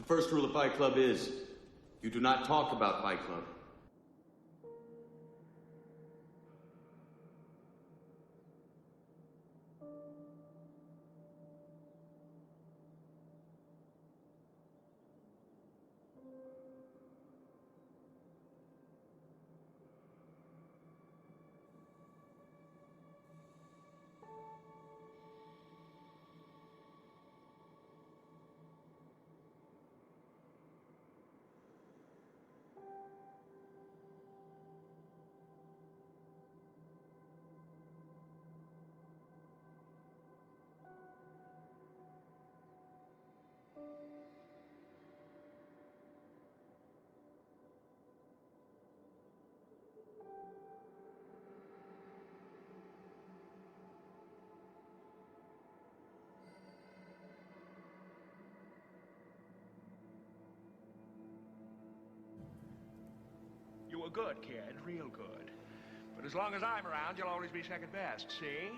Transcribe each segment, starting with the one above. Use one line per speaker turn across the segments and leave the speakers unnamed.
The first rule of Fight Club is, you do not talk about Fight Club.
You were good, kid, real good. But as long as I'm around, you'll always be second best, see?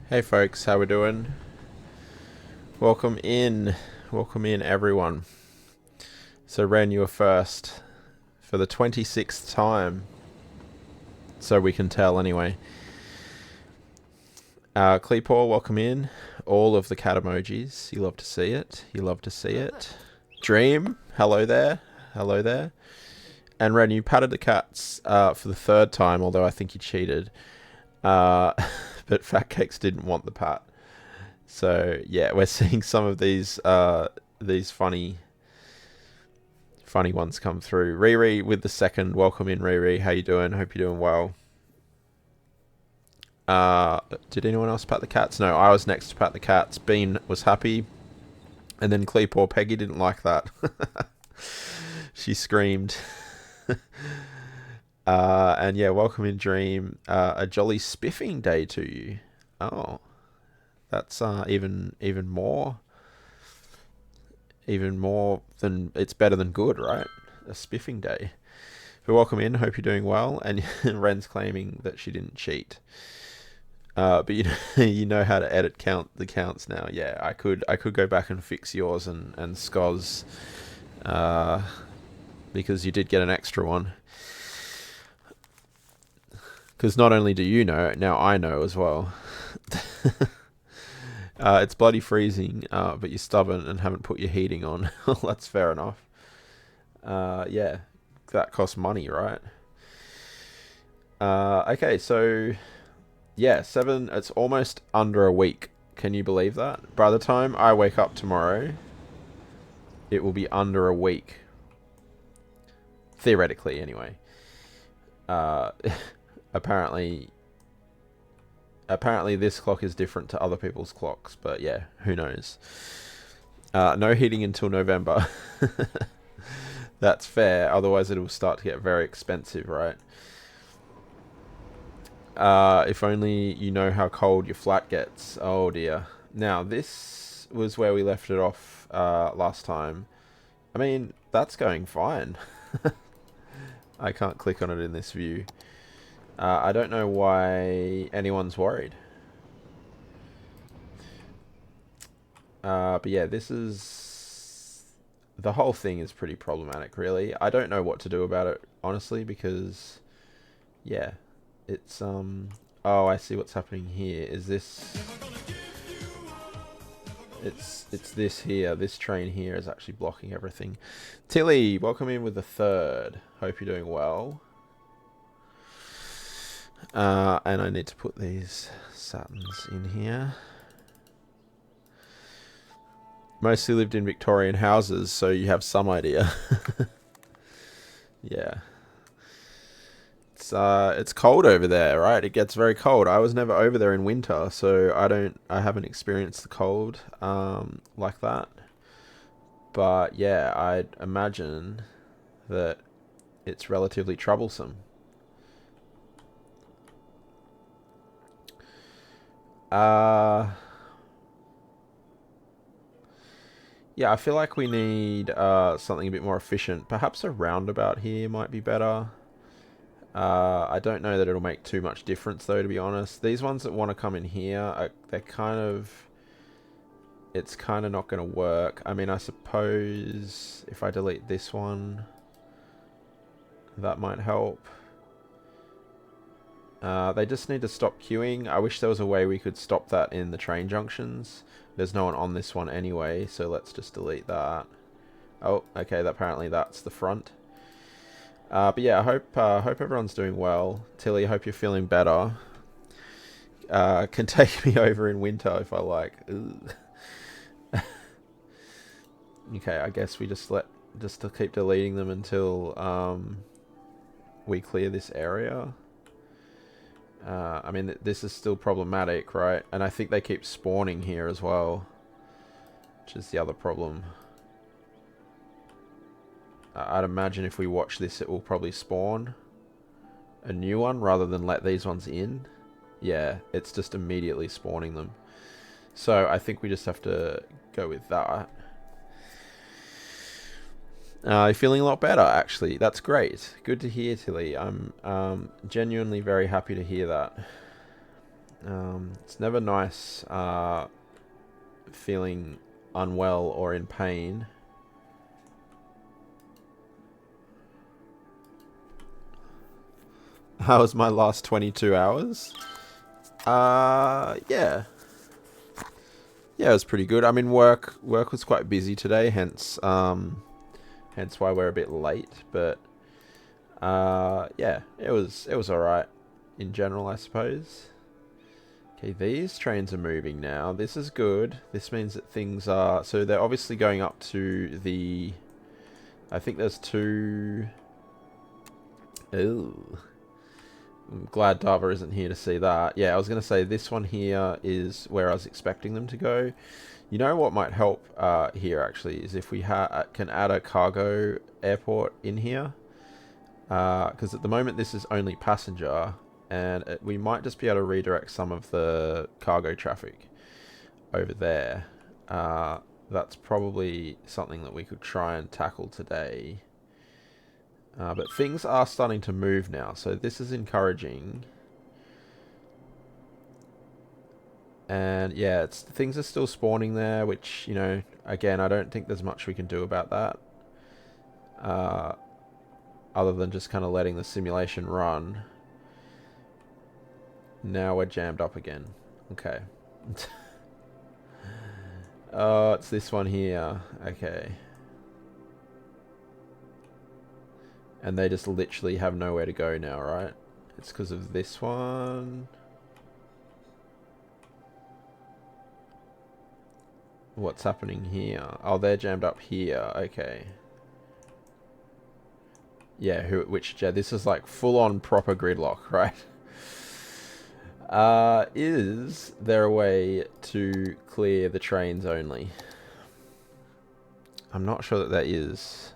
Hey folks, how we doing? Welcome in everyone. So Ren, you were first for the 26th time, so we can tell anyway. Cleepor, welcome in. All of the cat emojis, you love to see it. Dream, hello there. And Ren, you patted the cats for the third time, although I think you cheated. But Fat Cakes didn't want the pat. So yeah, we're seeing some of these funny ones come through. Riri with the second. Welcome in, Riri. How you doing? Hope you're doing well. Did anyone else pat the cats? No, I was next to pat the cats. Bean was happy. And then Cleepor Peggy didn't like that. She screamed. And yeah, welcome in, Dream. A jolly spiffing day to you. Oh, that's even more than, it's better than good, right? A spiffing day. But welcome in. Hope you're doing well. And Ren's claiming that she didn't cheat. But you know how to edit the counts now. Yeah, I could go back and fix yours and Scoz, because you did get an extra one. Because not only do you know, now I know as well. It's bloody freezing, but you're stubborn and haven't put your heating on. That's fair enough. Yeah, that costs money, right? Okay, so yeah, 7. It's almost under a week. Can you believe that? By the time I wake up tomorrow, it will be under a week. Theoretically, anyway. Apparently this clock is different to other people's clocks, but yeah, who knows? No heating until November. That's fair, otherwise it will start to get very expensive, right? If only you know how cold your flat gets. Oh dear. Now, this was where we left it off last time. I mean, that's going fine. I can't click on it in this view. I don't know why anyone's worried. But yeah, this is... the whole thing is pretty problematic, really. I don't know what to do about it, honestly, because... yeah, it's... oh, I see what's happening here. Is this... It's this here. This train here is actually blocking everything. Tilly, welcome in with the third. Hope you're doing well. And I need to put these satins in here. Mostly lived in Victorian houses, so you have some idea. Yeah. It's cold over there, right? It gets very cold. I was never over there in winter, so I haven't experienced the cold like that. But yeah, I'd imagine that it's relatively troublesome. Yeah, I feel like we need something a bit more efficient. Perhaps a roundabout here might be better. I don't know that it'll make too much difference, though, to be honest. These ones that want to come in here, they're kind of... it's kind of not going to work. I mean, I suppose if I delete this one, that might help. They just need to stop queuing. I wish there was a way we could stop that in the train junctions. There's no one on this one anyway, so let's just delete that. Oh, okay, apparently that's the front. But yeah, I hope everyone's doing well. Tilly, I hope you're feeling better. Can take me over in winter if I like. Okay, I guess we just to keep deleting them until we clear this area. I mean, this is still problematic, right? And I think they keep spawning here as well, which is the other problem. I'd imagine if we watch this, it will probably spawn a new one rather than let these ones in. Yeah, it's just immediately spawning them. So I think we just have to go with that. You're feeling a lot better, actually. That's great. Good to hear, Tilly. I'm genuinely very happy to hear that. It's never nice feeling unwell or in pain. How was my last 22 hours? Yeah. Yeah, it was pretty good. I mean, work was quite busy today, hence why we're a bit late. But yeah, it was alright in general, I suppose. Okay, these trains are moving now. This is good. This means that things are... So they're obviously going up to the... I think there's two... Ooh. I'm glad Dava isn't here to see that. Yeah, I was going to say this one here is where I was expecting them to go. You know what might help here, actually, is if we can add a cargo airport in here. Because at the moment this is only passenger... And we might just be able to redirect some of the cargo traffic over there. That's probably something that we could try and tackle today. But things are starting to move now, so this is encouraging. And yeah, things are still spawning there, which, you know, again, I don't think there's much we can do about that. Other than just kind of letting the simulation run. Now we're jammed up again. Okay. Oh, it's this one here. Okay. And they just literally have nowhere to go now, right? It's because of this one. What's happening here? Oh, they're jammed up here. Okay. Yeah, this is like full-on proper gridlock, right? Is there a way to clear the trains only? I'm not sure that there is.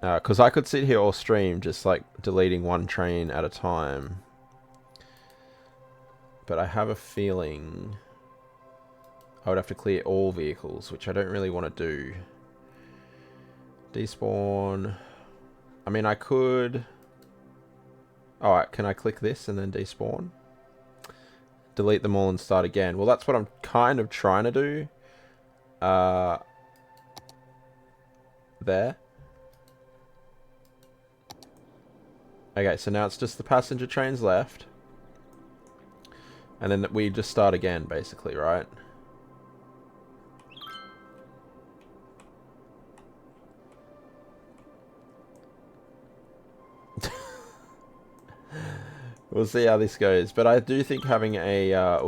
Because I could sit here all stream just like deleting one train at a time. But I have a feeling I would have to clear all vehicles, which I don't really want to do. Despawn. I mean, I could... Alright, can I click this and then despawn? Delete them all and start again. Well, that's what I'm kind of trying to do. There. Okay, so now it's just the passenger trains left. And then we just start again, basically, right? We'll see how this goes, but I do think having having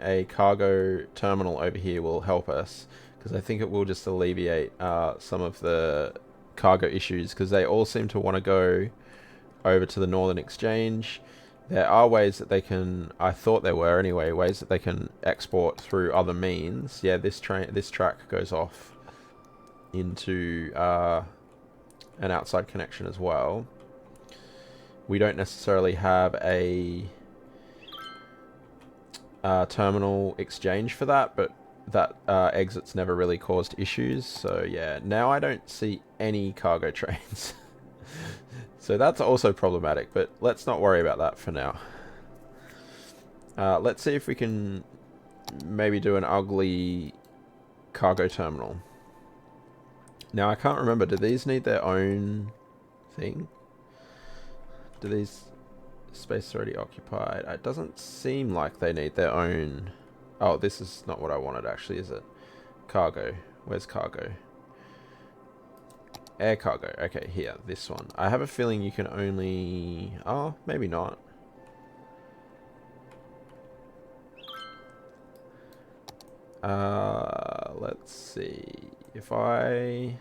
a cargo terminal over here will help us, because I think it will just alleviate some of the cargo issues, because they all seem to want to go over to the Northern Exchange. There are ways that they can, I thought there were anyway, ways that they can export through other means. Yeah, this track goes off into an outside connection as well. We don't necessarily have a terminal exchange for that, but that exit's never really caused issues. So yeah, now I don't see any cargo trains. So that's also problematic, but let's not worry about that for now. Let's see if we can maybe do an ugly cargo terminal. Now I can't remember, do these need their own thing? Do these space already occupied? It doesn't seem like they need their own. Oh, this is not what I wanted actually, is it? Cargo. Where's cargo? Air cargo. Okay, here, this one. I have a feeling you can only... Oh, maybe not. Let's see. If I...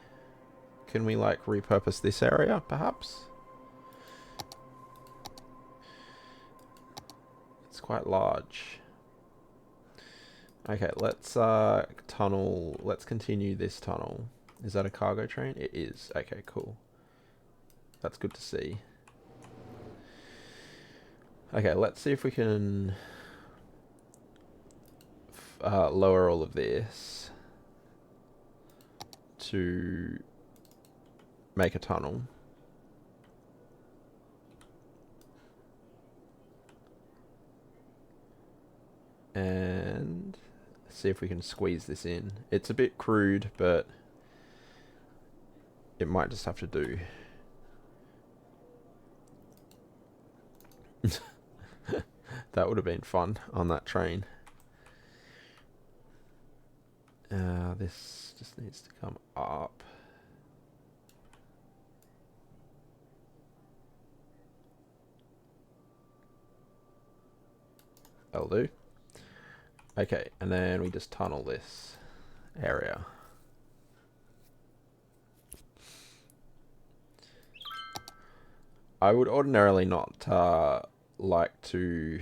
Can we like repurpose this area, perhaps? It's quite large. Okay, let's tunnel. Let's continue this tunnel. Is that a cargo train? It is. Okay, cool. That's good to see. Okay, let's see if we can lower all of this to make a tunnel. And see if we can squeeze this in. It's a bit crude, but it might just have to do. That would have been fun on that train. This just needs to come up. That'll do. Okay, and then we just tunnel this area. I would ordinarily not like to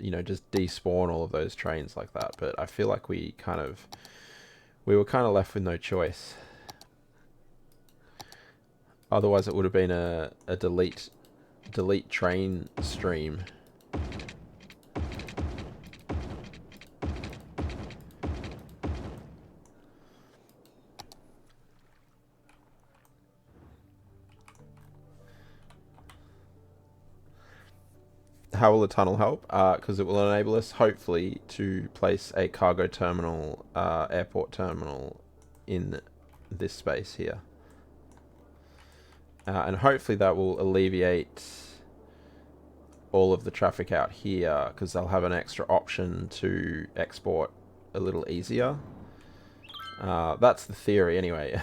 you know, just despawn all of those trains like that, but I feel like we were kind of left with no choice. Otherwise it would have been a delete train stream. How will the tunnel help? Because it will enable us, hopefully, to place a cargo terminal, airport terminal in this space here. And hopefully that will alleviate all of the traffic out here, because they'll have an extra option to export a little easier. That's the theory anyway.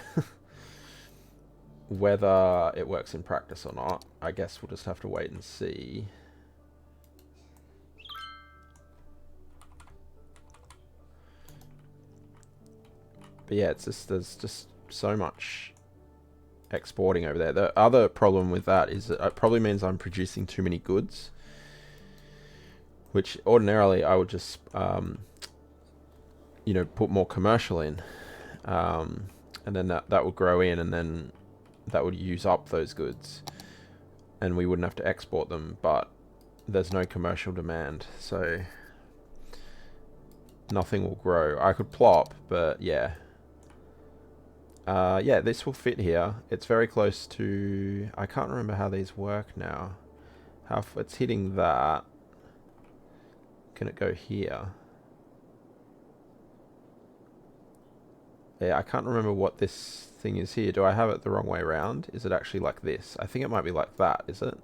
Whether it works in practice or not, I guess we'll just have to wait and see. But yeah, it's just, there's just so much exporting over there. The other problem with that is that it probably means I'm producing too many goods, which ordinarily I would just you know, put more commercial in, and then that would grow in, and then that would use up those goods and we wouldn't have to export them, but there's no commercial demand, so nothing will grow. I could plop, but yeah. Yeah, this will fit here. It's very close to... I can't remember how these work now. How it's hitting that. Can it go here? Yeah, I can't remember what this thing is here. Do I have it the wrong way around? Is it actually like this? I think it might be like that, is it?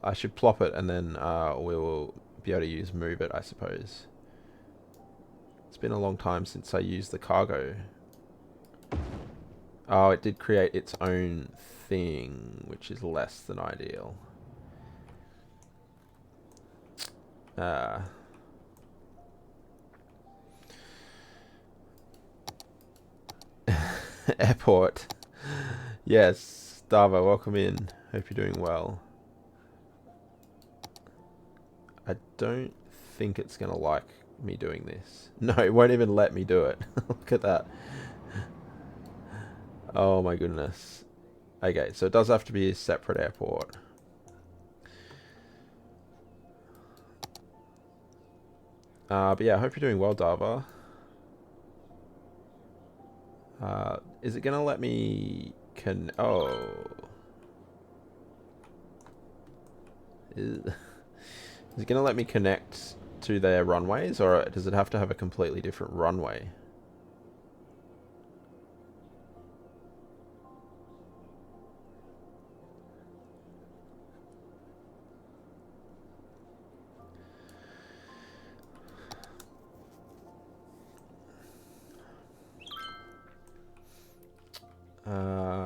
I should plop it and then we will be able to use move it, I suppose. It's been a long time since I used the cargo. Oh, it did create its own thing, which is less than ideal. Airport. Yes, Dava, welcome in. Hope you're doing well. I don't think it's going to like me doing this. No, it won't even let me do it. Look at that. Oh my goodness. Okay, so it does have to be a separate airport. But yeah, I hope you're doing well, Dava. Is it going to let me... Oh. Is it going to let me connect to their runways, or does it have to have a completely different runway?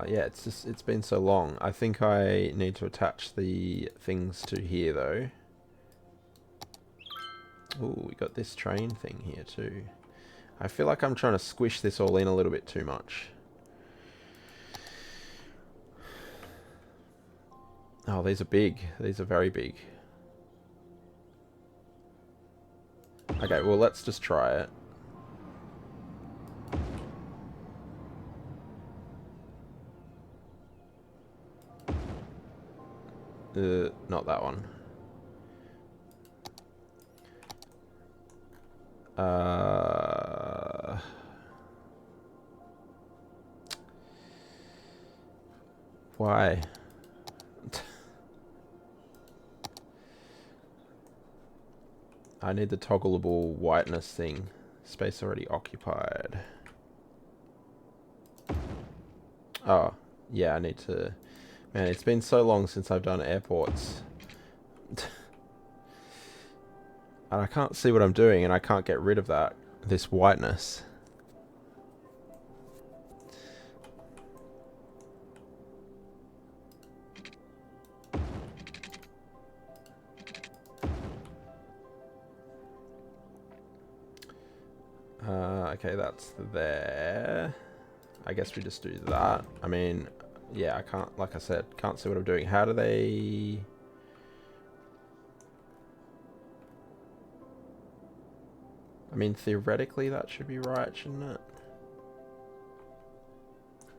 Yeah, it's been so long. I think I need to attach the things to here though. Ooh, we got this train thing here too. I feel like I'm trying to squish this all in a little bit too much. Oh, these are big. These are very big. Okay, well, let's just try it. Not that one. Why? I need the toggleable whiteness thing. Space already occupied. Oh, yeah, I need to... Man, it's been so long since I've done airports. And I can't see what I'm doing, and I can't get rid of that. This whiteness. Okay, that's there. I guess we just do that. I mean, yeah, I can't, like I said, can't see what I'm doing. How do they... I mean, theoretically that should be right, shouldn't it?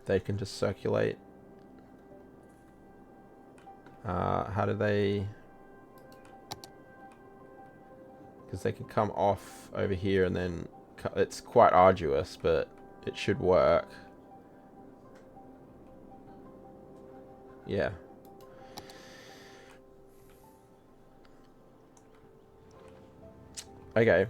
They can just circulate. How do they... Because they can come off over here and then... It's quite arduous, but it should work. Yeah. Okay.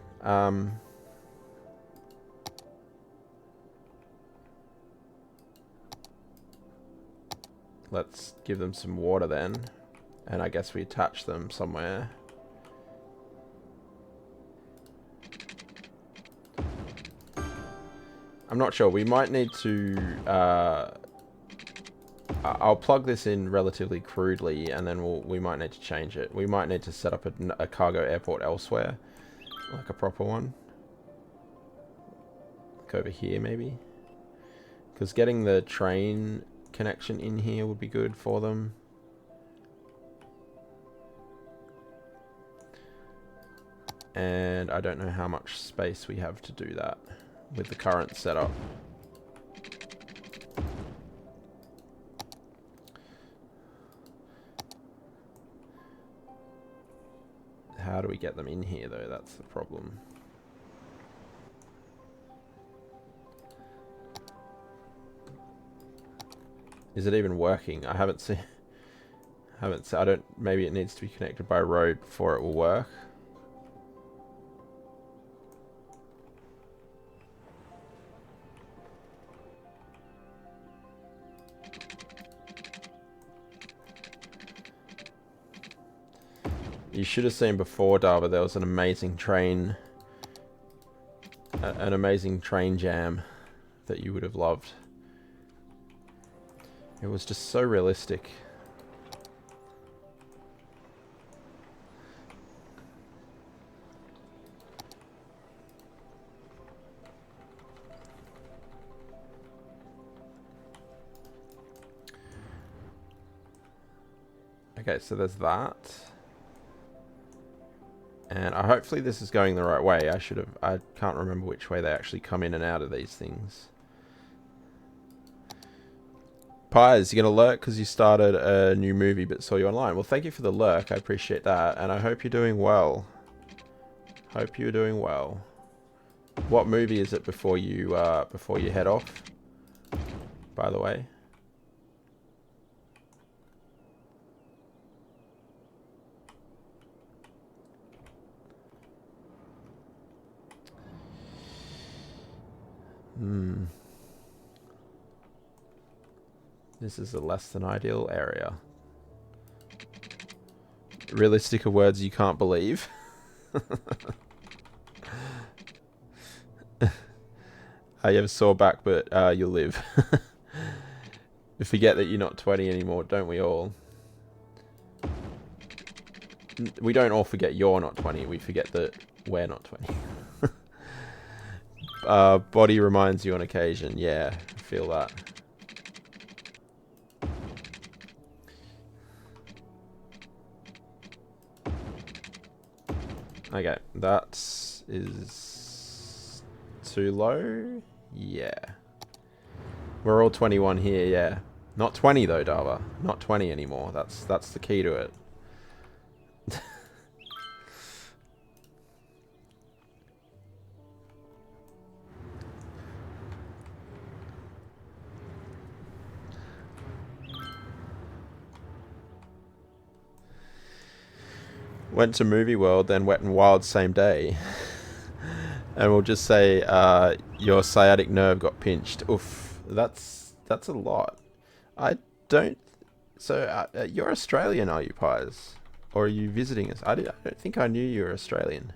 Let's give them some water then. And I guess we attach them somewhere. I'm not sure. We might need to... I'll plug this in relatively crudely, and then we might need to change it. We might need to set up a cargo airport elsewhere. Like a proper one. Like over here, maybe. Because getting the train connection in here would be good for them. And I don't know how much space we have to do that with the current setup. How do we get them in here though? That's the problem. Is it even working? I haven't seen... I don't... Maybe it needs to be connected by road before it will work. You should have seen before, Dava, there was an amazing train... an amazing train jam that you would have loved. It was just so realistic. Okay, so there's that. And hopefully this is going the right way. I can't remember which way they actually come in and out of these things. Pies, you gonna lurk because you started a new movie but saw you online. Well, thank you for the lurk. I appreciate that, and I hope you're doing well. Hope you're doing well. What movie is it before you head off? By the way. This is a less than ideal area. Realistic of words you can't believe. You have a sore back, but you'll live. You forget that you're not 20 anymore, don't we all? We don't all forget you're not 20, we forget that we're not 20. Body reminds you on occasion. Yeah, I feel that. Okay, that is too low. Yeah. We're all 21 here, yeah. Not 20 though, Dava. Not 20 anymore. That's the key to it. went to Movie World, then Wet and Wild same day. And we'll just say your sciatic nerve got pinched. Oof, that's a lot. I don't. So you're Australian, are you, Pies? Or are you visiting us? I don't think I knew you were Australian.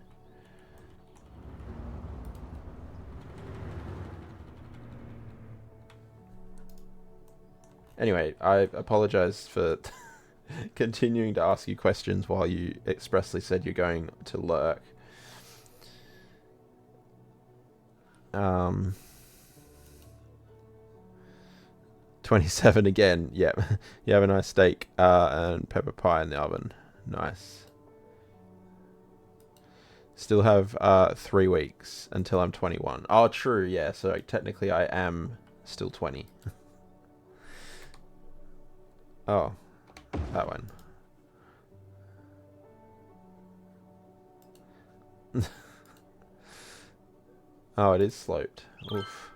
Anyway, I apologize for continuing to ask you questions while you expressly said you're going to lurk. 27 again. Yep. You have a nice steak and pepper pie in the oven. Nice. Still have 3 weeks until I'm 21. Oh, true. Yeah. So technically, I am still 20. Oh, that one. Oh, it is sloped. Oof.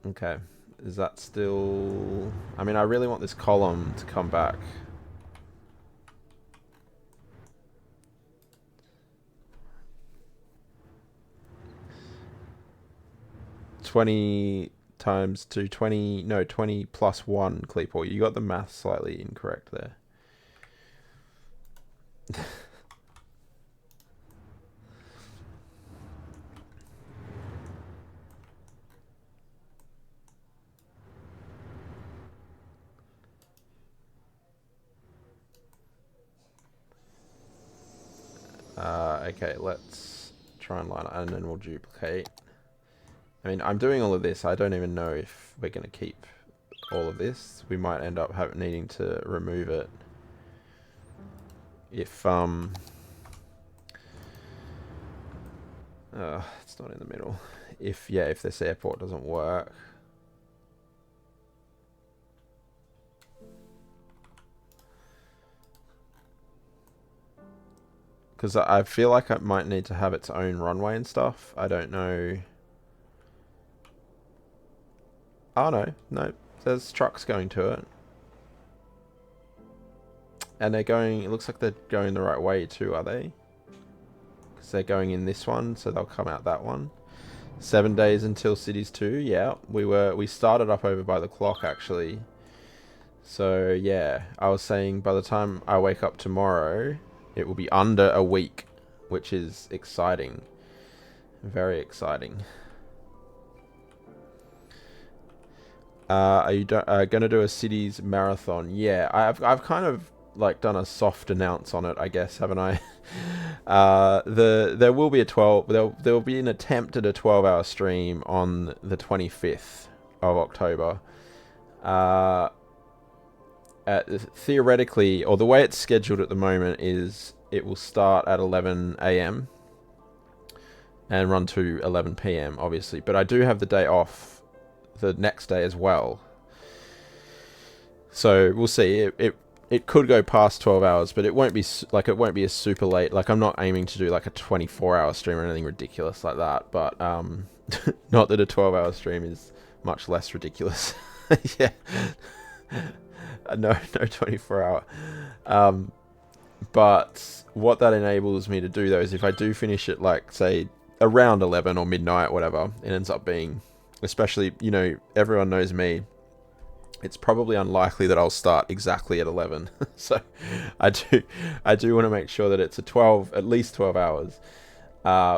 Okay. Is that still... I mean, I really want this column to come back. $20 times 2, 20... No, 20 plus 1, Cleepor. You got the math slightly incorrect there. Okay, let's try and line it, and then we'll duplicate. I mean, I'm doing all of this. I don't even know if we're going to keep all of this. We might end up needing to remove it if it's not in the middle. If this airport doesn't work. Because I feel like it might need to have its own runway and stuff. I don't know. Oh, no. There's trucks going to it. And they're going... It looks like they're going the right way too, are they? Because they're going in this one, so they'll come out that one. 7 days until Cities 2. Yeah, we started up over by the clock, actually. So, yeah. I was saying by the time I wake up tomorrow... It will be under a week, which is exciting. Very exciting. Are you going to do a cities marathon? Yeah, I've kind of like done a soft announce on it, I guess, haven't I? There will be a 12. There will be an attempt at a 12-hour stream on the 25th of October. Theoretically, or the way it's scheduled at the moment is it will start at 11 a.m. and run to 11 p.m. obviously, but I do have the day off the next day as well, so we'll see. It could go past 12 hours, but it won't be a super late. Like, I'm not aiming to do like a 24-hour stream or anything ridiculous like that, but not that a 12-hour stream is much less ridiculous. Yeah. No 24-hour. But what that enables me to do, though, is if I do finish it, like, say, around 11 or midnight, whatever, it ends up being, especially, you know, everyone knows me, it's probably unlikely that I'll start exactly at 11. So I do want to make sure that it's at least 12 hours.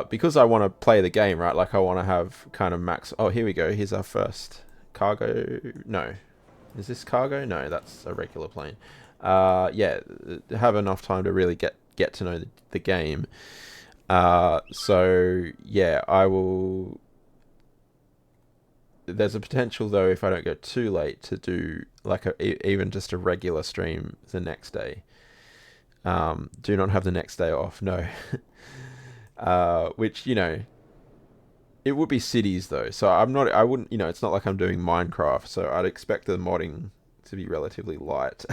Because I want to play the game, right? Like, I want to have kind of max... Oh, here we go. Here's our first cargo... No. Is this cargo? No, that's a regular plane. Yeah, have enough time to really get to know the game. So, yeah, I will... There's a potential, though, if I don't go too late, to do like even just a regular stream the next day. Do not have the next day off, no. Which, you know... It would be cities, though, so I wouldn't, you know, it's not like I'm doing Minecraft, so I'd expect the modding to be relatively light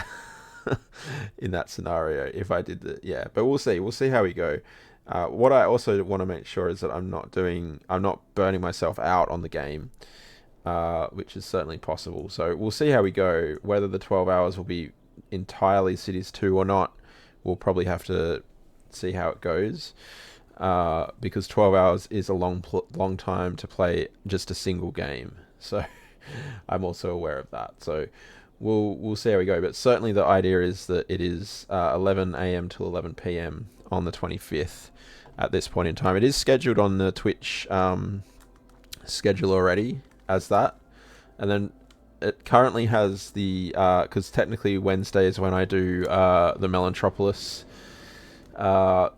in that scenario if I did the, yeah, but we'll see how we go. What I also want to make sure is that I'm not burning myself out on the game, which is certainly possible, so we'll see how we go, whether the 12 hours will be entirely Cities 2 or not. we'll probably have to see how it goes. Because 12 hours is a long time to play just a single game. So I'm also aware of that. So we'll see how we go. But certainly the idea is that it is 11 a.m. to 11 p.m. on the 25th at this point in time. It is scheduled on the Twitch schedule already as that. And then it currently has the... because technically Wednesday is when I do the Melantropolis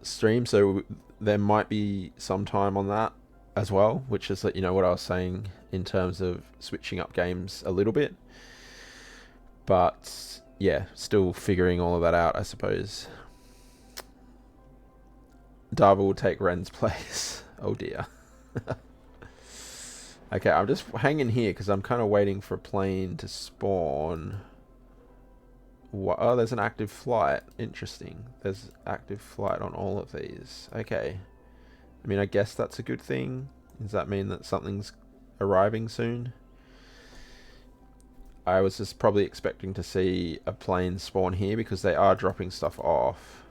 stream. So there might be some time on that as well, which is, you know, what I was saying in terms of switching up games a little bit. But yeah, still figuring all of that out, I suppose. Darva will take Ren's place. Oh dear. Okay, I'm just hanging here because I'm kind of waiting for a plane to spawn. Oh, there's an active flight. Interesting. There's active flight on all of these. Okay. I mean, I guess that's a good thing. Does that mean that something's arriving soon? I was just probably expecting to see a plane spawn here because they are dropping stuff off.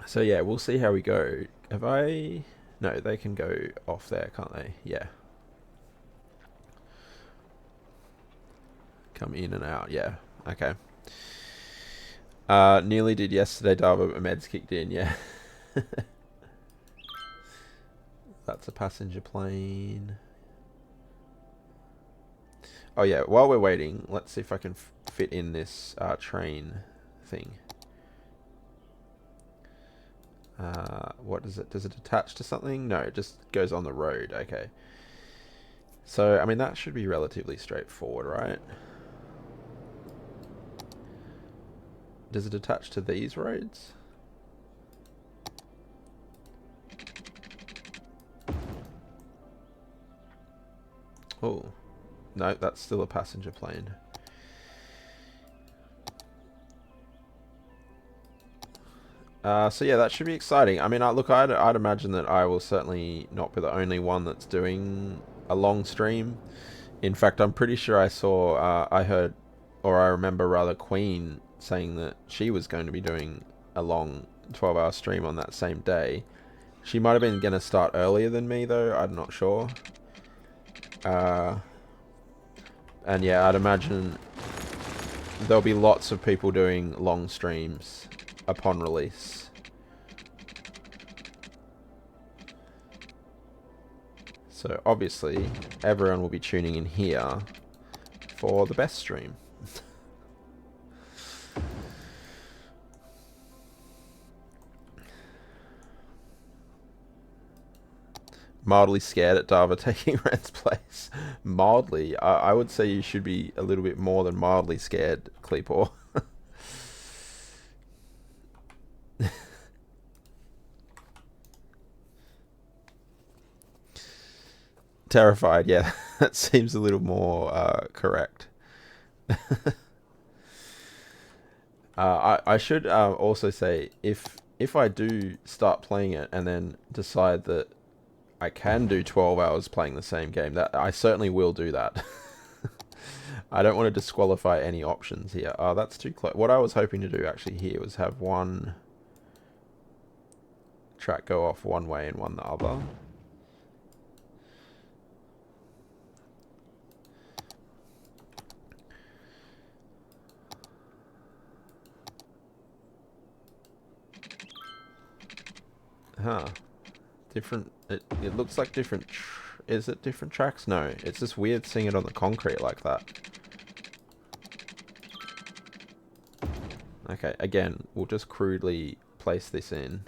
So yeah, we'll see how we go. Have I... No, they can go off there, can't they? Yeah. Come in and out, yeah. Okay. Nearly did yesterday, Darva, but meds kicked in, yeah. That's a passenger plane. Oh yeah, while we're waiting, let's see if I can fit in this train thing. What does it attach to something? No, it just goes on the road. Okay. So, I mean, that should be relatively straightforward, right? Does it attach to these roads? Oh. No, that's still a passenger plane. So yeah, that should be exciting. I mean, look, I'd imagine that I will certainly not be the only one that's doing a long stream. In fact, I'm pretty sure I saw, I heard, or I remember rather, Queen saying that she was going to be doing a long 12-hour stream on that same day. She might have been going to start earlier than me, though. I'm not sure. And yeah, I'd imagine there'll be lots of people doing long streams upon release. So obviously everyone will be tuning in here for the best stream. Mildly scared at Darva taking Ren's place. Mildly? I would say you should be a little bit more than mildly scared, Cleepor. Terrified, yeah. That seems a little more correct. I should also say, if I do start playing it and then decide that I can do 12 hours playing the same game, that I certainly will do that. I don't want to disqualify any options here. Oh, that's too close. What I was hoping to do actually here was have one track go off one way and one the other. Huh. Different... It looks like different... Is it different tracks? No. It's just weird seeing it on the concrete like that. Okay, again, we'll just crudely place this in.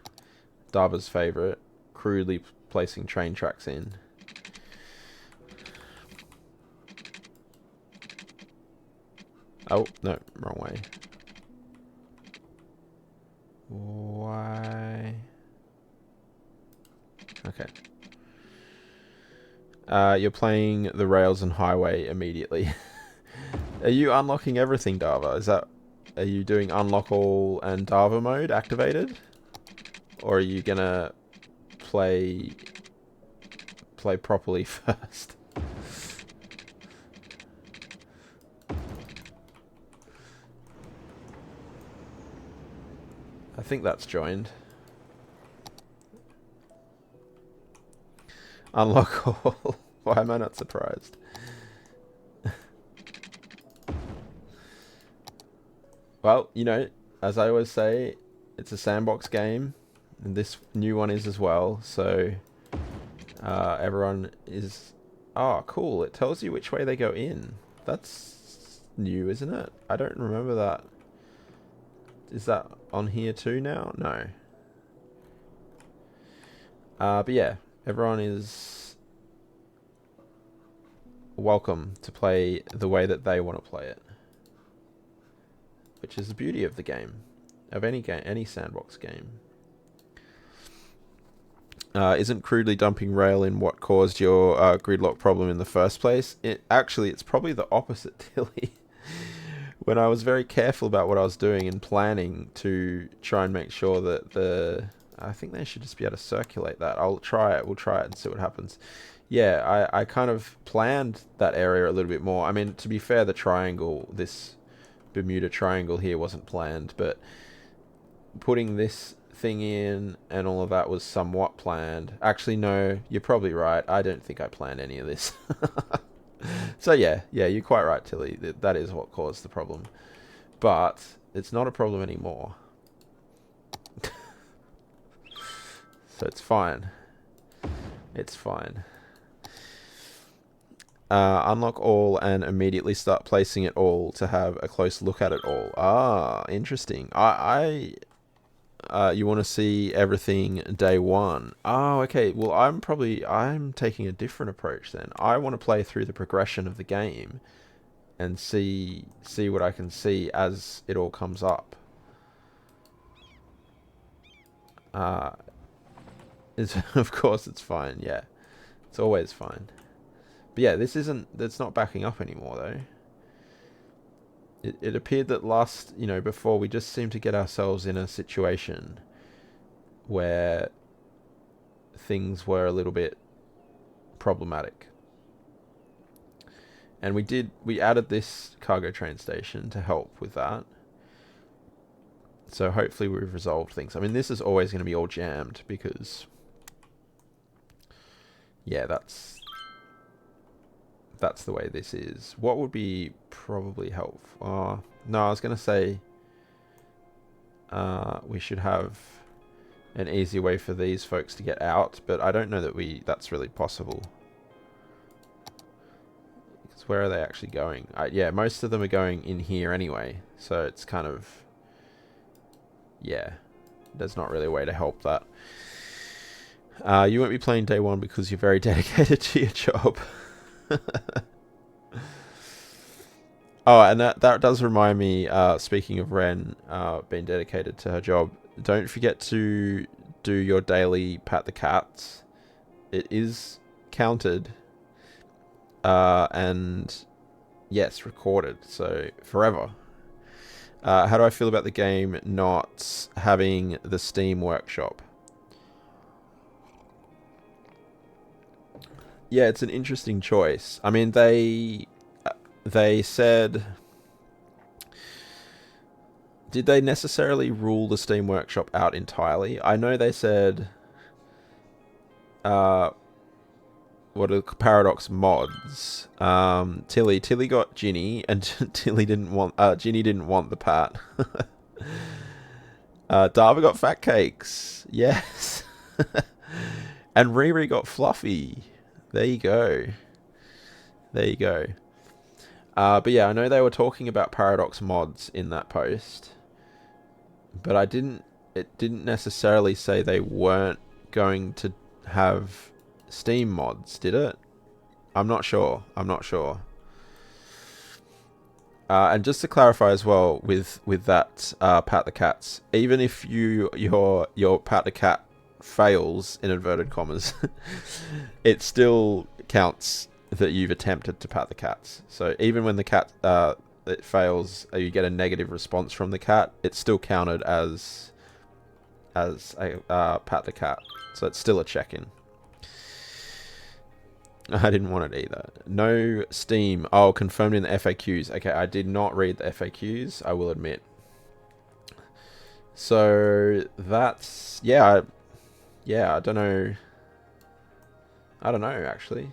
Darva's favourite. Crudely placing train tracks in. Oh, no. Wrong way. Why... Okay. You're playing the rails and highway immediately. Are you unlocking everything, Darva? Is that... Are you doing unlock all and Darva mode activated? Or are you gonna play play properly first. I think that's joined. Unlock all. Why am I not surprised? Well, you know, as I always say, it's a sandbox game, and this new one is as well, so everyone is... Oh, cool, it tells you which way they go in. That's new, isn't it? I don't remember that. Is that on here too now? No. But yeah, everyone is welcome to play the way that they want to play it. Which is the beauty of the game. Of any game, any sandbox game. Isn't crudely dumping rail in what caused your gridlock problem in the first place? It's probably the opposite, Tilly. When I was very careful about what I was doing and planning to try and make sure that I think they should just be able to circulate that. I'll try it. We'll try it and see what happens. Yeah, I kind of planned that area a little bit more. I mean, to be fair, the triangle, this Bermuda Triangle here wasn't planned, but putting this thing in and all of that was somewhat planned. Actually, no, you're probably right. I don't think I planned any of this. So yeah, you're quite right, Tilly. That is what caused the problem. But it's not a problem anymore. So it's fine. It's fine. Unlock all and immediately start placing it all to have a close look at it all. Ah, interesting. You want to see everything day one. Oh, okay. Well, I'm taking a different approach then. I want to play through the progression of the game and see what I can see as it all comes up. Of course it's fine, yeah. It's always fine. But yeah, it's not backing up anymore though. It appeared that before we just seemed to get ourselves in a situation where things were a little bit problematic. And we added this cargo train station to help with that. So hopefully we've resolved things. I mean, this is always going to be all jammed because, yeah, that's the way this is. What would be probably helpful? No, I was going to say we should have an easy way for these folks to get out, but I don't know that that's really possible. Because where are they actually going? Yeah, most of them are going in here anyway, so it's kind of... Yeah, there's not really a way to help that. You won't be playing day one because you're very dedicated to your job. Oh, and that does remind me, speaking of Ren being dedicated to her job, don't forget to do your daily pat the cats. It is counted and yes, recorded, so forever. How do I feel about the game not having the Steam workshop? Yeah, it's an interesting choice. I mean, they said... Did they necessarily rule the Steam Workshop out entirely? I know they said... what are Paradox mods? Tilly got Ginny, and Ginny didn't want the Pat. Dava got Fat Cakes. Yes. And Riri got Fluffy. There you go. There you go. But yeah, I know they were talking about Paradox mods in that post. But it didn't necessarily say they weren't going to have Steam mods, did it? I'm not sure. And just to clarify as well with that Pat the Cats, even if your Pat the Cat fails in inverted commas, it still counts that you've attempted to pat the cats. So even when the cat it fails, you get a negative response from the cat, it's still counted as a pat the cat. So it's still a check-in. I didn't want it either. No Steam. Oh, confirmed in the FAQs. Okay, I did not read the FAQs, I will admit. So that's yeah, I don't know. I don't know actually.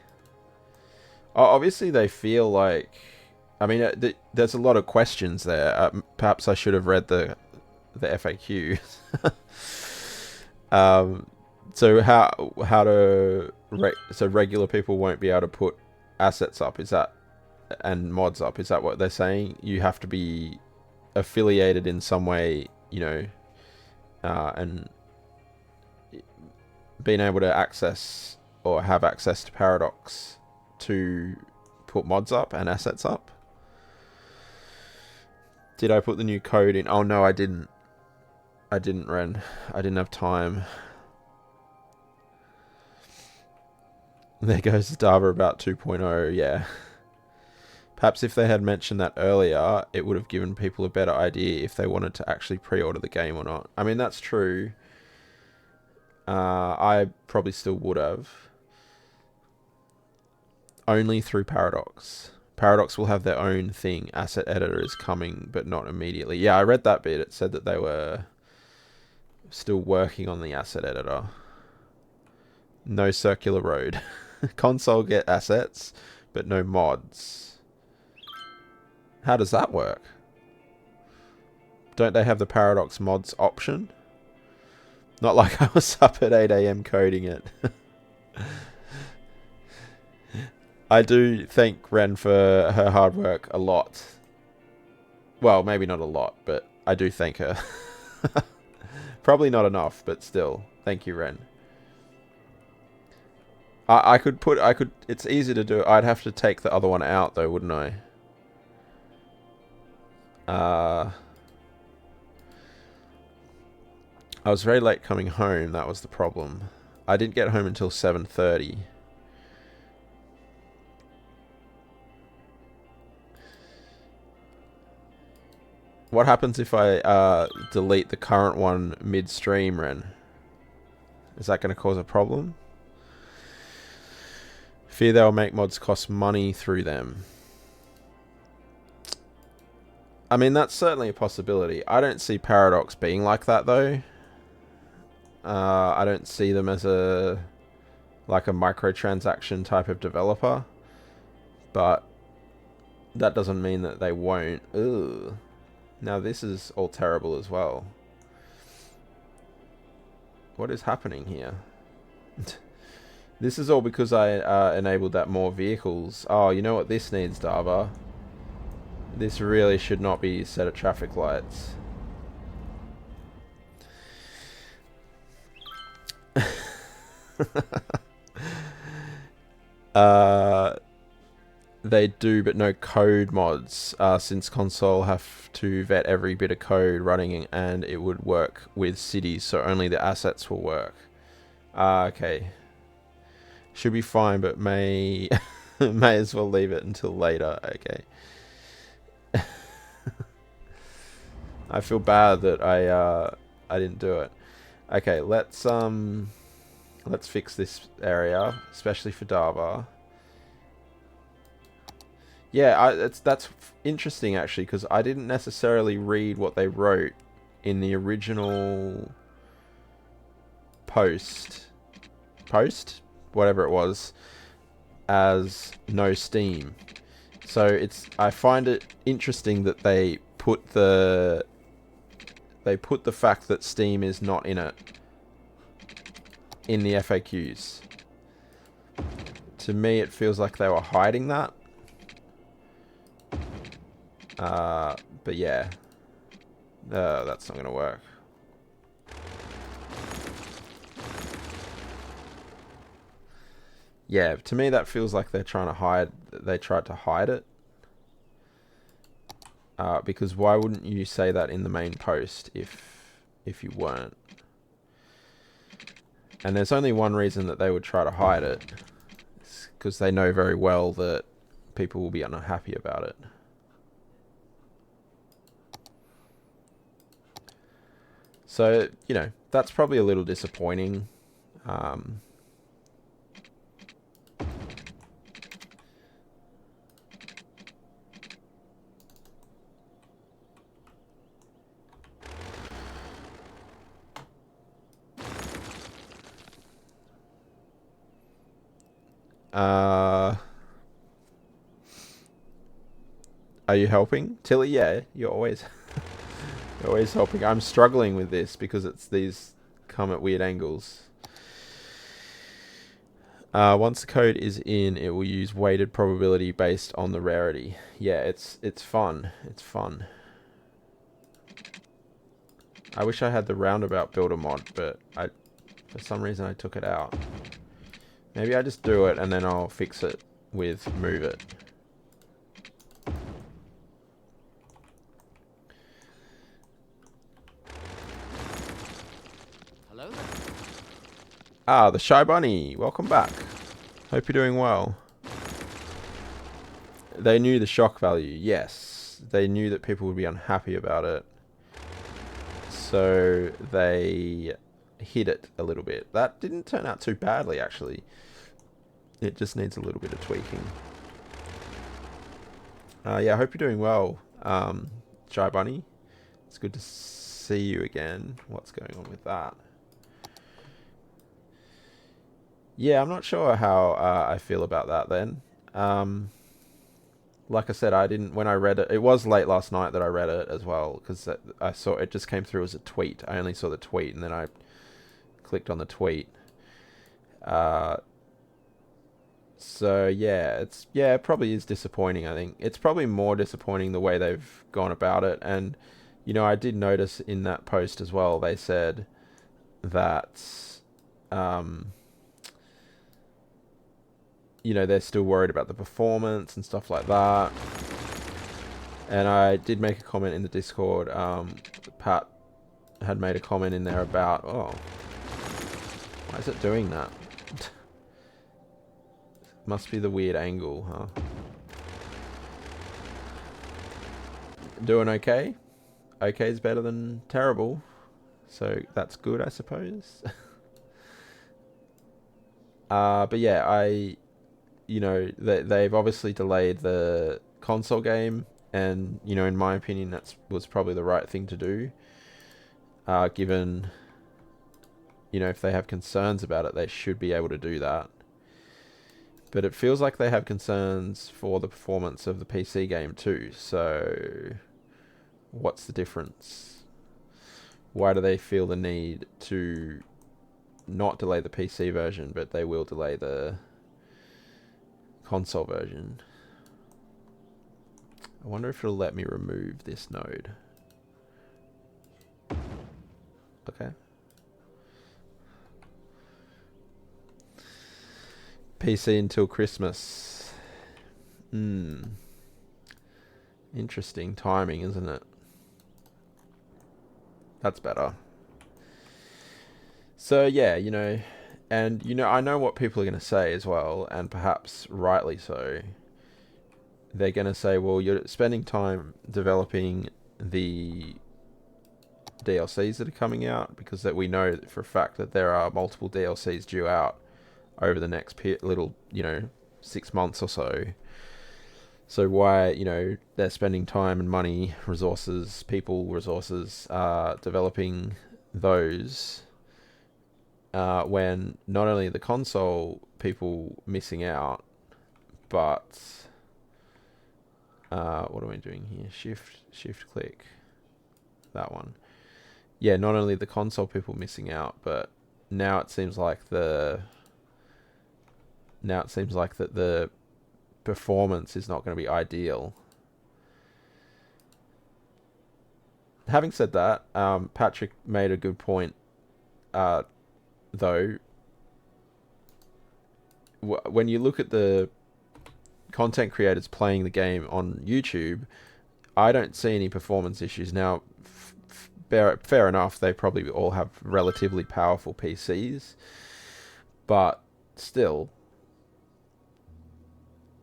Oh, obviously they feel like. I mean, there's a lot of questions there. Perhaps I should have read the FAQ. So how to so regular people won't be able to put assets up? Is that and mods up? Is that what they're saying? You have to be affiliated in some way, you know, and being able to access or have access to Paradox to put mods up and assets up. Did I put the new code in? Oh no, I didn't. I didn't, Ren. I didn't have time. There goes Dava about 2.0, yeah. Perhaps if they had mentioned that earlier, it would have given people a better idea if they wanted to actually pre-order the game or not. I mean, that's true. I probably still would have. Only through Paradox. Paradox will have their own thing. Asset editor is coming, but not immediately. Yeah, I read that bit. It said that they were still working on the asset editor. No circular road. Console get assets, but no mods. How does that work? Don't they have the Paradox mods option? Not like I was up at 8 AM coding it. I do thank Ren for her hard work a lot. Well, maybe not a lot, but I do thank her. Probably not enough, but still. Thank you, Ren. I could, it's easy to do. I'd have to take the other one out though, wouldn't I? I was very late coming home, that was the problem. I didn't get home until 7:30. What happens if I delete the current one midstream, Ren? Is that going to cause a problem? Fear they'll make mods cost money through them. I mean, that's certainly a possibility. I don't see Paradox being like that, though. I don't see them as a microtransaction type of developer. But that doesn't mean that they won't. Ugh. Now this is all terrible as well. What is happening here? This is all because I enabled that more vehicles. Oh, you know what this needs, Dava? This really should not be set at traffic lights. They do, but no code mods, since console have to vet every bit of code running, and it would work with cities, so only the assets will work. Okay. Should be fine, but may as well leave it until later. Okay. I feel bad that I didn't do it. Okay, let's fix this area, especially for Dava. Yeah, that's interesting actually, because I didn't necessarily read what they wrote in the original post, whatever it was, as no Steam. So I find it interesting that they put the fact that Steam is not in it in the FAQs. To me, it feels like they were hiding that. But yeah, that's not going to work. Yeah, to me that feels like they're trying to hide. They tried to hide it. Because why wouldn't you say that in the main post if you weren't? And there's only one reason that they would try to hide it. It's because they know very well that people will be unhappy about it. So, you know, that's probably a little disappointing. Are you helping, Tilly? Yeah, you're always you're always helping. I'm struggling with this because these come at weird angles. Once the code is in, it will use weighted probability based on the rarity. Yeah, it's fun. It's fun. I wish I had the roundabout builder mod, but for some reason I took it out. Maybe I just do it and then I'll fix it with move it.
Hello?
Ah, the Shy Bunny. Welcome back. Hope you're doing well. They knew the shock value. Yes. They knew that people would be unhappy about it. So they hid it a little bit. That didn't turn out too badly, actually. It just needs a little bit of tweaking. Yeah, I hope you're doing well, Shy Bunny. It's good to see you again. What's going on with that? Yeah, I'm not sure how I feel about that then. Like I said, I didn't, when I read it, it was late last night that I read it as well, because I saw, it just came through as a tweet. I only saw the tweet, and then I clicked on the tweet. So yeah, it probably is disappointing, I think. It's probably more disappointing the way they've gone about it, and, you know, I did notice in that post as well, they said that, you know, they're still worried about the performance and stuff like that. And I did make a comment in the Discord. Pat had made a comment in there about, oh, why is it doing that? Must be the weird angle, huh? Doing okay? Okay is better than terrible. So that's good, I suppose. But yeah, you know, they've obviously delayed the console game, and, you know, in my opinion, that was probably the right thing to do. Given, you know, if they have concerns about it, they should be able to do that. But it feels like they have concerns for the performance of the PC game too. So, what's the difference? Why do they feel the need to not delay the PC version, but they will delay the console version? I wonder if it'll let me remove this node. Okay. PC until Christmas. Interesting timing, isn't it? That's better. So yeah, you know, and, you know, I know what people are going to say as well, and perhaps rightly so. They're going to say, well, you're spending time developing the DLCs that are coming out, because that we know for a fact that there are multiple DLCs due out over the next little, you know, 6 months or so. So why, you know, they're spending time and money, resources, resources, developing those, when not only the console people missing out, but what am I doing here? Shift click. That one. Yeah, not only the console people missing out, but now it seems like that the performance is not going to be ideal. Having said that, Patrick made a good point, though. When you look at the content creators playing the game on YouTube, I don't see any performance issues. Now, fair enough, they probably all have relatively powerful PCs, but still,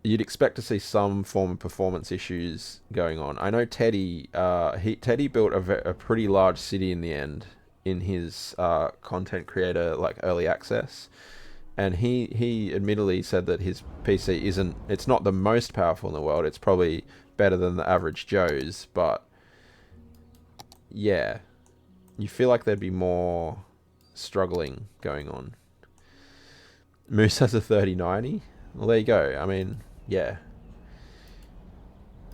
you'd expect to see some form of performance issues going on. I know Teddy, Teddy built a pretty large city in the end in his content creator like early access, and he admittedly said that his PC it's not the most powerful in the world. It's probably better than the average Joe's, but yeah, you feel like there'd be more struggling going on. Moose has a 3090. Well, there you go. I mean, yeah.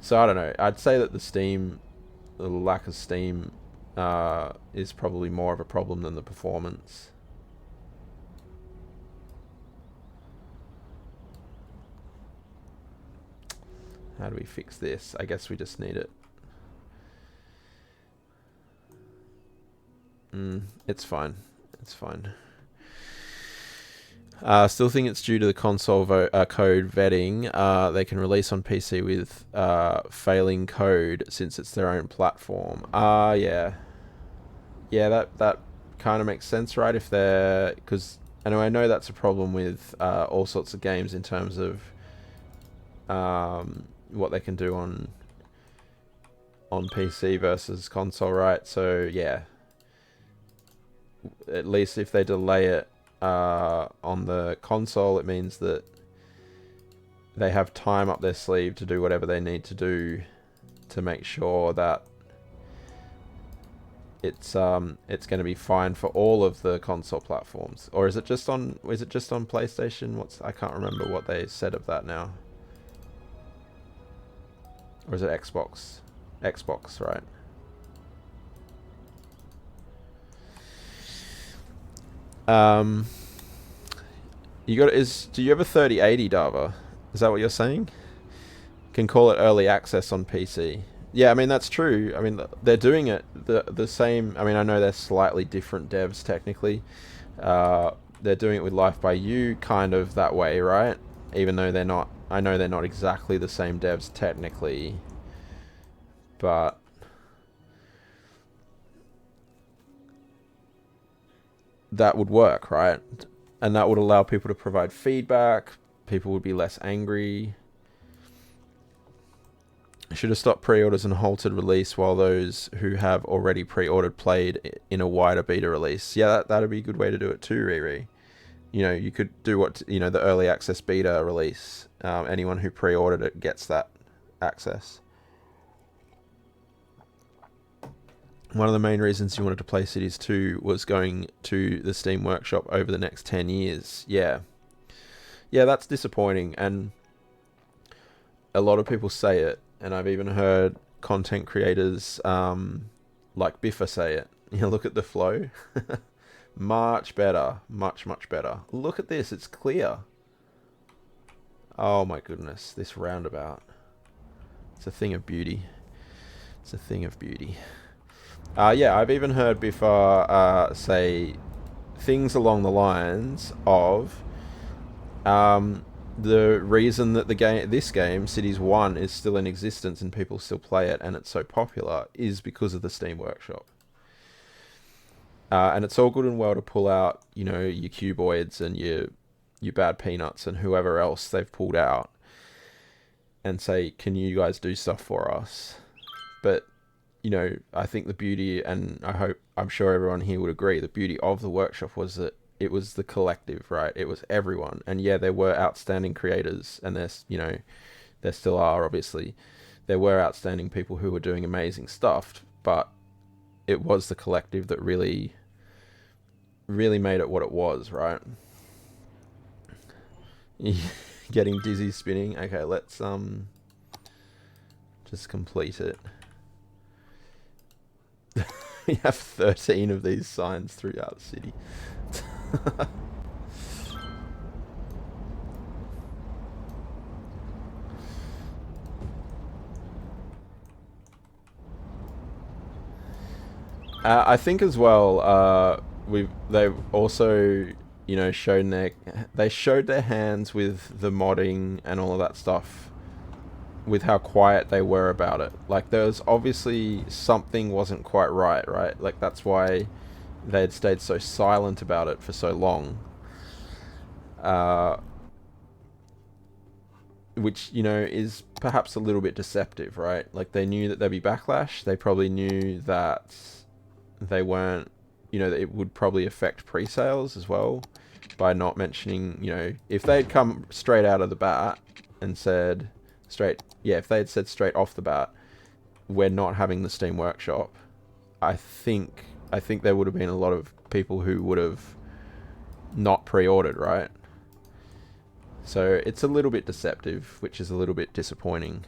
So I don't know. I'd say that the lack of Steam, is probably more of a problem than the performance. How do we fix this? I guess we just need it. It's fine. It's fine. Still think it's due to the console code vetting. They can release on PC with failing code since it's their own platform. Yeah. Yeah, that kind of makes sense, right? If they're... Because I know that's a problem with all sorts of games in terms of what they can do on PC versus console, right? So, yeah. At least if they delay it on the console, it means that they have time up their sleeve to do whatever they need to do to make sure that it's going to be fine for all of the console platforms. Or is it just on PlayStation? I can't remember what they said of that now. Or is it Xbox? Xbox, right? Do you have a 3080, Dava? Is that what you're saying? Can call it early access on PC. Yeah, I mean, that's true. I mean, they're doing it the same. I mean, I know they're slightly different devs technically. They're doing it with Life by You kind of that way, right? Even though they're not, I know they're not exactly the same devs technically, but that would work, right? And that would allow people to provide feedback. People would be less angry. Should have stopped pre-orders and halted release while those who have already pre-ordered played in a wider beta release. Yeah, that'd be a good way to do it too, Riri. You know, you could do the early access beta release. Anyone who pre-ordered it gets that access. One of the main reasons you wanted to play Cities 2 was going to the Steam Workshop over the next 10 years. Yeah. Yeah, that's disappointing. And a lot of people say it. And I've even heard content creators like Biffa say it. You know, look at the flow. Much better. Much, much better. Look at this. It's clear. Oh my goodness. This roundabout. It's a thing of beauty. It's a thing of beauty. Yeah, I've even heard Biffa say things along the lines of the reason that this game, Cities 1, is still in existence and people still play it and it's so popular is because of the Steam Workshop. And it's all good and well to pull out, your cuboids and your bad peanuts and whoever else they've pulled out and say, can you guys do stuff for us? But, I think the beauty, and I'm sure everyone here would agree, the beauty of the workshop was that it was the collective, right? It was everyone. And yeah, there were outstanding creators, and there still are, obviously. There were outstanding people who were doing amazing stuff, but it was the collective that really, really made it what it was, right? Getting dizzy spinning. Okay, let's just complete it. We have 13 of these signs throughout the city. I think as well, they've also showed their hands with the modding and all of that stuff, with how quiet they were about it. Like, there was obviously something wasn't quite right? Like, that's why they had stayed so silent about it for so long. Which, is perhaps a little bit deceptive, right? Like, they knew that there'd be backlash. They probably knew that they weren't, that it would probably affect pre-sales as well by not mentioning, if they'd come straight out of the bat and said if they had said straight off the bat, we're not having the Steam Workshop, I think there would have been a lot of people who would have not pre-ordered, right? So it's a little bit deceptive, which is a little bit disappointing.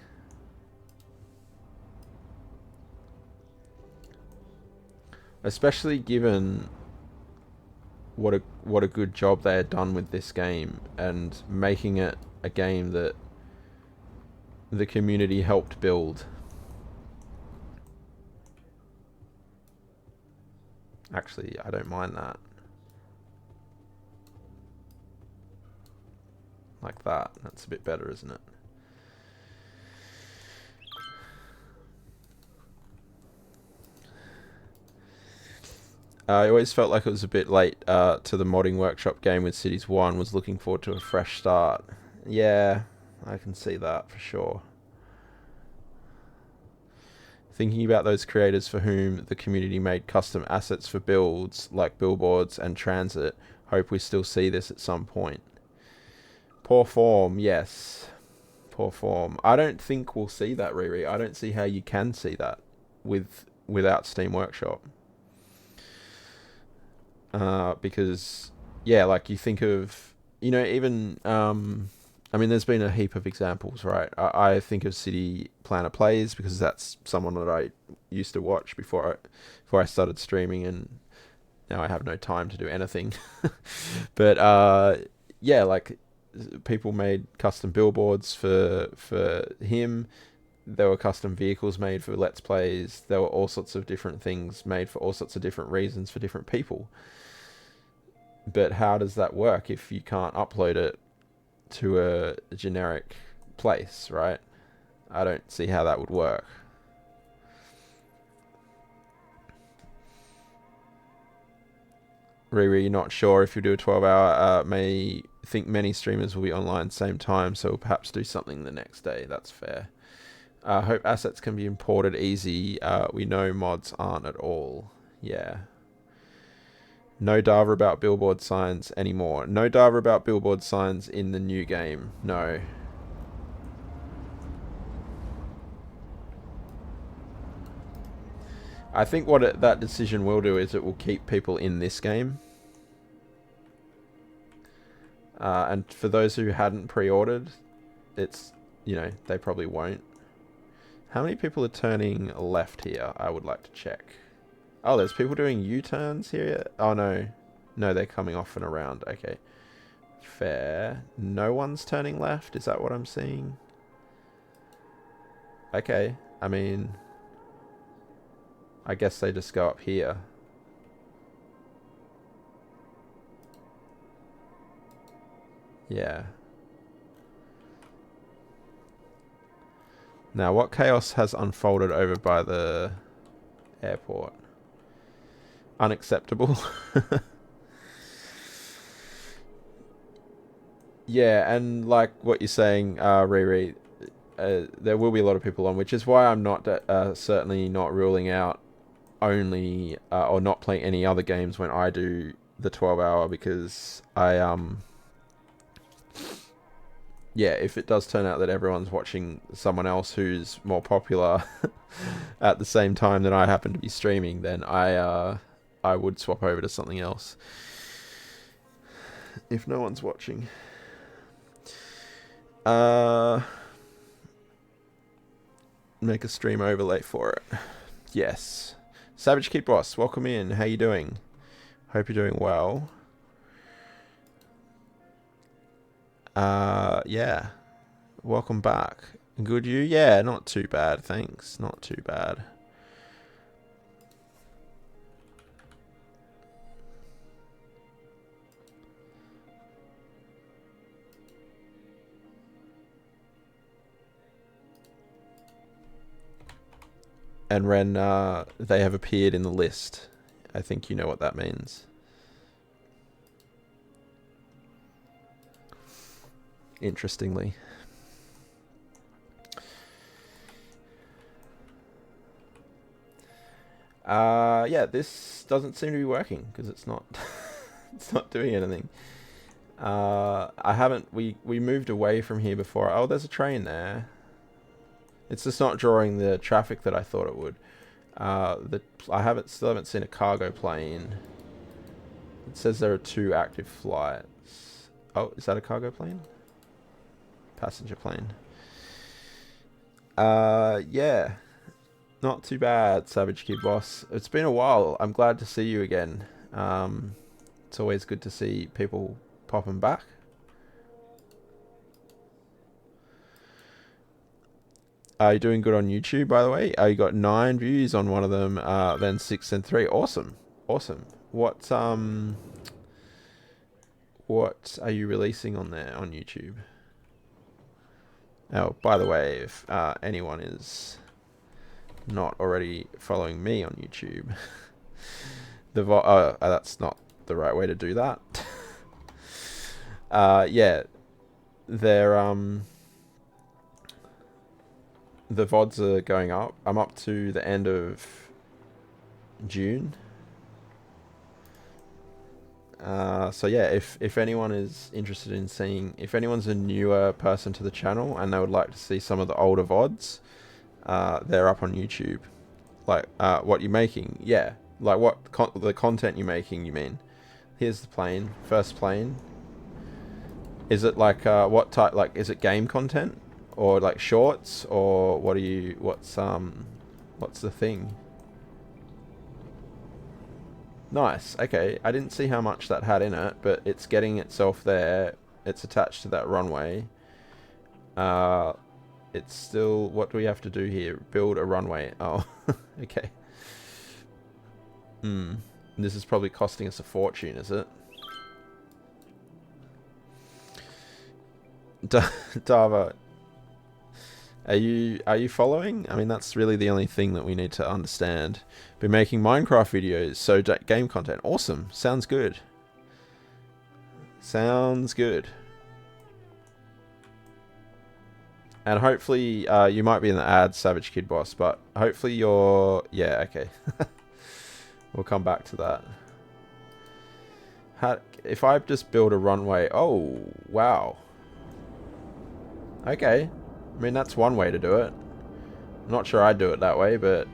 Especially given what a good job they had done with this game and making it a game that the community helped build. Actually, I don't mind that. Like that. That's a bit better, isn't it? I always felt like it was a bit late to the modding workshop game with Cities 1. Was looking forward to a fresh start. Yeah, I can see that for sure. Thinking about those creators for whom the community made custom assets for builds, like billboards and transit, hope we still see this at some point. Poor form, yes. Poor form. I don't think we'll see that, Riri. I don't see how you can see that without Steam Workshop. Because, yeah, like you think of, even, I mean, there's been a heap of examples, right? I think of City Planner Plays because that's someone that I used to watch before I started streaming, and now I have no time to do anything. But, yeah, like people made custom billboards for him. There were custom vehicles made for Let's Plays. There were all sorts of different things made for all sorts of different reasons for different people. But how does that work if you can't upload it to a generic place, right? I don't see how that would work. Riri, not sure if you do a 12-hour. May think many streamers will be online same time, so we'll perhaps do something the next day. That's fair. Hope assets can be imported easy. We know mods aren't at all. Yeah. No data about billboard signs anymore. No data about billboard signs in the new game. No. I think what that decision will do is it will keep people in this game. And for those who hadn't pre-ordered, it's, they probably won't. How many people are turning left here? I would like to check. Oh, there's people doing U-turns here? Oh, no. No, they're coming off and around. Okay. Fair. No one's turning left? Is that what I'm seeing? Okay. I mean, I guess they just go up here. Yeah. Now, what chaos has unfolded over by the airport? Unacceptable. Yeah, and like what you're saying, Riri, there will be a lot of people on, which is why I'm not certainly not ruling out only or not playing any other games when I do the 12-hour, because yeah, if it does turn out that everyone's watching someone else who's more popular at the same time that I happen to be streaming, then I would swap over to something else if no one's watching. Make a stream overlay for it. Yes. Savage Kid Boss, welcome in. How you doing? Hope you're doing well. Yeah. Welcome back. Good you? Yeah, not too bad, thanks. Not too bad. And Ren, they have appeared in the list. I think you know what that means. Interestingly. Yeah, this doesn't seem to be working because it's not it's not doing anything. We moved away from here before. Oh, there's a train there. It's just not drawing the traffic that I thought it would. I still haven't seen a cargo plane. It says there are 2 active flights. Oh, is that a cargo plane? passenger plane. Yeah. Not too bad, Savage Kid Boss. It's been a while. I'm glad to see you again. It's always good to see people popping back. Are you doing good on YouTube, by the way? You got 9 views on one of them, then 6 and 3. Awesome. Awesome. What are you releasing on there on YouTube? Oh, by the way, if anyone is not already following me on YouTube, that's not the right way to do that. Yeah, they're the VODs are going up. I'm up to the end of June. So yeah, if anyone is interested in seeing, if anyone's a newer person to the channel and they would like to see some of the older VODs, they're up on YouTube. Like, what you're making, yeah. Like the content you're making, you mean? Here's the plane, first plane. Is it like, what type, like, is it game content? Or like shorts? Or what are you, what's the thing? Nice, okay. I didn't see how much that had in it, but it's getting itself there. It's attached to that runway. It's still, what do we have to do here? Build a runway. Oh, okay. This is probably costing us a fortune, is it? Dava, are you following? I mean, that's really the only thing that we need to understand. Been making Minecraft videos, so game content. Awesome. Sounds good. Sounds good. And hopefully, you might be in the ads, Savage Kid Boss, but hopefully you're... Yeah, okay. We'll come back to that. If I just build a runway... Oh, wow. Okay. I mean, that's one way to do it. I'm not sure I'd do it that way, but...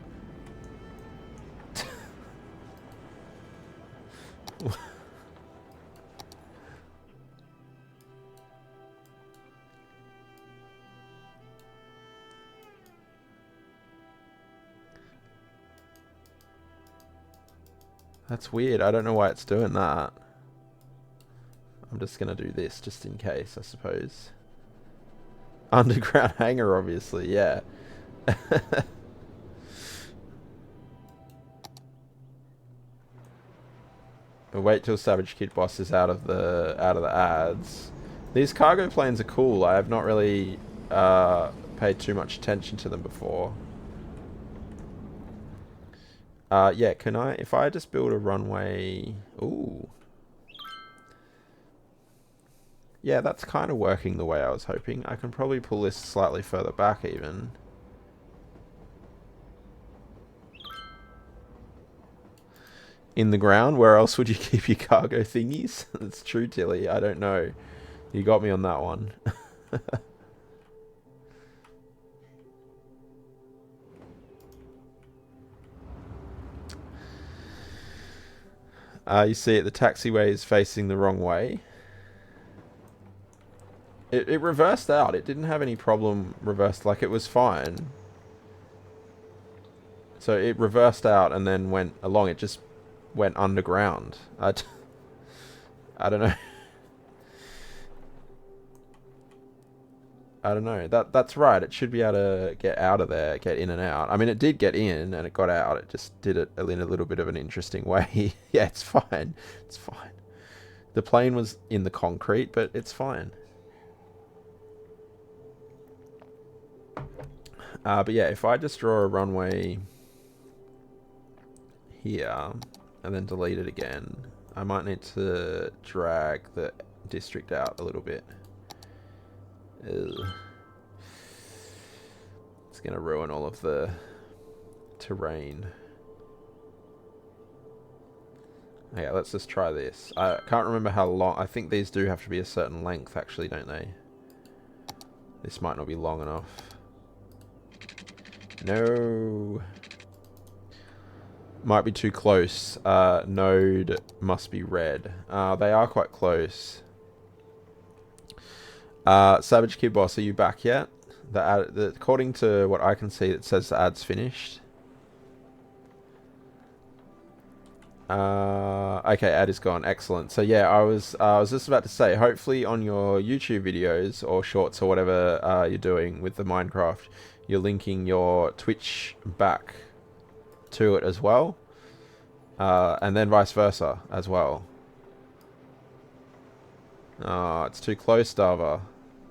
That's weird. I don't know why it's doing that. I'm just going to do this just in case, I suppose. Underground hangar, obviously, yeah. We'll wait till Savage Kid Boss is out of the ads. These cargo planes are cool. I have not really paid too much attention to them before. Yeah, if I just build a runway... Ooh. Yeah, that's kind of working the way I was hoping. I can probably pull this slightly further back even. In the ground? Where else would you keep your cargo thingies? That's true, Tilly. I don't know. You got me on that one. You see it, the taxiway is facing the wrong way. It reversed out. It didn't have any problem reversed. Like, it was fine. So it reversed out and then went along. It just went underground. I don't know. I don't know. That's right. It should be able to get out of there, get in and out. I mean, it did get in and it got out. It just did it in a little bit of an interesting way. Yeah, it's fine. It's fine. The plane was in the concrete, but it's fine. But yeah, if I just draw a runway here and then delete it again, I might need to drag the district out a little bit. Ugh. It's going to ruin all of the terrain. Okay, let's just try this. I can't remember how long. I think these do have to be a certain length, actually, don't they? This might not be long enough. No. Might be too close. Node must be red. They are quite close. Savage Kid Boss, are you back yet? According to what I can see, it says the ad's finished. Okay, ad is gone. Excellent. So yeah, I was just about to say, hopefully on your YouTube videos or shorts or whatever you're doing with the Minecraft, you're linking your Twitch back to it as well, and then vice versa as well. It's too close, Dava.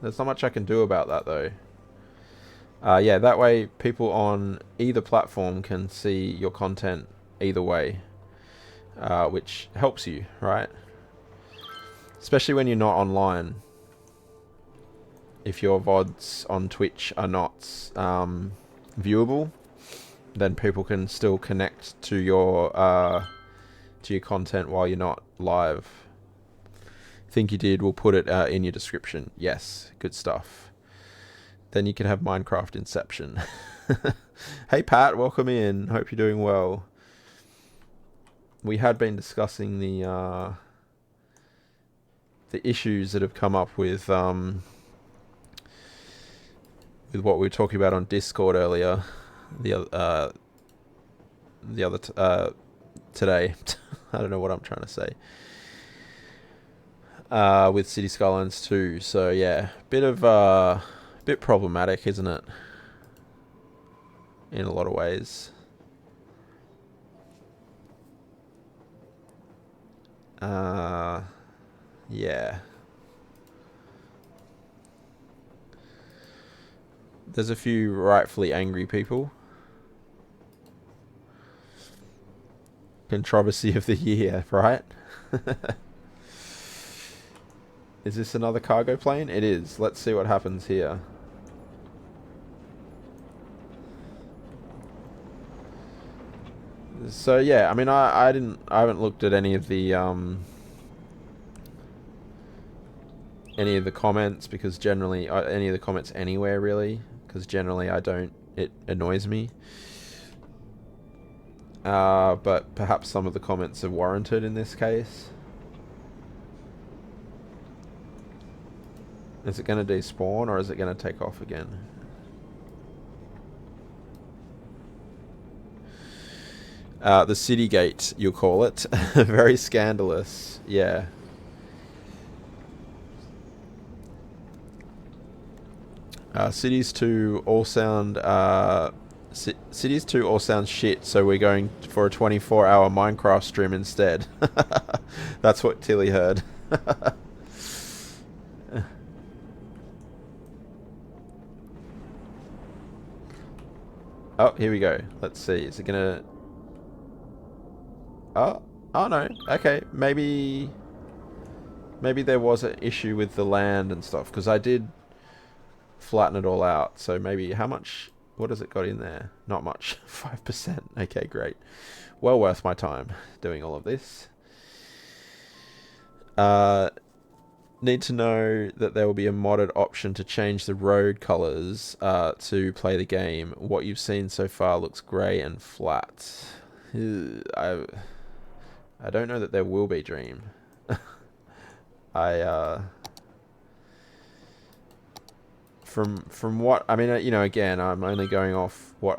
There's not much I can do about that though. Yeah, that way people on either platform can see your content either way, which helps you, right? Especially when you're not online. If your VODs on Twitch are not viewable, then people can still connect to your content while you're not live. Think you did, we'll put it in your description. Yes, good stuff. Then you can have Minecraft Inception. Hey Pat, welcome in. Hope you're doing well. We had been discussing the issues that have come up with what we were talking about on Discord earlier. Today. I don't know what I'm trying to say. With Cities Skylines 2. So yeah, bit problematic, isn't it? In a lot of ways. Yeah. There's a few rightfully angry people. Controversy of the year, right? Is this another cargo plane? It is. Let's see what happens here. So yeah, I mean, I haven't looked at any of the comments, because generally any of the comments anywhere really, because generally it annoys me. But perhaps some of the comments are warranted in this case. Is it going to despawn or is it going to take off again? The city gate, you'll call it. Very scandalous. Yeah. Cities 2 all sound Cities 2 all sounds shit, so we're going for a 24-hour Minecraft stream instead. That's what Tilly heard. Oh, here we go. Let's see. Is it gonna... Oh no. Okay, maybe there was an issue with the land and stuff, because I did flatten it all out. So maybe how much... What has it got in there? Not much. 5%. Okay, great. Well worth my time doing all of this. Need to know that there will be a modded option to change the road colors to play the game. What you've seen so far looks grey and flat. I don't know that there will be, Dream. From what I mean, you know, again, I'm only going off what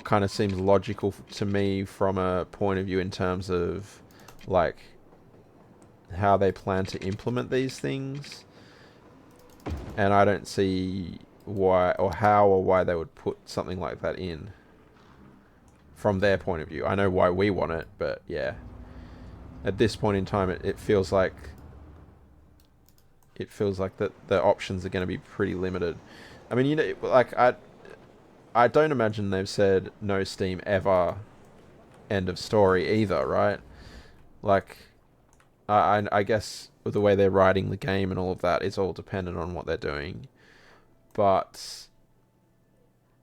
kind of seems logical to me from a point of view in terms of like how they plan to implement these things, and I don't see why or how or why they would put something like that in from their point of view. I know why we want it, but yeah, at this point in time it feels like that the options are going to be pretty limited. I mean, you know, like I don't imagine they've said no Steam ever, end of story either, right? Like I guess with the way they're writing the game and all of that, it's all dependent on what they're doing. But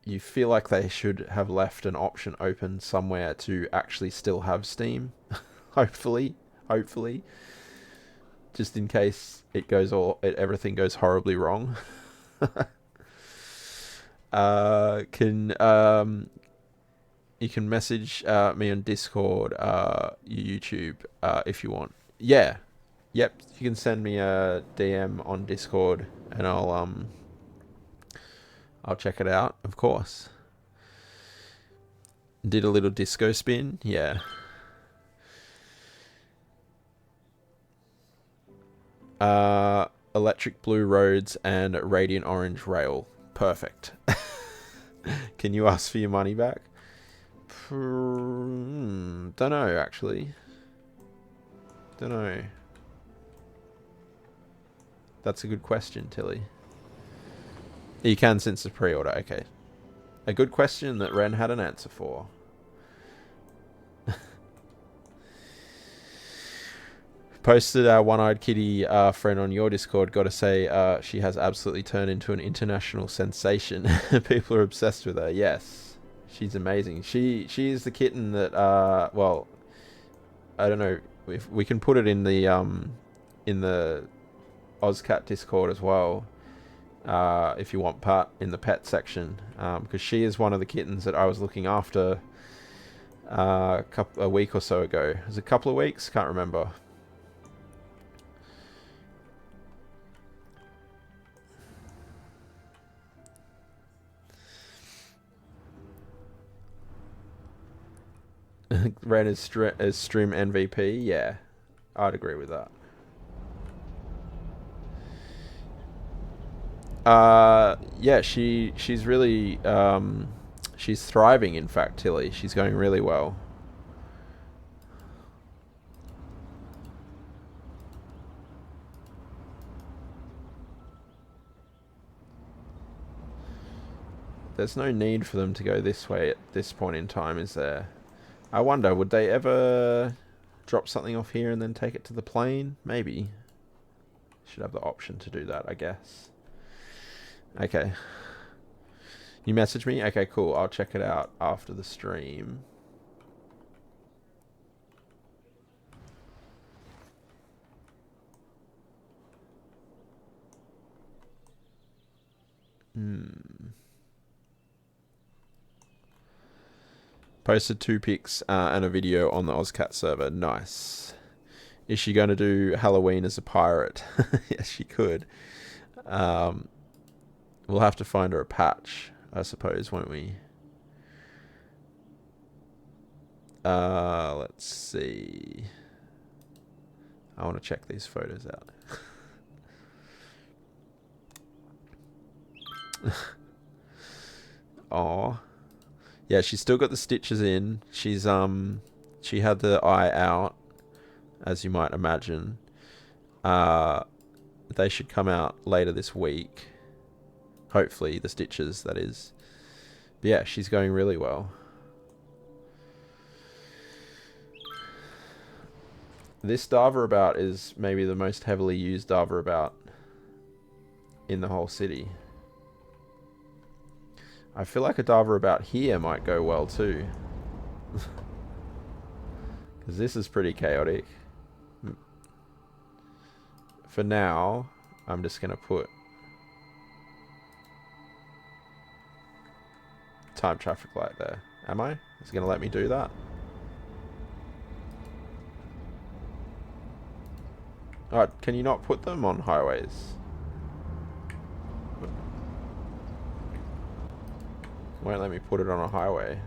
you feel like they should have left an option open somewhere to actually still have Steam. Hopefully. Just in case everything goes horribly wrong. You can message me on Discord, YouTube, if you want. Yeah, Yep, you can send me a DM on Discord, and I'll check it out, of course. Did a little disco spin, yeah. Electric blue roads and radiant orange rail. Perfect. Can you ask for your money back? Don't know, actually. Don't know. That's a good question, Tilly. You can since the pre-order, okay. A good question that Ren had an answer for. Posted our one-eyed kitty friend on your Discord. Got to say, she has absolutely turned into an international sensation. People are obsessed with her. Yes, she's amazing. She is the kitten that well, I don't know if we can put it in the Ozcat Discord as well. If you want part in the pet section, because she is one of the kittens that I was looking after a week or so ago. It was a couple of weeks, can't remember. Ren is stream MVP. Yeah, I'd agree with that. Yeah, she's really she's thriving. In fact, Tilly, she's going really well. There's no need for them to go this way at this point in time, is there? I wonder, would they ever drop something off here and then take it to the plane? Maybe. Should have the option to do that, I guess. Okay. You message me? Okay, cool. I'll check it out after the stream. Posted 2 pics and a video on the Ozcat server. Nice. Is she going to do Halloween as a pirate? Yes, she could. We'll have to find her a patch, I suppose, won't we? Let's see. I want to check these photos out. Aw. Yeah, she's still got the stitches in. She's she had the eye out, as you might imagine. They should come out later this week. Hopefully, the stitches, that is. But yeah, she's going really well. This Darverabout is maybe the most heavily used Darverabout in the whole city. I feel like a Darverabout here might go well too. Because this is pretty chaotic. For now, I'm just going to put time traffic light there. Am I? Is it going to let me do that? Alright, can you not put them on highways? Won't let me put it on a highway.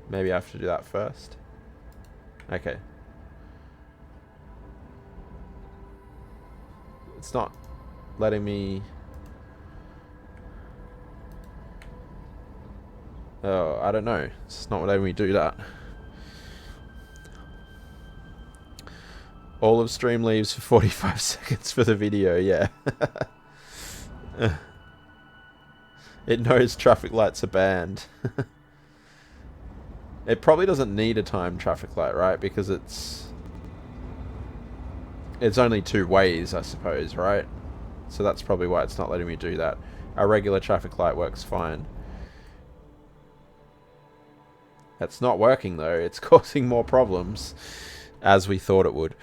Maybe I have to do that first. Okay. It's not letting me... Oh, I don't know. It's not letting me do that. All of stream leaves for 45 seconds for the video, yeah. It knows traffic lights are banned. It probably doesn't need a timed traffic light, right? Because it's only 2 ways, I suppose, right? So that's probably why it's not letting me do that. A regular traffic light works fine. It's not working, though. It's causing more problems, as we thought it would.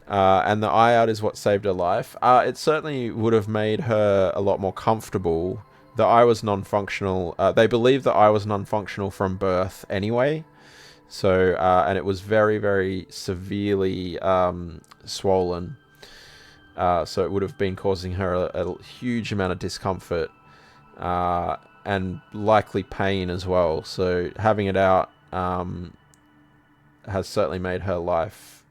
And the eye out is what saved her life. It certainly would have made her a lot more comfortable. The eye was non-functional. They believe the eye was non-functional from birth anyway. So, and it was very, very severely swollen. So it would have been causing her a huge amount of discomfort and likely pain as well. So having it out has certainly made her life,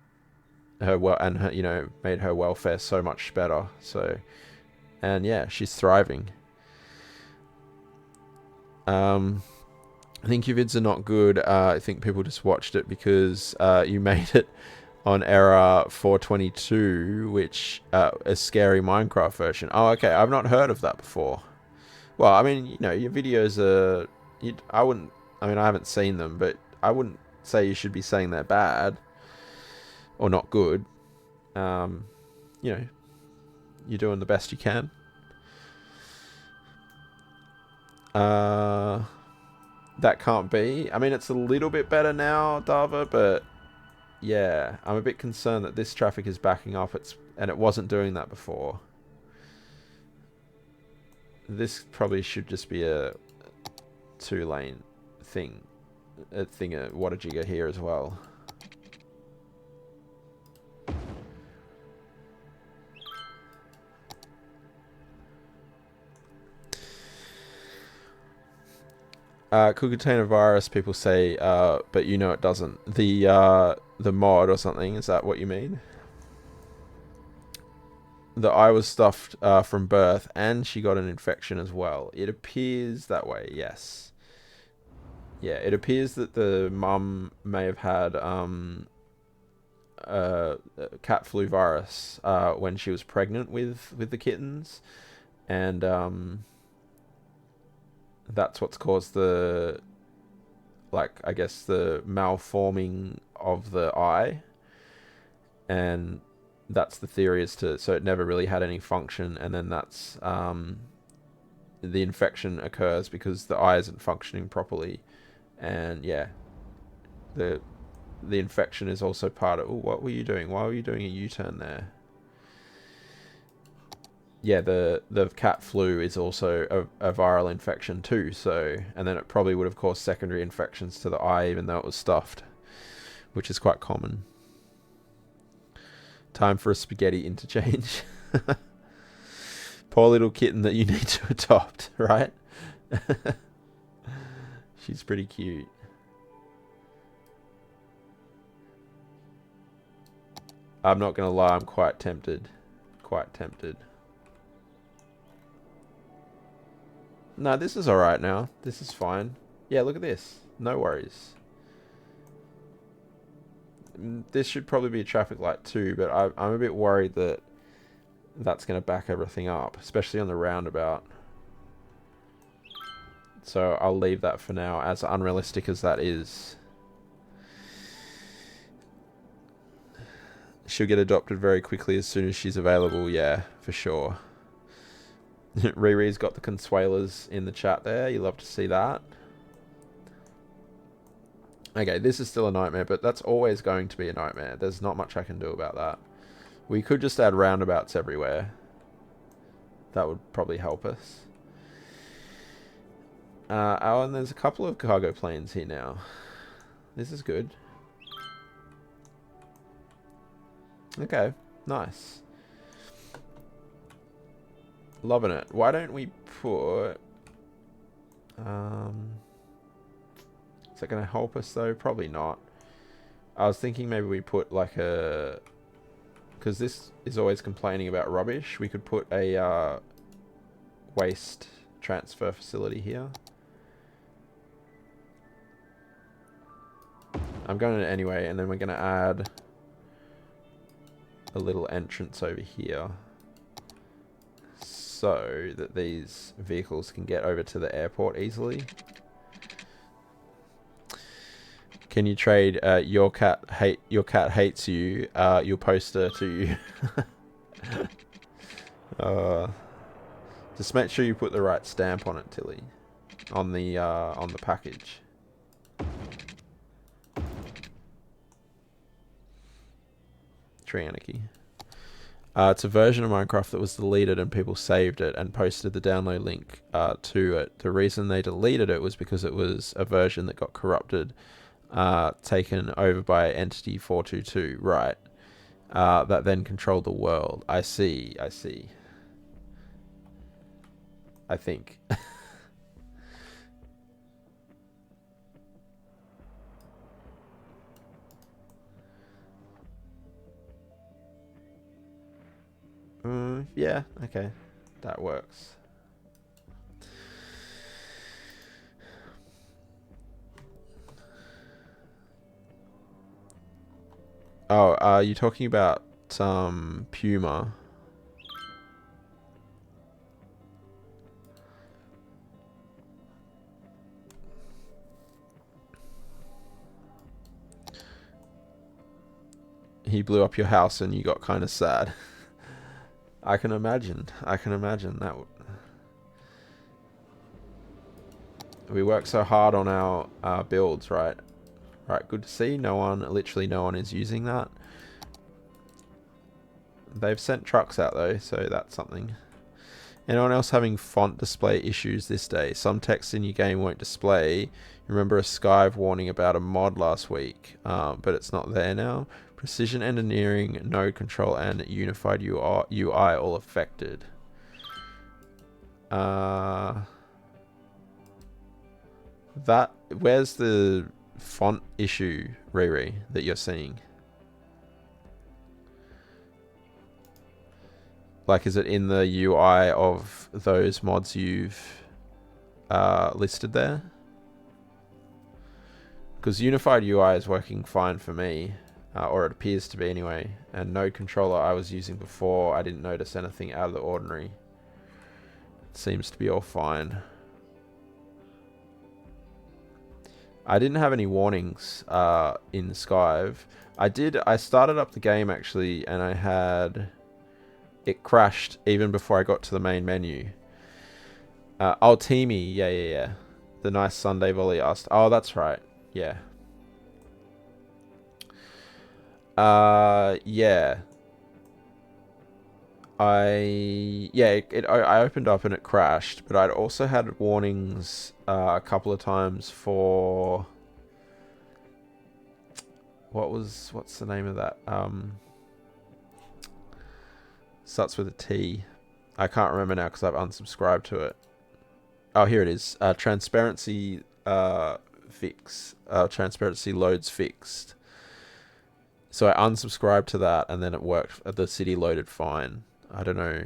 made her welfare so much better. So, and yeah, she's thriving. I think your vids are not good. I think people just watched it because you made it on error 422, which a scary Minecraft version. Oh, okay. I've not heard of that before. Well, I mean, your videos are... I haven't seen them, but I wouldn't say you should be saying they're bad or not good. You're doing the best you can. That can't be. I mean, it's a little bit better now, Dava, but yeah, I'm a bit concerned that this traffic is backing up. And it wasn't doing that before. This probably should just be a 2-lane thing. A water jigger here as well. Could contain a virus, people say, but it doesn't. The mod or something, is that what you mean? The eye was stuffed from birth, and she got an infection as well. It appears that way, yes. Yeah, it appears that the mum may have had cat flu virus when she was pregnant with the kittens, and that's what's caused the malforming of the eye, and that's the theory so it never really had any function, and then that's the infection occurs because the eye isn't functioning properly, and yeah, the infection is also part of... Ooh, what were you doing? Why were you doing a U-turn there? Yeah, the cat flu is also a viral infection too, so... And then it probably would have caused secondary infections to the eye, even though it was stuffed, which is quite common. Time for a spaghetti interchange. Poor little kitten that you need to adopt, right? She's pretty cute. I'm not going to lie, I'm quite tempted. Quite tempted. No, this is alright now. This is fine. Yeah, look at this. No worries. This should probably be a traffic light too, but I'm a bit worried that that's going to back everything up, especially on the roundabout. So I'll leave that for now, as unrealistic as that is. She'll get adopted very quickly as soon as she's available, yeah, for sure. Riri's got the Consuelas in the chat there. You love to see that. Okay, this is still a nightmare, but that's always going to be a nightmare. There's not much I can do about that. We could just add roundabouts everywhere. That would probably help us. Oh, and there's a couple of cargo planes here now. This is good. Okay, nice. Loving it. Why don't we put... Is that going to help us though? Probably not. I was thinking maybe we put like a... Because this is always complaining about rubbish. We could put a waste transfer facility here. I'm going to anyway, and then we're going to add a little entrance over here so that these vehicles can get over to the airport easily. Can you trade your cat hates you your poster to you? Just make sure you put the right stamp on it, Tilly, on the package. Tree Anarchy. It's a version of Minecraft that was deleted and people saved it and posted the download link to it. The reason they deleted it was because it was a version that got corrupted taken over by Entity 422, right? That then controlled the world. I see. I think. Yeah, okay. That works. Oh, are you talking about Puma? He blew up your house and you got kind of sad. I can imagine. That we work so hard on our builds, right? Right, good to see. Literally no one is using that. They've sent trucks out though, so that's something. Anyone else having font display issues this day? Some text in your game won't display. Remember a Skive warning about a mod last week, but it's not there now. Precision engineering, node control, and unified UI all affected. Where's the font issue, Riri, that you're seeing? Like, is it in the UI of those mods you've listed there? Because unified UI is working fine for me, or it appears to be anyway. And node controller I was using before, I didn't notice anything out of the ordinary. It seems to be all fine. I didn't have any warnings in Skive. I started up the game actually, and I had it crashed even before I got to the main menu. Oh, Teamy, yeah. The nice Sunday volley asked. Oh, that's right. Yeah. Yeah. I opened up and it crashed, but I'd also had warnings a couple of times for what's the name of that? Starts with a T. I can't remember now because I've unsubscribed to it. Oh, here it is. Transparency fix. Transparency loads fixed. So I unsubscribed to that, and then it worked. The city loaded fine. I don't know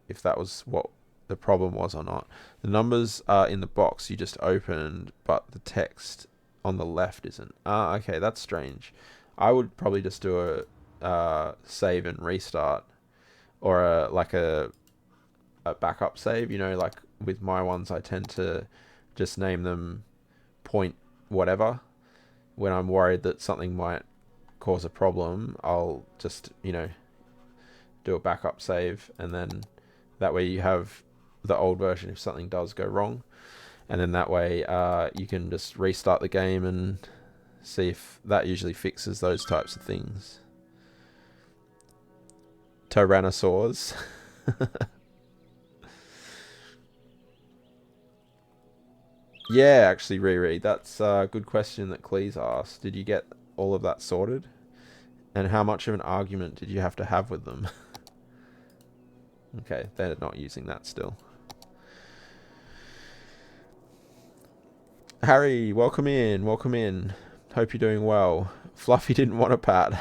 if that was what the problem was or not. The numbers are in the box you just opened, but the text on the left isn't. Okay, that's strange. I would probably just do a save and restart, or a backup save. You know, like with my ones, I tend to just name them point whatever. When I'm worried that something might cause a problem, I'll just, do a backup save, and then that way you have the old version if something does go wrong, and then that way you can just restart the game and see if that usually fixes those types of things. Tyrannosaurs. Yeah, actually, Riri, that's a good question that Cleese asked. Did you get all of that sorted? And how much of an argument did you have to have with them? Okay, they're not using that still. Harry, welcome in. Hope you're doing well. Fluffy didn't want a pat.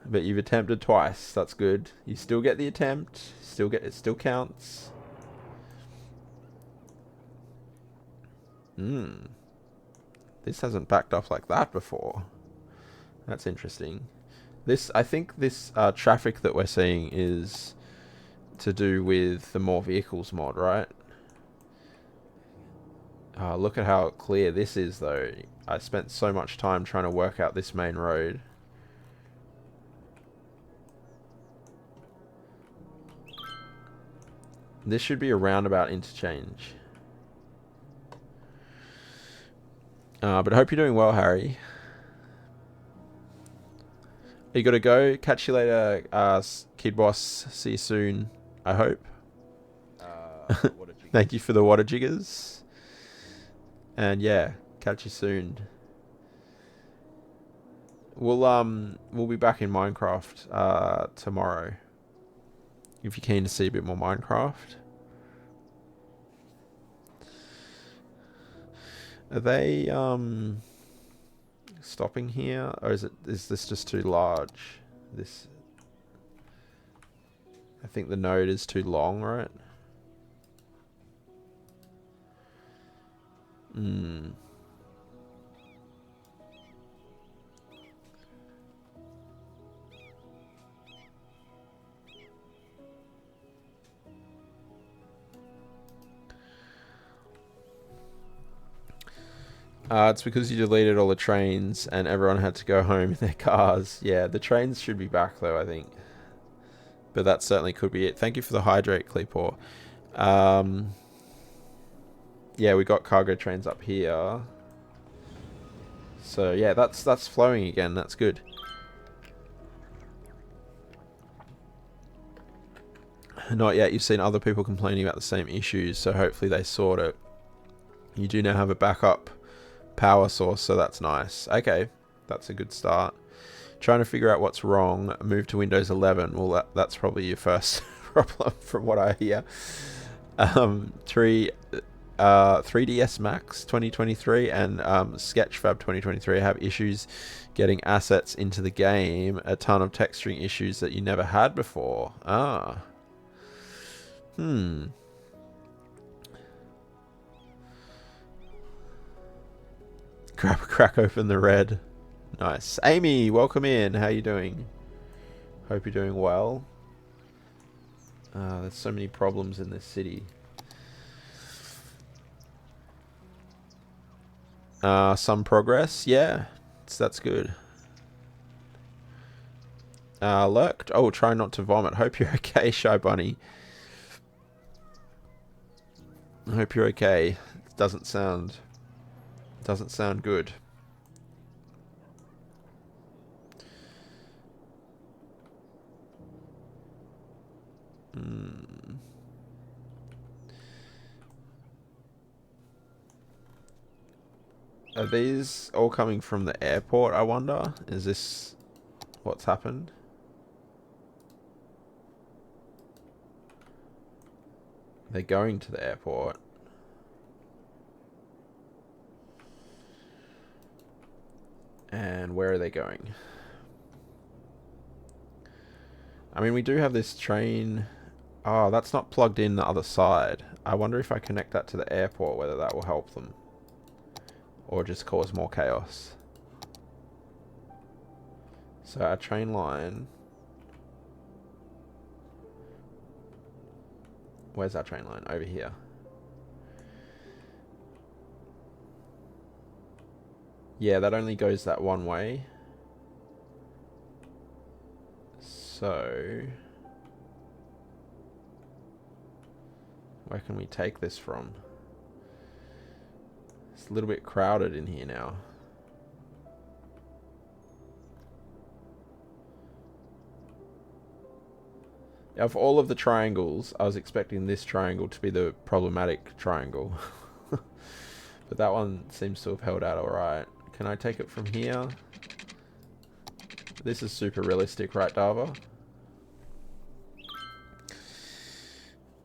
But you've attempted twice. That's good. You still get the attempt. It still counts. This hasn't backed up like that before. That's interesting. I think this traffic that we're seeing is to do with the more vehicles mod, right? Look at how clear this is, though. I spent so much time trying to work out this main road. This should be a roundabout interchange. But I hope you're doing well, Harry. You gotta go. Catch you later, Kid Boss. See you soon, I hope. Thank you for the water jiggers. And yeah, Catch you soon. We'll be back in Minecraft tomorrow. If you're keen to see a bit more Minecraft. Are they stopping here, or is this just too large? This, I think the node is too long, right? It's because you deleted all the trains and everyone had to go home in their cars. Yeah, the trains should be back though, I think. But that certainly could be it. Thank you for the hydrate, Cleepor. Yeah, we got cargo trains up here. So yeah, that's flowing again. That's good. Not yet. You've seen other people complaining about the same issues, so hopefully they sort it. You do now have a backup power source, so that's nice. Okay, that's a good start. Trying to figure out what's wrong. Move to Windows 11. Well, that's probably your first problem from what I hear. 3ds Max 2023 and Sketchfab 2023 have issues getting assets into the game. A ton of texturing issues that you never had before. Crack open the red. Nice. Amy, welcome in. How you doing? Hope you're doing well. There's so many problems in this city. Some progress. Yeah, that's good. Lurked. Oh, try not to vomit. Hope you're okay, Shy Bunny. I hope you're okay. It doesn't sound good. Are these all coming from the airport, I wonder? Is this what's happened? They're going to the airport. And where are they going? I mean, we do have this train. Oh, that's not plugged in the other side. I wonder if I connect that to the airport, whether that will help them. Or just cause more chaos. So our train line. Where's our train line? Over here. Yeah, that only goes that one way. So where can we take this from? It's a little bit crowded in here now. Of all of the triangles, I was expecting this triangle to be the problematic triangle. But that one seems to have held out alright. Can I take it from here? This is super realistic, right, Dava?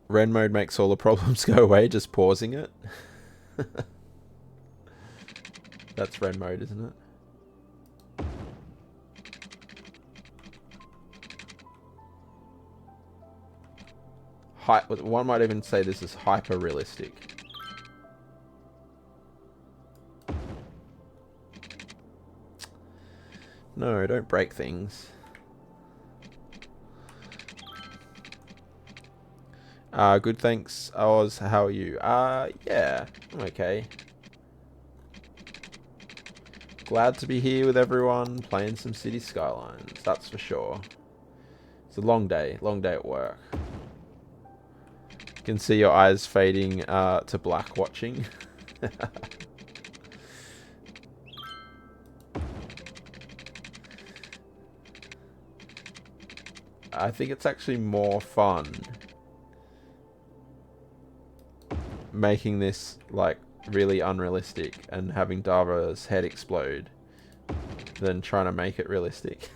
Ren mode makes all the problems go away, just pausing it. That's Ren mode, isn't it? One might even say this is hyper realistic. No, don't break things. Good, thanks, Oz. How are you? Yeah, I'm okay. Glad to be here with everyone, playing some Cities Skylines, that's for sure. It's a long day at work. You can see your eyes fading to black watching. I think it's actually more fun making this like really unrealistic and having Dava's head explode than trying to make it realistic.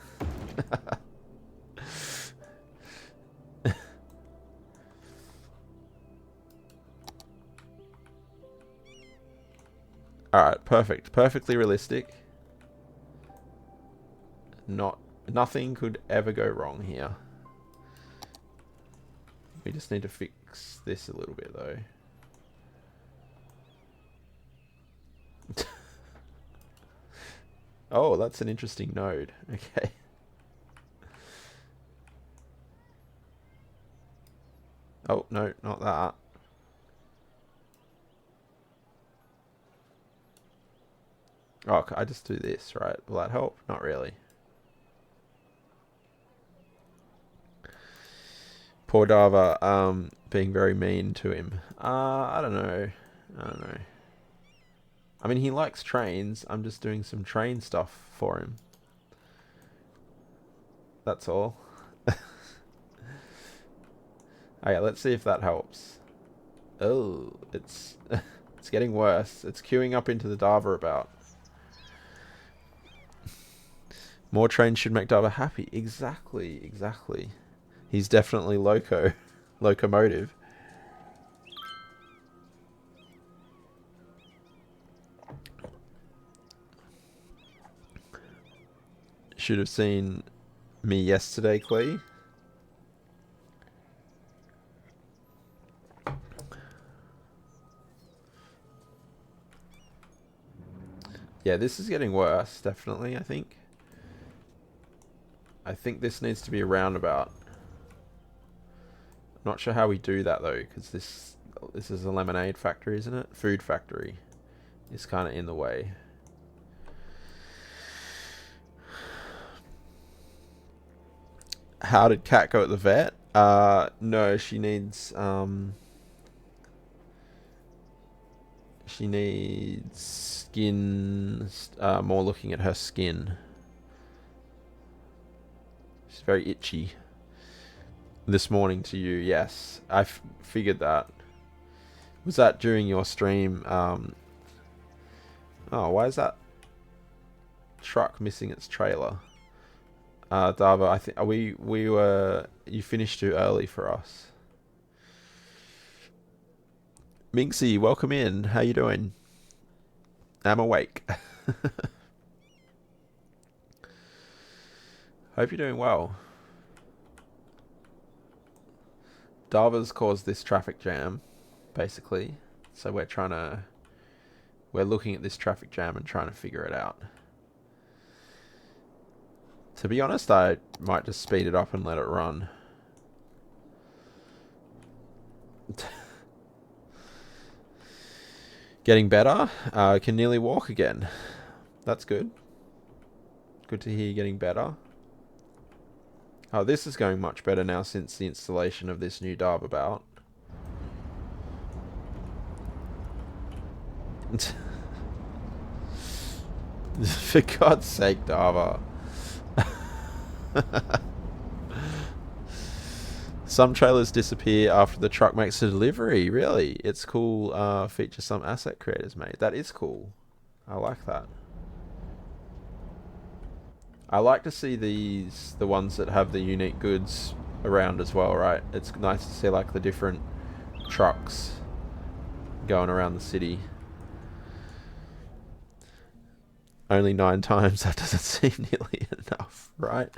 Alright, perfect. Perfectly realistic. Nothing could ever go wrong here. We just need to fix this a little bit though. Oh, that's an interesting node. Okay. Oh, no, not that. Oh, I just do this, right? Will that help? Not really. Poor Dava, being very mean to him. I don't know. I don't know. I mean, he likes trains. I'm just doing some train stuff for him. That's all. Okay, let's see if that helps. Oh, it's it's getting worse. It's queuing up into the Dava about. More trains should make Dava happy. Exactly, exactly. He's definitely locomotive. Should have seen me yesterday, Clee. Yeah, this is getting worse, definitely, I think. I think this needs to be a roundabout. Not sure how we do that though, because this is a lemonade factory, isn't it? Food factory is kind of in the way. How did Kat go at the vet? No, she needs skin, more looking at her skin. She's very itchy. This morning to you, yes. I figured that. Was that during your stream? Oh, why is that truck missing its trailer? Dava, I think you finished too early for us. Minxie, welcome in. How you doing? I'm awake. Hope you're doing well. Dava's caused this traffic jam, basically. So we're looking at this traffic jam and trying to figure it out. To be honest, I might just speed it up and let it run. Getting better. Can nearly walk again. That's good. Good to hear you getting better. Oh, this is going much better now since the installation of this new Dava belt. For God's sake, Dava. Some trailers disappear after the truck makes a delivery. Really? It's cool. Feature some asset creators made. That is cool. I like that. I like to see the ones that have the unique goods around as well, right? It's nice to see like the different trucks going around the city. Only 9 times, that doesn't seem nearly enough, right?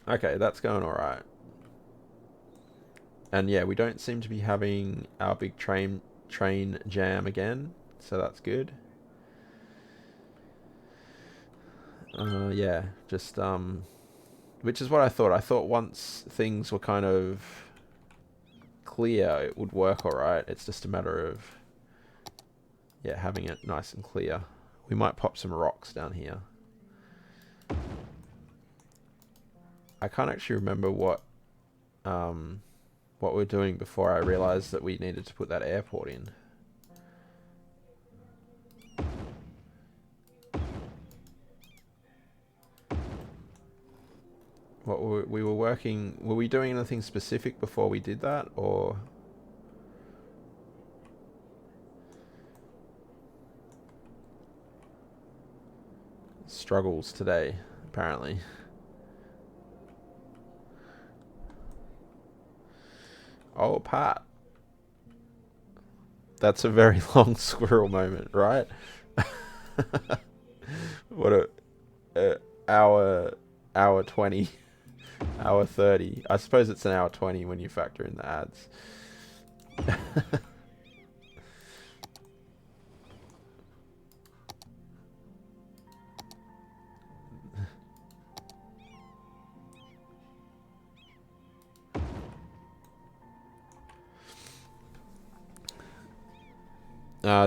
Okay, that's going alright. And yeah, we don't seem to be having our big train jam again, so that's good. Yeah, just which is what I thought. I thought once things were kind of clear, it would work alright. It's just a matter of, yeah, having it nice and clear. We might pop some rocks down here. I can't actually remember what we're doing before I realized that we needed to put that airport in. What we were working... Were we doing anything specific before we did that, or... Struggles today, apparently. Oh, Pat. That's a very long squirrel moment, right? What a hour 20, hour 30. I suppose it's an hour 20 when you factor in the ads.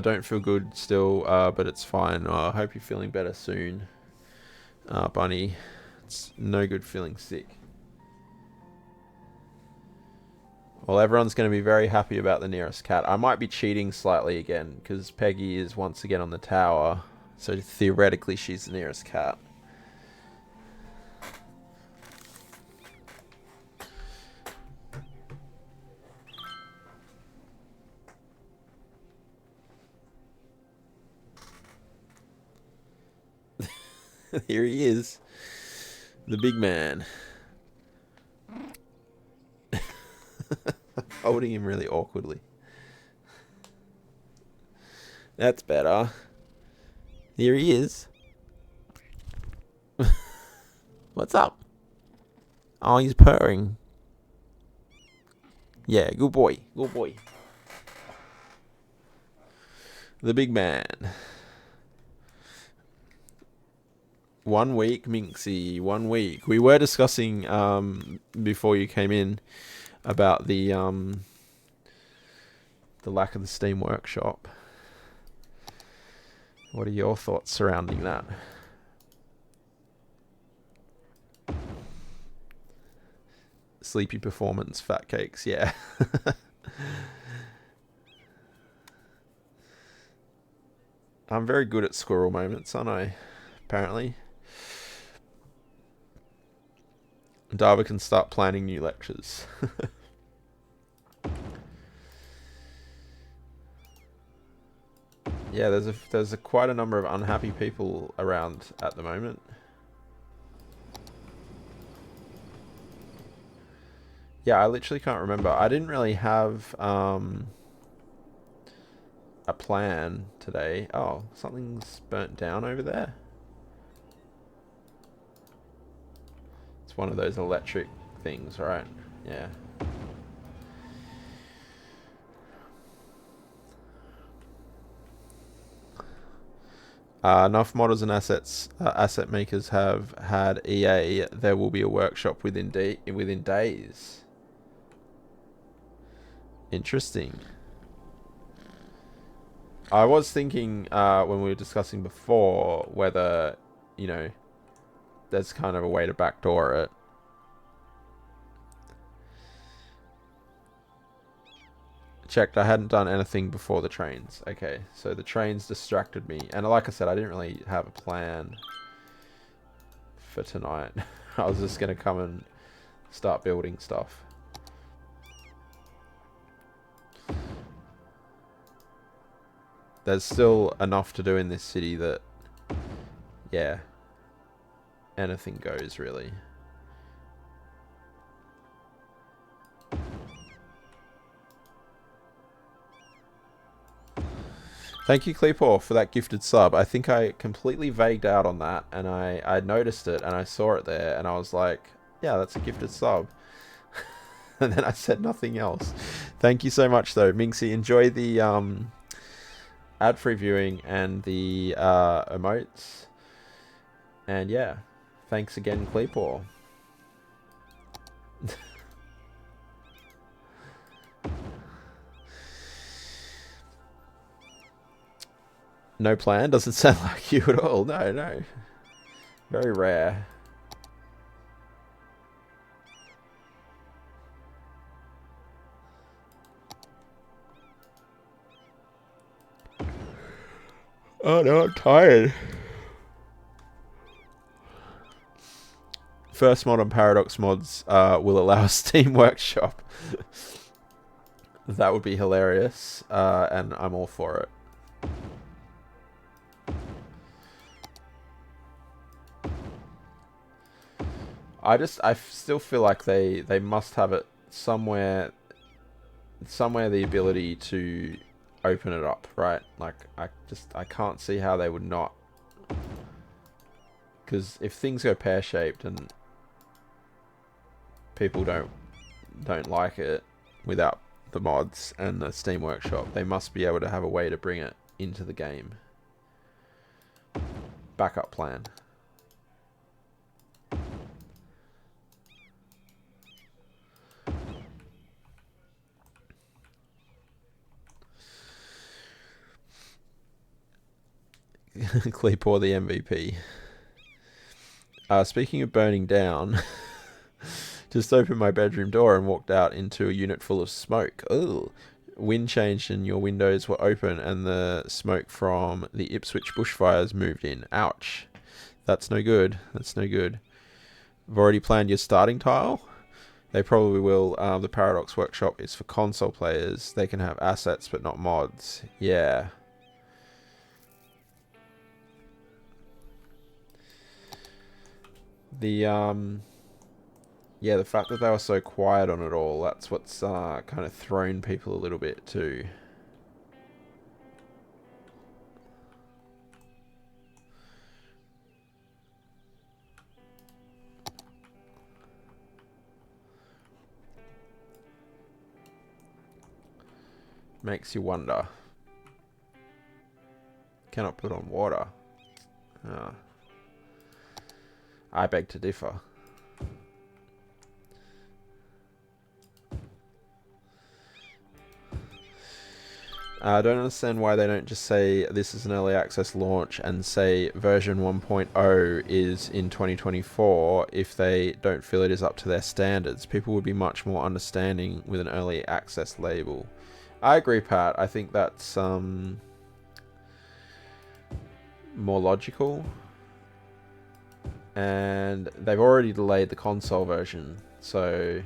Don't feel good still, but it's fine. I hope you're feeling better soon, Bunny. It's no good feeling sick. Well, everyone's going to be very happy about the nearest cat. I might be cheating slightly again, because Peggy is once again on the tower. So theoretically, she's the nearest cat. Here he is. The big man. Holding him really awkwardly. That's better. Here he is. What's up? Oh, he's purring. Yeah, good boy. Good boy. The big man. 1 week, Minxie. 1 week. We were discussing before you came in about the lack of the Steam Workshop. What are your thoughts surrounding that? Sleepy performance, fat cakes, yeah. I'm very good at squirrel moments, aren't I? Apparently. Dava can start planning new lectures. Yeah, there's quite a number of unhappy people around at the moment. Yeah, I literally can't remember. I didn't really have a plan today. Oh, something's burnt down over there. It's one of those electric things, right? Yeah. Enough models and asset makers have had EA. There will be a workshop within days. Interesting. I was thinking when we were discussing before whether, you know, there's kind of a way to backdoor it. Checked, I hadn't done anything before the trains. Okay, so the trains distracted me. And like I said, I didn't really have a plan for tonight. I was just going to come and start building stuff. There's still enough to do in this city that, yeah, anything goes, really. Thank you, Cleepor, for that gifted sub. I think I completely vagued out on that, and I noticed it, and I saw it there, and I was like, yeah, that's a gifted sub. And then I said nothing else. Thank you so much, though. Minxie, enjoy the ad-free viewing and the emotes. And yeah, thanks again, Cleepor. No plan? Doesn't sound like you at all. No, no. Very rare. Oh no, I'm tired. First mod on Paradox Mods will allow a Steam Workshop. That would be hilarious, and I'm all for it. I still feel like they must have it somewhere the ability to open it up, right? Like, I can't see how they would not. Because if things go pear-shaped and people don't like it without the mods and the Steam Workshop, they must be able to have a way to bring it into the game. Backup plan. Cleepor the MVP. Speaking of burning down, just opened my bedroom door and walked out into a unit full of smoke. Oh, wind changed and your windows were open and the smoke from the Ipswich bushfires moved in. Ouch. That's no good. That's no good. I've already planned your starting tile. They probably will. The Paradox Workshop is for console players. They can have assets but not mods. Yeah. The fact that they were so quiet on it all, that's what's kind of thrown people a little bit too. Makes you wonder. Cannot put on water. I beg to differ. I don't understand why they don't just say this is an early access launch and say version 1.0 is in 2024 if they don't feel it is up to their standards. People would be much more understanding with an early access label. I agree, Pat. I think that's more logical. And they've already delayed the console version, so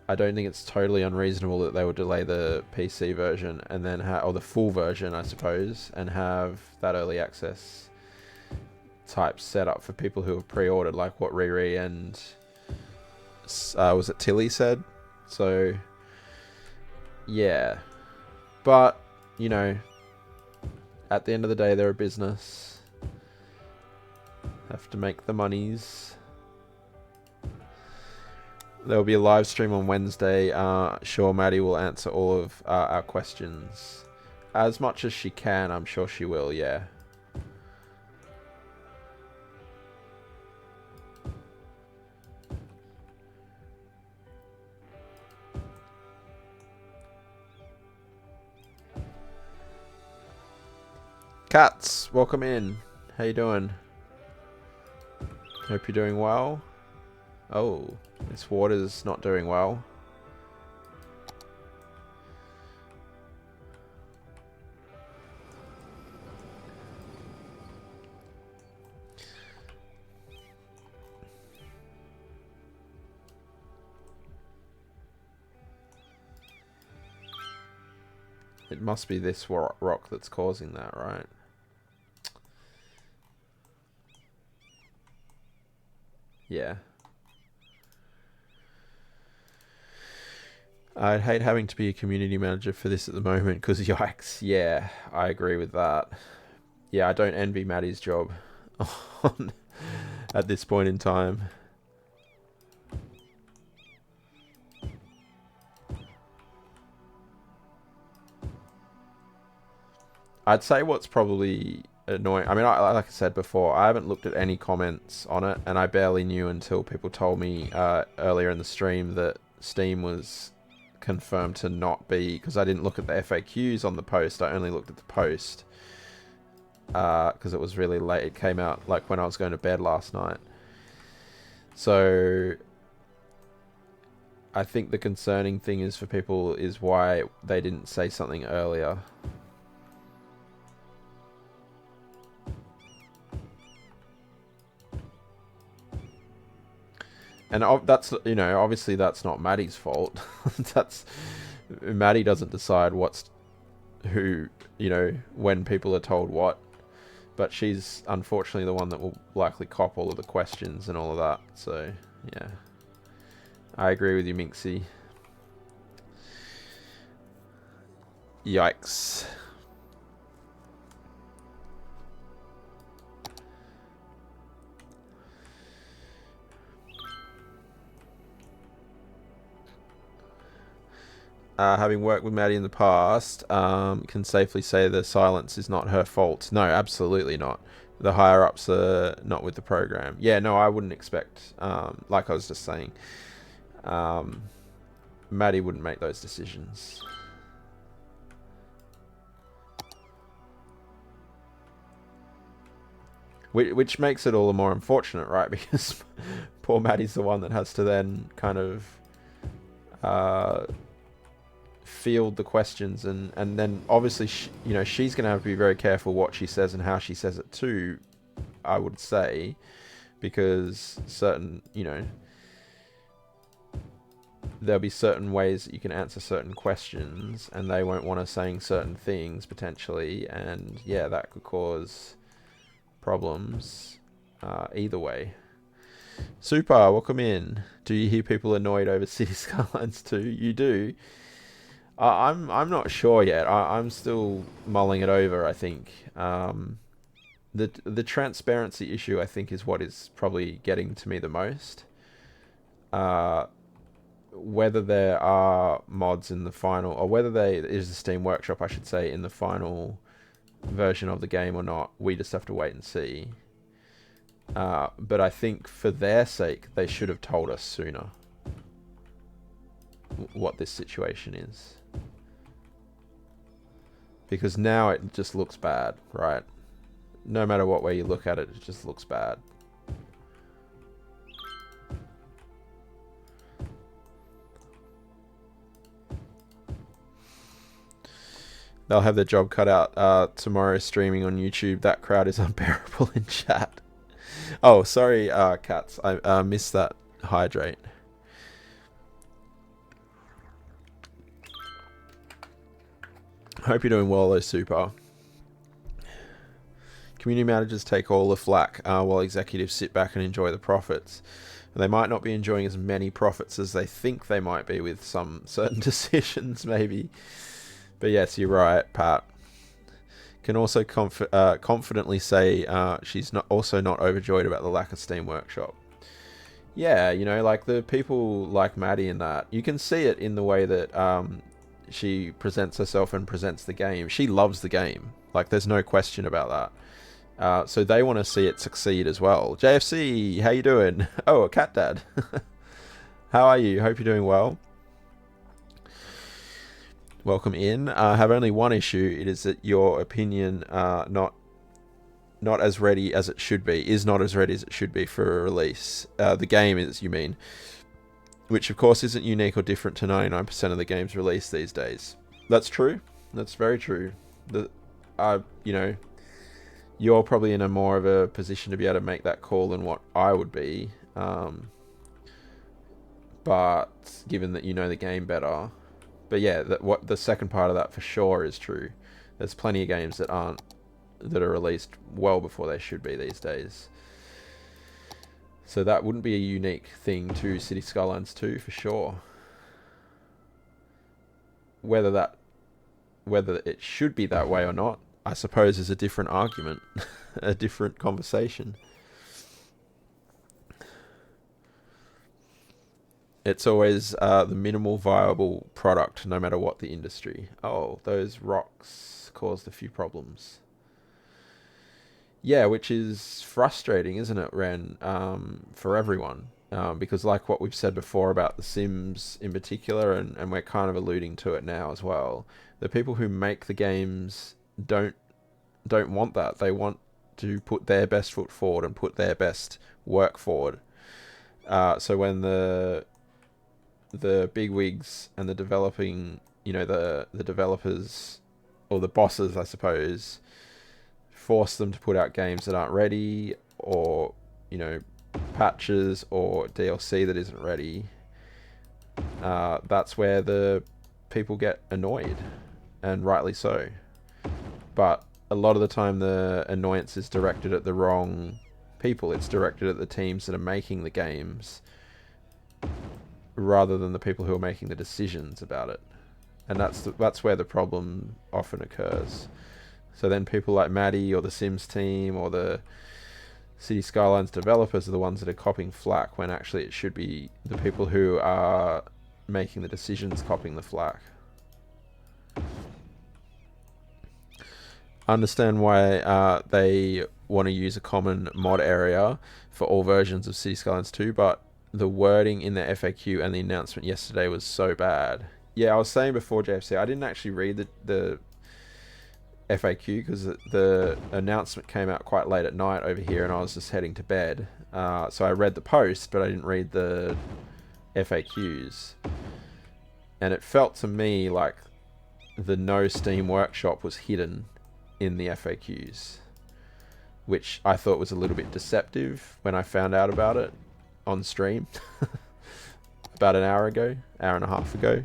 I don't think it's totally unreasonable that they would delay the PC version and then or the full version, I suppose, and have that early access type setup for people who have pre-ordered, like what Riri and was it Tilly said. So yeah, but you know, at the end of the day, they're a business. Have to make the monies. There will be a live stream on Wednesday. Sure, Maddie will answer all of our questions. As much as she can, I'm sure she will, yeah. Cats, welcome in. How you doing? Hope you're doing well. Oh, this water's not doing well. It must be this rock that's causing that, right? Yeah. I'd hate having to be a community manager for this at the moment, because yikes. Yeah, I agree with that. Yeah, I don't envy Maddie's job at this point in time. I'd say what's probably annoying. I mean, like I said before, I haven't looked at any comments on it, and I barely knew until people told me earlier in the stream that Steam was confirmed to not be, because I didn't look at the FAQs on the post. I only looked at the post because it was really late. It came out like when I was going to bed last night. So I think the concerning thing is for people is why they didn't say something earlier. And that's, you know, obviously that's not Maddie's fault. That's Maddie doesn't decide who, you know, when people are told what. But she's unfortunately the one that will likely cop all of the questions and all of that. So, yeah. I agree with you, Minxie. Yikes. Having worked with Maddie in the past, can safely say the silence is not her fault. No, absolutely not. The higher-ups are not with the program. Yeah, no, I wouldn't expect, like I was just saying, Maddie wouldn't make those decisions. Which makes it all the more unfortunate, right? Because poor Maddie's the one that has to then kind of field the questions, and then obviously you know, she's going to have to be very careful what she says and how she says it too, I would say, because certain, you know, there'll be certain ways that you can answer certain questions and they won't want us saying certain things potentially, and yeah, that could cause problems either way. Super, welcome in. Do you hear people annoyed over Cities Skylines 2? You do. I'm not sure yet. I'm still mulling it over, I think. The transparency issue, I think, is what is probably getting to me the most. Whether there are mods in the final, or whether there is a Steam Workshop, I should say, in the final version of the game or not, we just have to wait and see. But I think for their sake, they should have told us sooner what this situation is. Because now it just looks bad, right? No matter what way you look at it, it just looks bad. They'll have their job cut out tomorrow streaming on YouTube. That crowd is unbearable in chat. Oh, sorry, Cats. I missed that hydrate. Hope you're doing well, though, Super. Community managers take all the flack while executives sit back and enjoy the profits. They might not be enjoying as many profits as they think they might be with some certain decisions, maybe. But yes, you're right, Pat. Can also confidently say she's not overjoyed about the lack of Steam Workshop. Yeah, you know, like the people like Maddie in that, you can see it in the way that she presents herself and presents the game. She loves the game. Like, there's no question about that. So they want to see it succeed as well. JFC, how you doing? Oh, a cat dad. How are you? Hope you're doing well. Welcome in. I have only one issue. It is that your opinion not as ready as it should be. Is not as ready as it should be for a release. The game is, you mean. Which, of course, isn't unique or different to 99% of the games released these days. That's true. That's very true. You know, you're probably in a more of a position to be able to make that call than what I would be. But given that you know the game better. But yeah, what the second part of that for sure is true. There's plenty of games that are released well before they should be these days. So that wouldn't be a unique thing to Cities Skylines 2 for sure. Whether it should be that way or not, I suppose, is a different argument, a different conversation. It's always the minimal viable product, no matter what the industry. Oh, those rocks caused a few problems. Yeah, which is frustrating, isn't it, Ren, for everyone? Because like what we've said before about The Sims in particular, and we're kind of alluding to it now as well, the people who make the games don't want that. They want to put their best foot forward and put their best work forward. So when the bigwigs and the developing, you know, the developers, or the bosses, I suppose, force them to put out games that aren't ready, or, you know, patches or DLC that isn't ready, that's where the people get annoyed, and rightly so. But a lot of the time the annoyance is directed at the wrong people. It's directed at the teams that are making the games rather than the people who are making the decisions about it. And that's where the problem often occurs. So then people like Maddie or the Sims team or the Cities Skylines developers are the ones that are copping flack, when actually it should be the people who are making the decisions copping the flack. Understand why they want to use a common mod area for all versions of Cities Skylines 2, but the wording in the FAQ and the announcement yesterday was so bad. Yeah, I was saying before, JFC, I didn't actually read the FAQ because the announcement came out quite late at night over here and I was just heading to bed. So I read the post, but I didn't read the FAQs. And it felt to me like the no Steam workshop was hidden in the FAQs, which I thought was a little bit deceptive when I found out about it on stream about an hour and a half ago.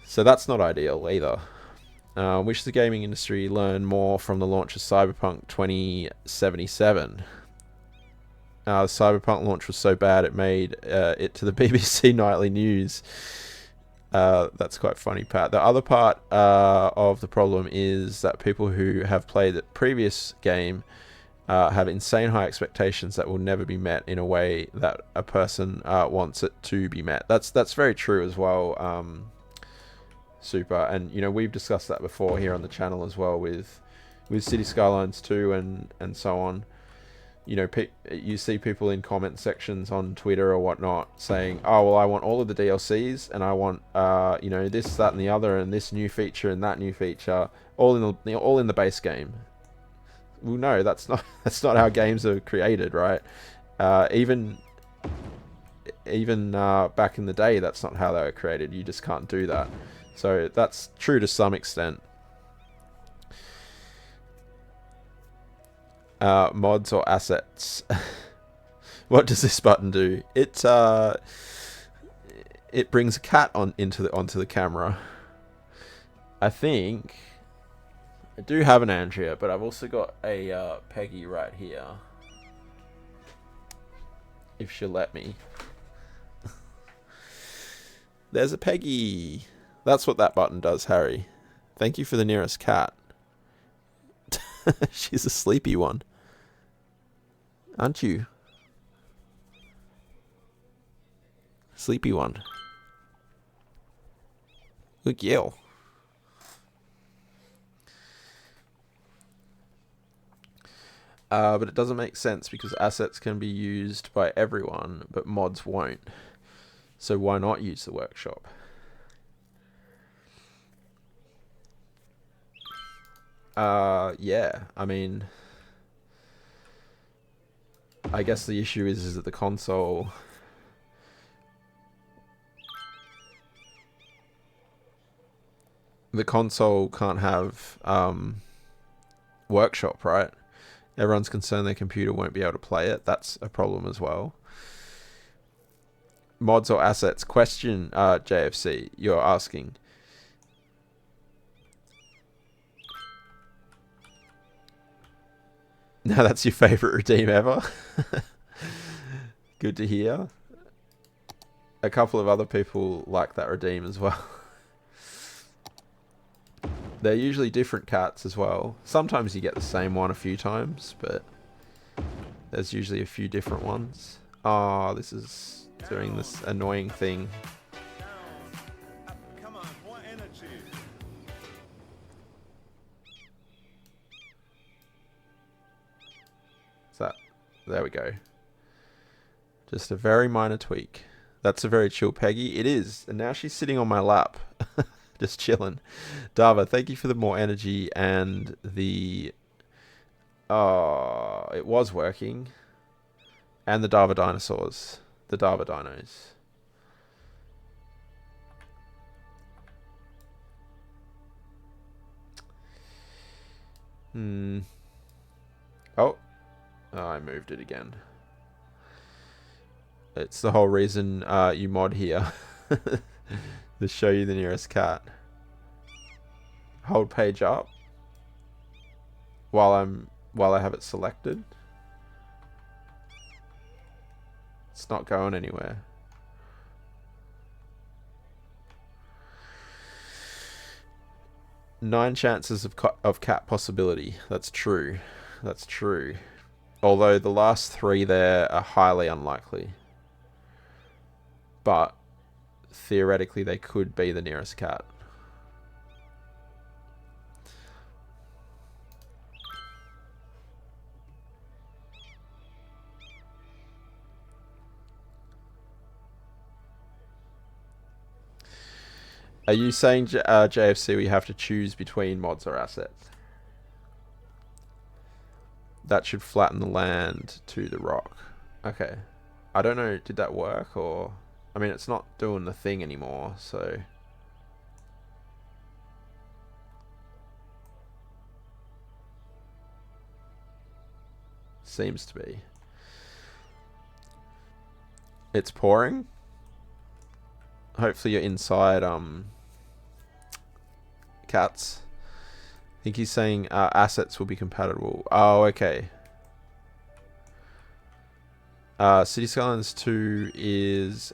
So that's not ideal either. Wish the gaming industry learned more from the launch of Cyberpunk 2077. The Cyberpunk launch was so bad it made it to the BBC Nightly News. That's quite funny, Pat. The other part of the problem is that people who have played the previous game have insane high expectations that will never be met in a way that a person wants it to be met. That's very true as well, Super. And you know, we've discussed that before here on the channel as well with Cities Skylines 2 and so on. You know, you see people in comment sections on Twitter or whatnot saying, "Oh, well, I want all of the DLCs, and I want, you know, this, that, and the other, and this new feature and that new feature, all in the base game." Well, no, that's not how games are created, right? Even back in the day, that's not how they were created. You just can't do that. So that's true to some extent. Mods or assets. What does this button do? It brings a cat onto the camera. I think I do have an Andrea, but I've also got a Peggy right here. If she'll let me. There's a Peggy. That's what that button does, Harry. Thank you for the nearest cat. She's a sleepy one. Aren't you? Sleepy one. Look, yell. But it doesn't make sense because assets can be used by everyone, but mods won't. So why not use the workshop? Yeah, I mean, I guess the issue is that the console can't have workshop, right? Everyone's concerned their computer won't be able to play it. That's a problem as well. Mods or assets? Question, JFC, you're asking. Now that's your favorite redeem ever. Good to hear. A couple of other people like that redeem as well. They're usually different cats as well. Sometimes you get the same one a few times, but there's usually a few different ones. Oh, this is doing this annoying thing.
Come on, more energy.
There we go. Just a very minor tweak. That's a very chill Peggy. It is. And now she's sitting on my lap. Just chilling. Dava, thank you for the more energy and the... Oh, it was working. And the Dava dinosaurs. The Dava dinos. Oh. Oh, I moved it again. It's the whole reason you mod here. To show you the nearest cat. Hold page up while I have it selected. It's not going anywhere. Nine chances of cat possibility. That's true. That's true. Although the last 3 there are highly unlikely. But theoretically they could be the nearest cat. Are you saying, JFC, we have to choose between mods or assets? That should flatten the land to the rock. Okay. I don't know, did that work or... I mean, it's not doing the thing anymore, so... Seems to be. It's pouring? Hopefully you're inside, cats. I think he's saying assets will be compatible. Oh, okay. Cities Skylines 2 is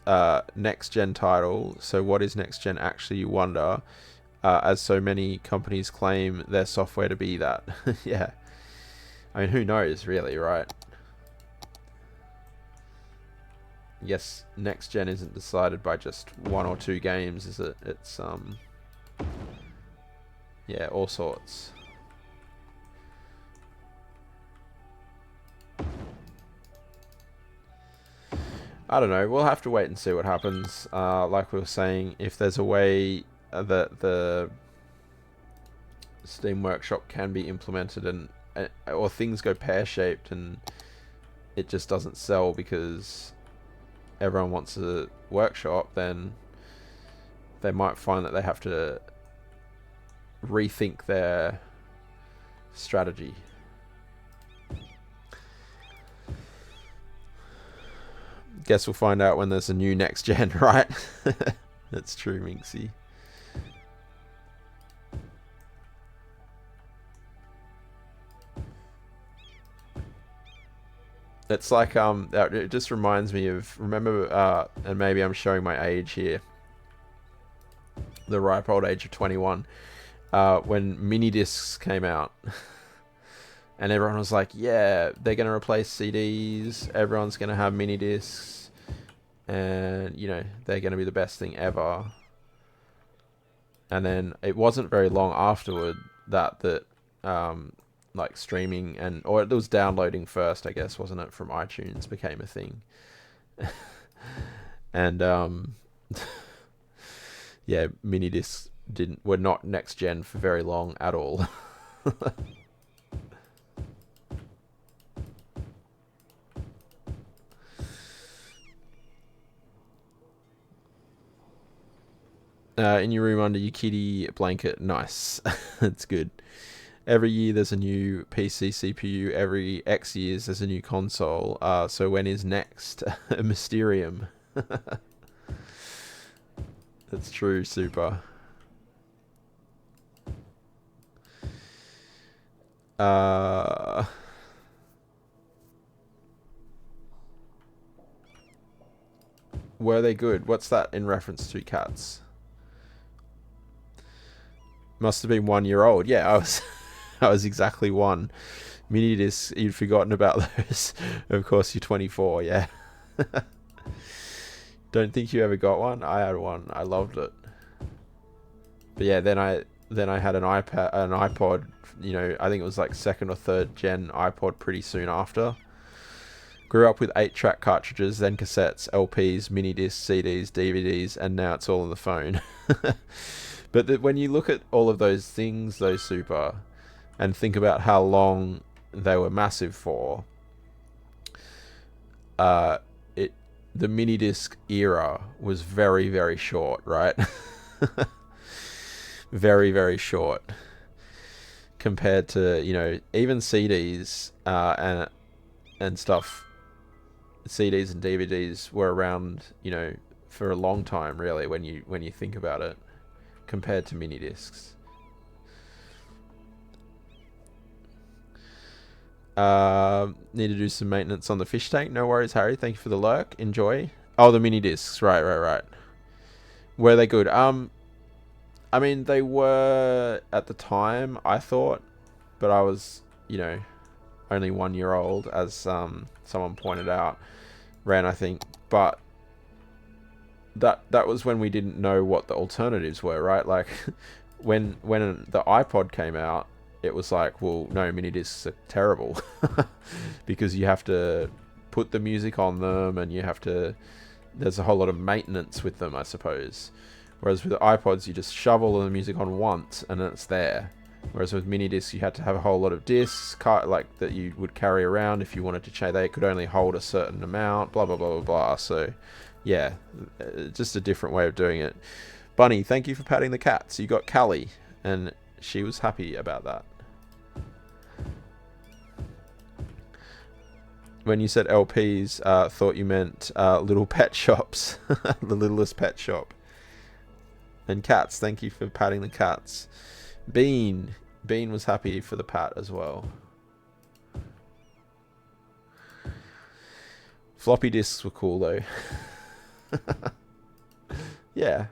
next gen title. So what is next gen actually, you wonder? As so many companies claim their software to be that. Yeah. I mean, who knows, really, right? Yes, next gen isn't decided by just 1 or 2 games, is it? It's yeah, all sorts. I don't know. We'll have to wait and see what happens. Like we were saying, if there's a way that the Steam Workshop can be implemented and or things go pear-shaped and it just doesn't sell because everyone wants a workshop, then they might find that they have to rethink their strategy. Guess we'll find out when there's a new next gen, right? That's true, Minxie. It's like, it just reminds me of, remember, and maybe I'm showing my age here, the ripe old age of 21, when mini discs came out. And everyone was like, yeah, they're going to replace CDs, everyone's going to have mini discs, and, you know, they're going to be the best thing ever. And then it wasn't very long afterward that like streaming or it was downloading first, I guess, wasn't it, from iTunes became a thing. And yeah, mini discs were not next gen for very long at all. In your room under your kitty blanket. Nice. That's good. Every year there's a new PC CPU. Every X years there's a new console. So when is next? Mysterium. That's true, Super. Were they good? What's that in reference to, cats? Must have been 1 year old. Yeah, I was exactly 1. Mini discs, you'd forgotten about those. Of course, you're 24. Yeah. Don't think you ever got one. I had one. I loved it. But yeah, then I had an iPod. You know, I think it was like 2nd or 3rd gen iPod pretty soon after. Grew up with 8-track cartridges, then cassettes, LPs, mini discs, CDs, DVDs, and now it's all on the phone. But when you look at all of those things, though, Super, and think about how long they were massive for, the mini disc era was very, very short, right? Very, very short compared to, you know, even CDs and stuff. CDs and DVDs were around, you know, for a long time, really, when you think about it, compared to mini discs. Need to do some maintenance on the fish tank. No worries, Harry. Thank you for the lurk. Enjoy. Oh, the mini discs. Right. Were they good? I mean, they were at the time, I thought, but I was, you know, only 1 year old, as someone pointed out. Ran, I think, but that was when we didn't know what the alternatives were, right? Like, when the iPod came out, it was like, well, no, mini discs are terrible because you have to put the music on them, and there's a whole lot of maintenance with them, I suppose. Whereas with the iPods, you just shove all of the music on once and it's there. Whereas with mini discs, you had to have a whole lot of discs, like, that you would carry around if you wanted to change. They could only hold a certain amount, blah, blah, blah, blah, blah. So, yeah, just a different way of doing it. Bunny, thank you for patting the cats. You got Callie, and she was happy about that. When you said LPs, thought you meant little pet shops. The littlest pet shop. And cats, thank you for patting the cats. Bean was happy for the pat as well. Floppy disks were cool though. Yeah.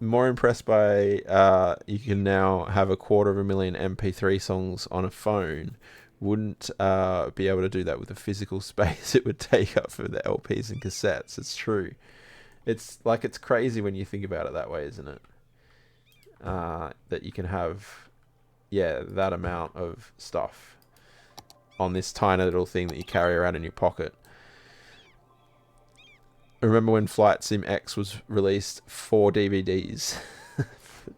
More impressed by you can now have 250,000 MP3 songs on a phone. Wouldn't be able to do that with the physical space it would take up for the LPs and cassettes. It's true. It's crazy when you think about it that way, isn't it? That you can have, that amount of stuff on this tiny little thing that you carry around in your pocket. I remember when Flight Sim X was released, 4 DVDs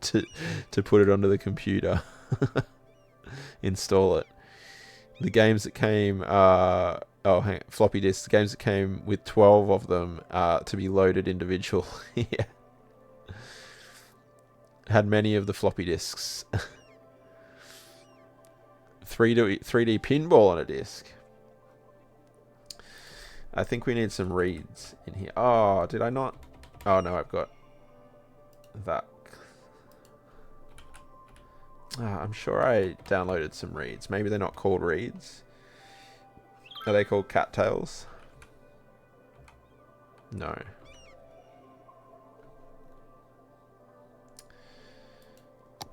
to put it onto the computer, install it. The games that came, floppy disks. The games that came with 12 of them to be loaded individually. Yeah. Had many of the floppy disks. 3D pinball on a disc. I think we need some reads in here. Oh, did I not? Oh no, I've got that. I'm sure I downloaded some reads. Maybe they're not called reads. Are they called cattails? No.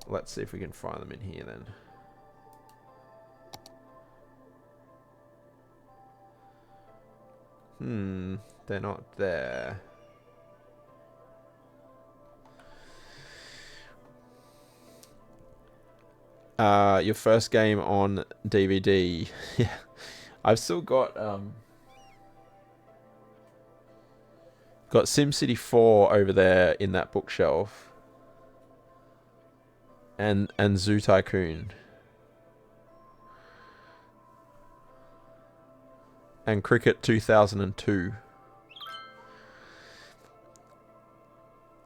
Let's see if we can find them in here then. They're not there. Your first game on DVD. Yeah. I've still got SimCity 4 over there in that bookshelf. And Zoo Tycoon. And Cricket 2002.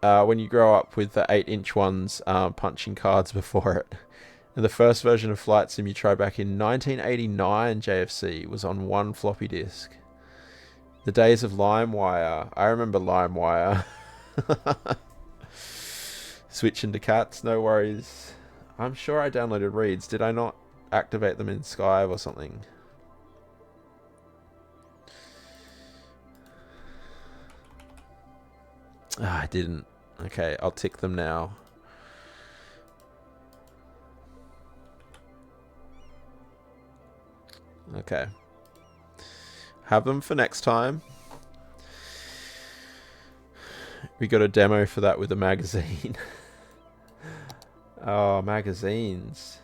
When you grow up with the 8-inch ones, punching cards before it. And the first version of Flight Sim you tried back in 1989, JFC, was on 1 floppy disk. The days of LimeWire. I remember LimeWire. Switching to cats, no worries. I'm sure I downloaded reads. Did I not activate them in Skype or something? I didn't. Okay, I'll tick them now. Okay. Have them for next time. We got a demo for that with a magazine. Oh, magazines.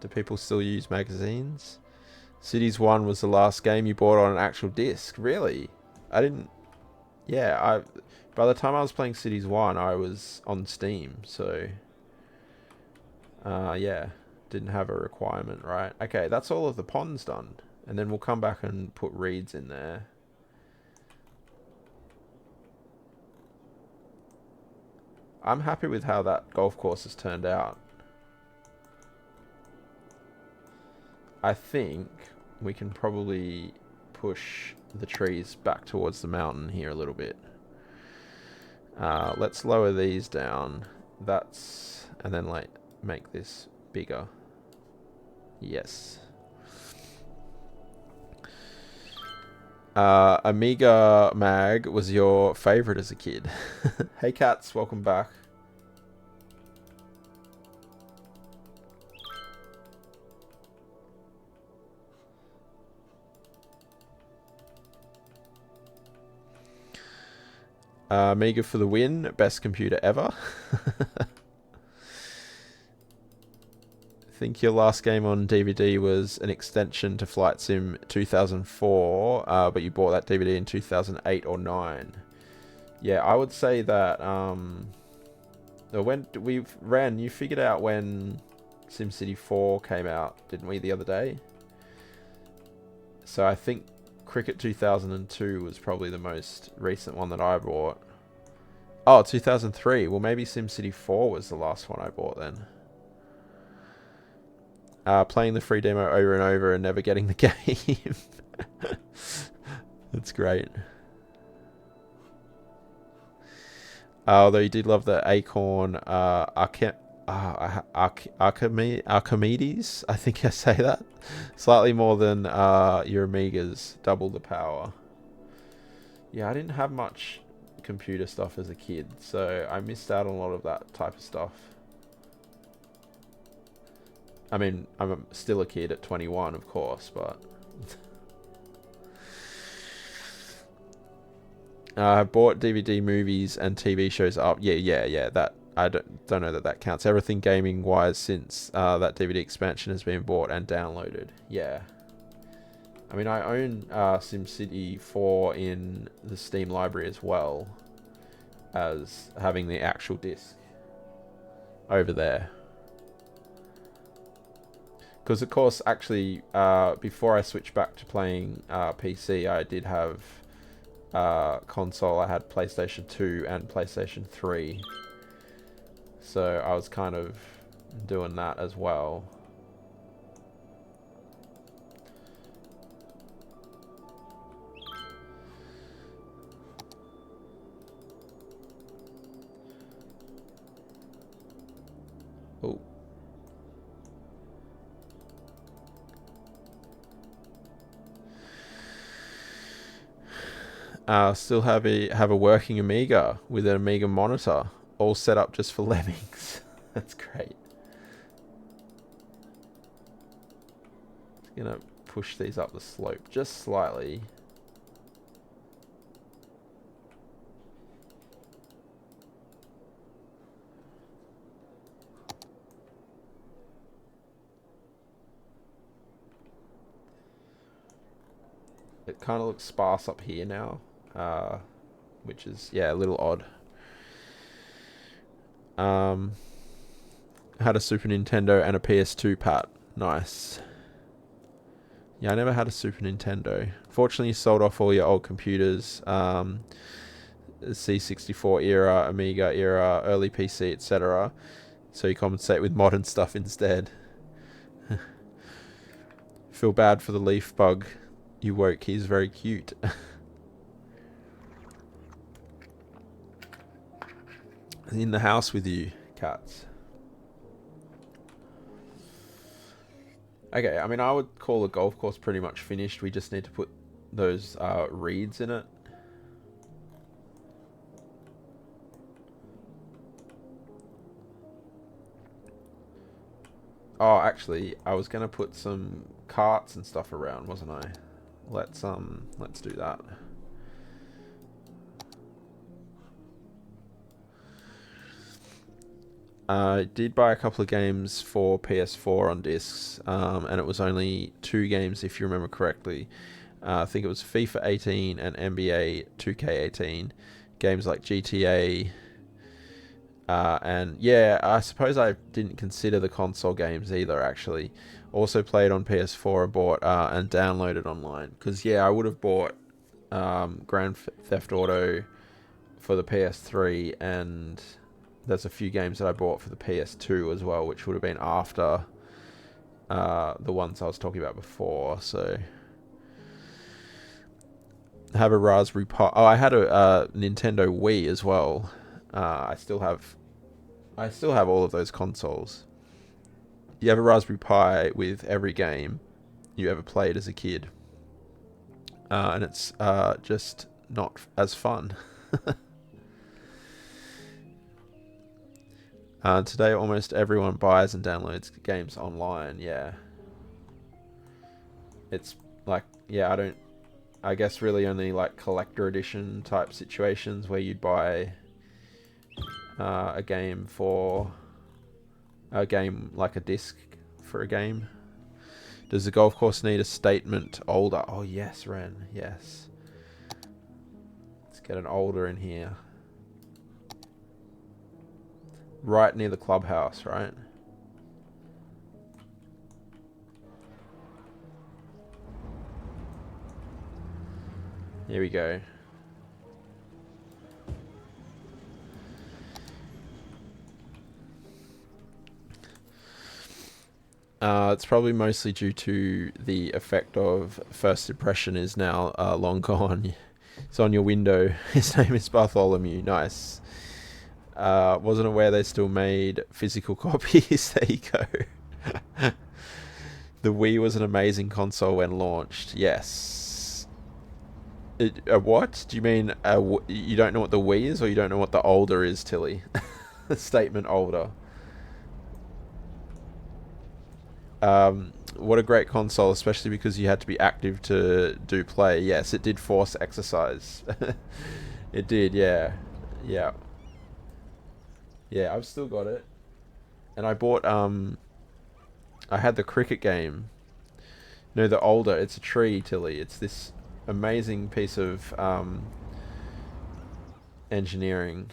Do people still use magazines? Cities 1 was the last game you bought on an actual disc. Really? I didn't... Yeah, by the time I was playing Cities 1, I was on Steam, so... yeah, didn't have a requirement, right? Okay, that's all of the ponds done. And then we'll come back and put reeds in there. I'm happy with how that golf course has turned out. I think we can probably push the trees back towards the mountain here a little bit. Let's lower these down. And then like make this bigger. Yes. Amiga Mag was your favorite as a kid. Hey cats, welcome back. Amiga for the win, best computer ever. Think your last game on DVD was an extension to Flight Sim 2004, but you bought that DVD in 2008 or 9. Yeah, I would say that when you figured out when SimCity 4 came out, didn't we, the other day? So I think Cricket 2002 was probably the most recent one that I bought. Oh, 2003. Well, maybe SimCity 4 was the last one I bought then. Playing the free demo over and over and never getting the game. That's great. Although you did love the Acorn Archimedes, I think I say that. Slightly more than your Amigas, double the power. Yeah, I didn't have much computer stuff as a kid, so I missed out on a lot of that type of stuff. I mean, I'm still a kid at 21, of course, but... I bought DVD movies and TV shows up. Yeah. That I don't know that counts. Everything gaming wise since that DVD expansion has been bought and downloaded. Yeah. I mean, I own SimCity 4 in the Steam library as well as having the actual disc over there. Because, of course, actually, before I switched back to playing PC, I did have console. I had PlayStation 2 and PlayStation 3. So I was kind of doing that as well. Oh. Still have a working Amiga with an Amiga monitor, all set up just for lemmings. That's great. Just gonna push these up the slope just slightly. It kind of looks sparse up here now. Which is, yeah, a little odd. Had a Super Nintendo and a PS2, Pat. Nice. Yeah, I never had a Super Nintendo. Fortunately, you sold off all your old computers. C64 era, Amiga era, early PC, etc. So you compensate with modern stuff instead. Feel bad for the leaf bug you woke. He's very cute. In the house with you, cats. Okay, I mean, I would call the golf course pretty much finished. We just need to put those reeds in it. Oh, actually, I was gonna put some carts and stuff around, wasn't I? Let's do that. I did buy a couple of games for PS4 on discs, and it was only 2 games if you remember correctly. I think it was FIFA 18 and NBA 2K18. Games like GTA. And yeah, I suppose I didn't consider the console games either, actually. Also played on PS4 and bought and downloaded online. Because, yeah, I would have bought Grand Theft Auto for the PS3, and there's a few games that I bought for the PS2 as well, which would have been after the ones I was talking about before. So I have a Raspberry Pi. Oh, I had a Nintendo Wii as well. I still have all of those consoles. You have a Raspberry Pi with every game you ever played as a kid, and it's just not as fun. Today, almost everyone buys and downloads games online. Yeah, it's like, yeah, I guess really only like collector edition type situations where you'd buy a game like a disc for a game. Does the golf course need a statement older? Oh yes, Ren, yes. Let's get an older in here. Right near the clubhouse, right? Here we go. It's probably mostly due to the effect of first impression is now long gone. It's on your window. His name is Bartholomew. Nice. Wasn't aware they still made physical copies. There you go. The Wii was an amazing console when launched. Yes. What? Do you mean you don't know what the Wii is, or you don't know what the older is, Tilly? The statement older. What a great console, especially because you had to be active to do play. Yes, it did force exercise. It did, yeah. Yeah. Yeah, I've still got it. And I bought, I had the cricket game. No, the older. It's a tree, Tilly. It's this amazing piece of engineering.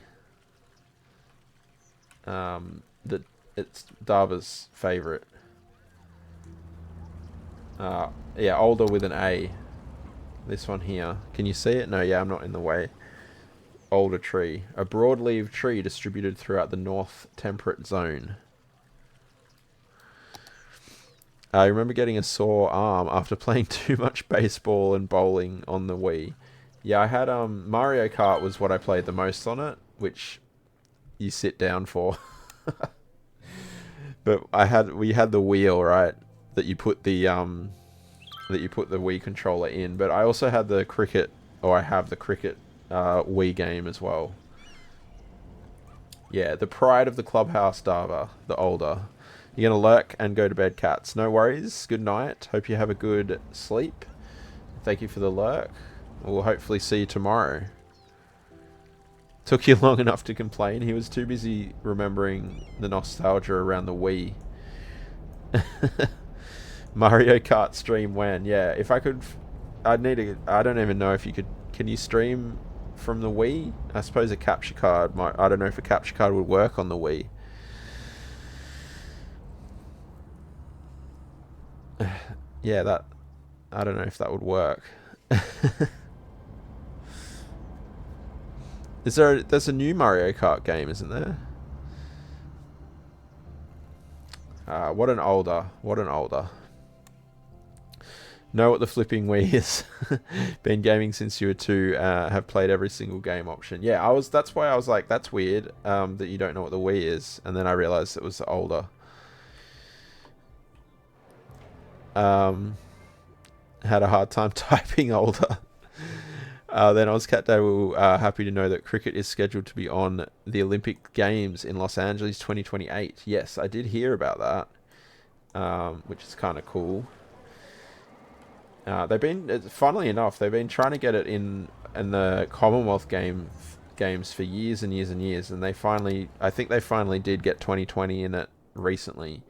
That it's Dava's favourite. Yeah, older with an A. This one here. Can you see it? No, yeah, I'm not in the way. Older tree. A broadleaf tree distributed throughout the north temperate zone. I remember getting a sore arm after playing too much baseball and bowling on the Wii. Yeah, I had Mario Kart was what I played the most on it, which you sit down for. But we had the wheel, right? That you put the Wii controller in, but I also had the cricket, or I have the cricket Wii game as well. Yeah, the pride of the clubhouse, Dava, the older. You're gonna lurk and go to bed, cats. No worries. Good night. Hope you have a good sleep. Thank you for the lurk. We'll hopefully see you tomorrow. Took you long enough to complain. He was too busy remembering the nostalgia around the Wii. Mario Kart stream when? Yeah, if I could, I don't even know if you could. Can you stream from the Wii? I suppose a capture card might. I don't know if a capture card would work on the Wii. Yeah, I don't know if that would work. There's a new Mario Kart game, isn't there? What an older. Know what the flipping Wii is. Been gaming since you were 2. Have played every single game option. Yeah, that's why I was like, that's weird that you don't know what the Wii is. And then I realized it was older. Had a hard time typing older. Then Ozcat Day were happy to know that cricket is scheduled to be on the Olympic Games in Los Angeles 2028. Yes, I did hear about that, which is kind of cool. Funnily enough, they've been trying to get it in the Commonwealth games for years and years and years, and I think they finally did get 2020 in it recently.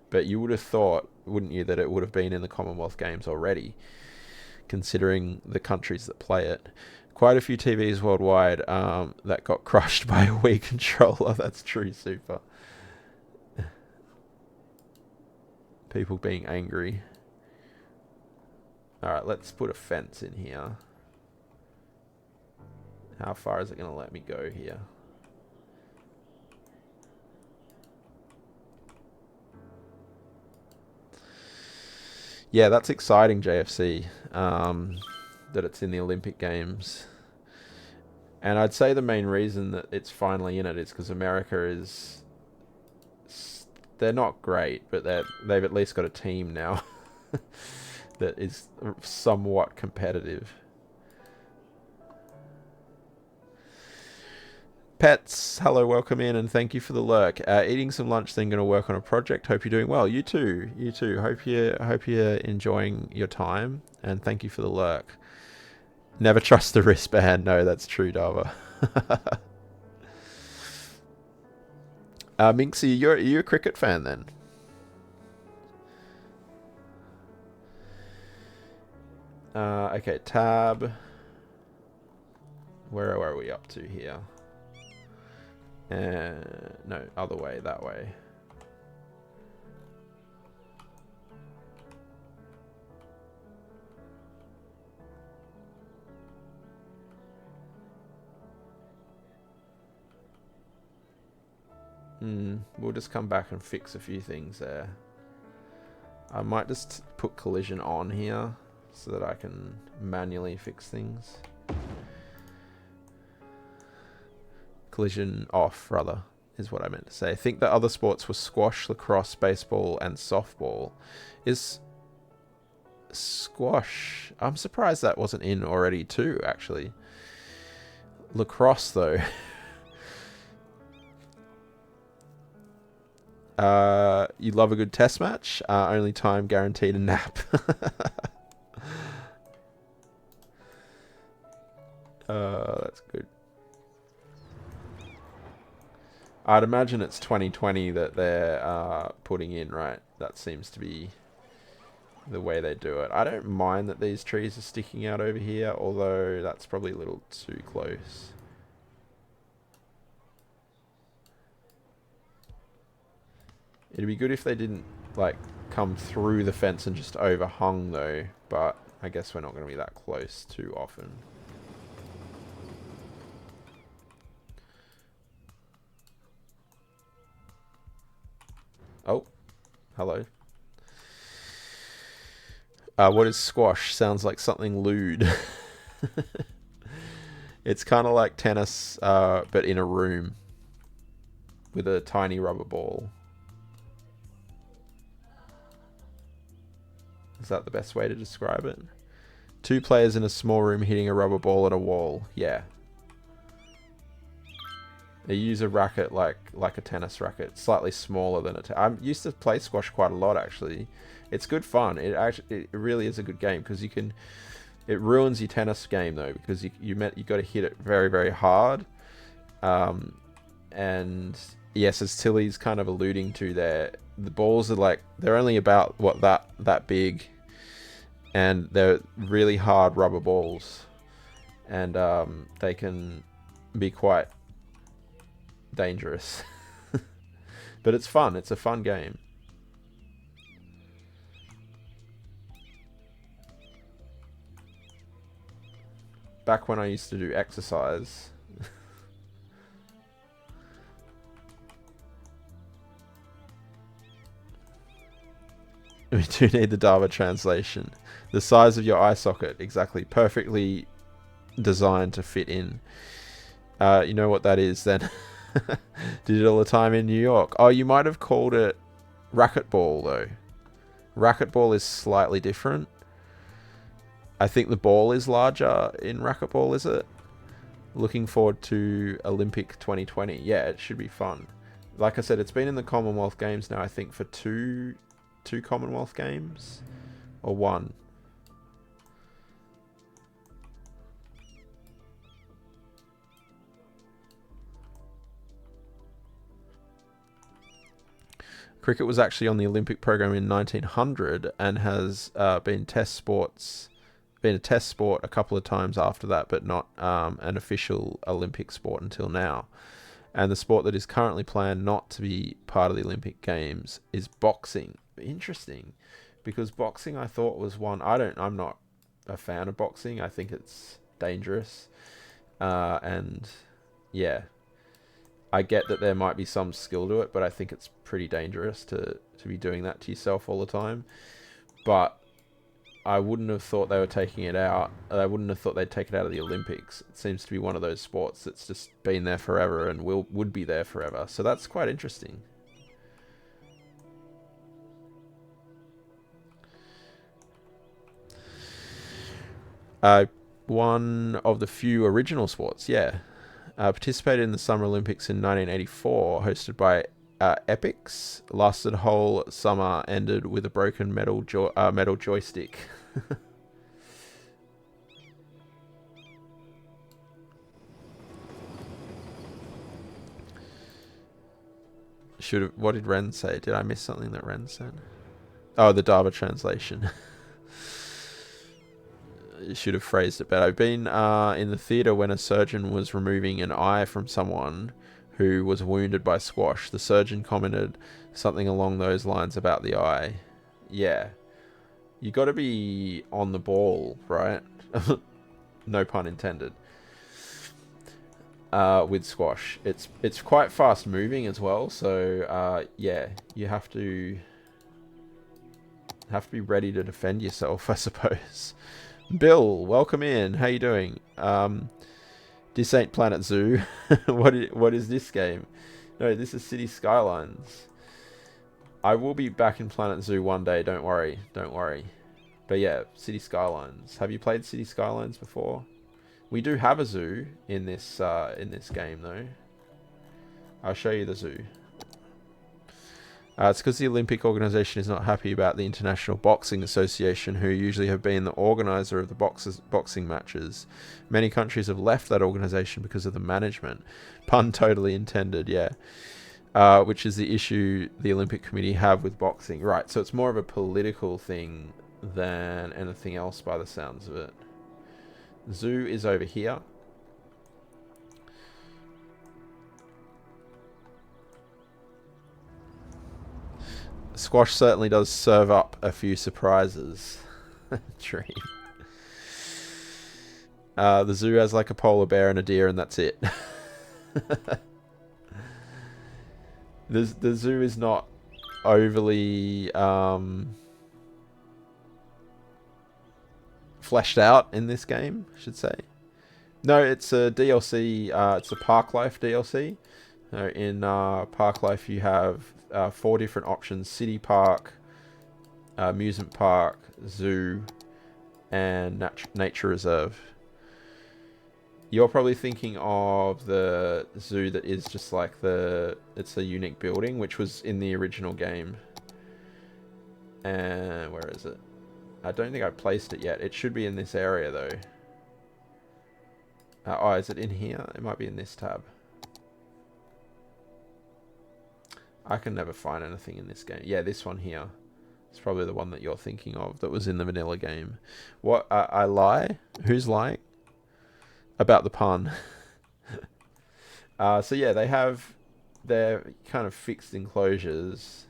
But you would have thought, wouldn't you, that it would have been in the Commonwealth Games already, considering the countries that play it. Quite a few TVs worldwide that got crushed by a Wii controller. That's true, super. People being angry. Alright, let's put a fence in here. How far is it going to let me go here? Yeah, that's exciting, JFC, that it's in the Olympic Games. And I'd say the main reason that it's finally in it is because America is... They're not great, but they've at least got a team now that is somewhat competitive. Pets, hello, welcome in, and thank you for the lurk. Eating some lunch, then going to work on a project. Hope you're doing well. You too. You too. Hope you're enjoying your time, and thank you for the lurk. Never trust the wristband. No, that's true, Dava. Minxie, you're a cricket fan then? Okay, tab. Where are we up to here? No, other way, that way. We'll just come back and fix a few things there. I might just put collision on here so that I can manually fix things. Collision off, rather, is what I meant to say. I think the other sports were squash, lacrosse, baseball, and softball. Is squash... I'm surprised that wasn't in already too, actually. Lacrosse, though. You love a good test match? Only time guaranteed a nap. That's good. I'd imagine it's 2020 that they're putting in, right? That seems to be the way they do it. I don't mind that these trees are sticking out over here, although that's probably a little too close. It'd be good if they didn't, like, come through the fence and just overhung, though. But I guess we're not going to be that close too often. Oh, hello. What is squash? Sounds like something lewd. It's kind of like tennis, but in a room with a tiny rubber ball. Is that the best way to describe it? Two players in a small room hitting a rubber ball at a wall. Yeah. They use a racket like a tennis racket, slightly smaller than a... I used to play squash quite a lot, actually. It's good fun. It really is a good game because you can... It ruins your tennis game, though, because you got to hit it very, very hard. And yes, as Tilly's kind of alluding to there, the balls are like... They're only about, what, that big. And they're really hard rubber balls. And they can be quite dangerous. But it's fun. It's a fun game. Back when I used to do exercise. We do need the Dava translation. The size of your eye socket, exactly. Perfectly designed to fit in. You know what that is then. Did it all the time in New York. Oh, you might have called it racquetball, though. Racquetball is slightly different. I think the ball is larger in racquetball, is it? Looking forward to Olympic 2020. Yeah, it should be fun. Like I said, it's been in the Commonwealth Games now, I think, for two Commonwealth Games. Or one. Cricket was actually on the Olympic program in 1900 and has been a test sport a couple of times after that, but not an official Olympic sport until now. And the sport that is currently planned not to be part of the Olympic Games is boxing. Interesting, because boxing I thought was one. I'm not a fan of boxing. I think it's dangerous, and yeah. I get that there might be some skill to it, but I think it's pretty dangerous to be doing that to yourself all the time. But I wouldn't have thought they were taking it out. I wouldn't have thought they'd take it out of the Olympics. It seems to be one of those sports that's just been there forever and would be there forever. So that's quite interesting. One of the few original sports, yeah. Participated in the Summer Olympics in 1984, hosted by Epics. Lasted a whole summer, ended with a broken metal joystick. What did Ren say? Did I miss something that Ren said? Oh, the Dava translation. Should have phrased it better. I've been in the theatre when a surgeon was removing an eye from someone who was wounded by squash. The surgeon commented something along those lines about the eye. Yeah. You got to be on the ball, right? No pun intended. With squash. It's quite fast moving as well, so yeah, you have to be ready to defend yourself, I suppose. Bill, welcome in. How you doing? This ain't Planet Zoo. What is this game? No, this is Cities Skylines. I will be back in Planet Zoo one day. Don't worry. Don't worry. But yeah, Cities Skylines. Have you played Cities Skylines before? We do have a zoo in this game though. I'll show you the zoo. It's because the Olympic organization is not happy about the International Boxing Association, who usually have been the organizer of the boxing matches. Many countries have left that organization because of the management. Pun totally intended, yeah. Which is the issue the Olympic Committee have with boxing. Right, so it's more of a political thing than anything else by the sounds of it. Zoo is over here. Squash certainly does serve up a few surprises. Dream. The zoo has like a polar bear and a deer, and that's it. The zoo is not overly fleshed out in this game, I should say. No, it's a DLC. It's a Park Life DLC. In Park Life, you have 4 different options: City Park, Amusement Park, Zoo, and Nature Reserve. You're probably thinking of the zoo that is just like it's a unique building, which was in the original game. And where is it? I don't think I placed it yet. It should be in this area though. Oh, is it in here? It might be in this tab. I can never find anything in this game. Yeah, this one here. It's probably the one that you're thinking of that was in the vanilla game. What? I lie? Who's lying? About the pun. So yeah, they have their kind of fixed enclosures.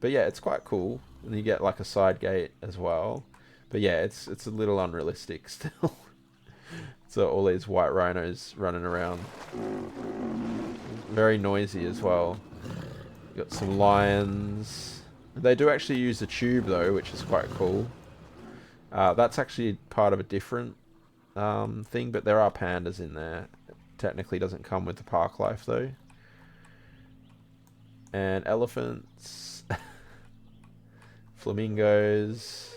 But yeah, it's quite cool. And you get like a side gate as well. But yeah, it's a little unrealistic still. So all these white rhinos running around. Very noisy as well. Got some lions. They do actually use a tube though, which is quite cool. That's actually part of a different thing, but there are pandas in there. It technically doesn't come with the Park Life though. And elephants. Flamingos.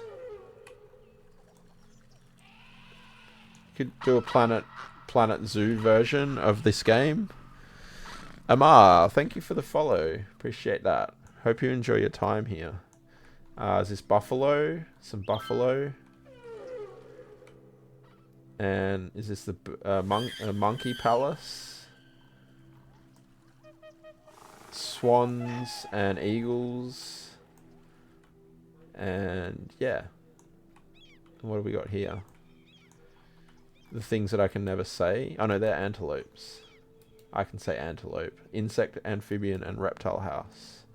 Could do a Planet Zoo version of this game. Amar, thank you for the follow. Appreciate that. Hope you enjoy your time here. Is this buffalo? Some buffalo. And is this the monkey palace? Swans and eagles. And yeah. What have we got here? The things that I can never say. Oh no, they're antelopes. I can say antelope. Insect, amphibian, and reptile house.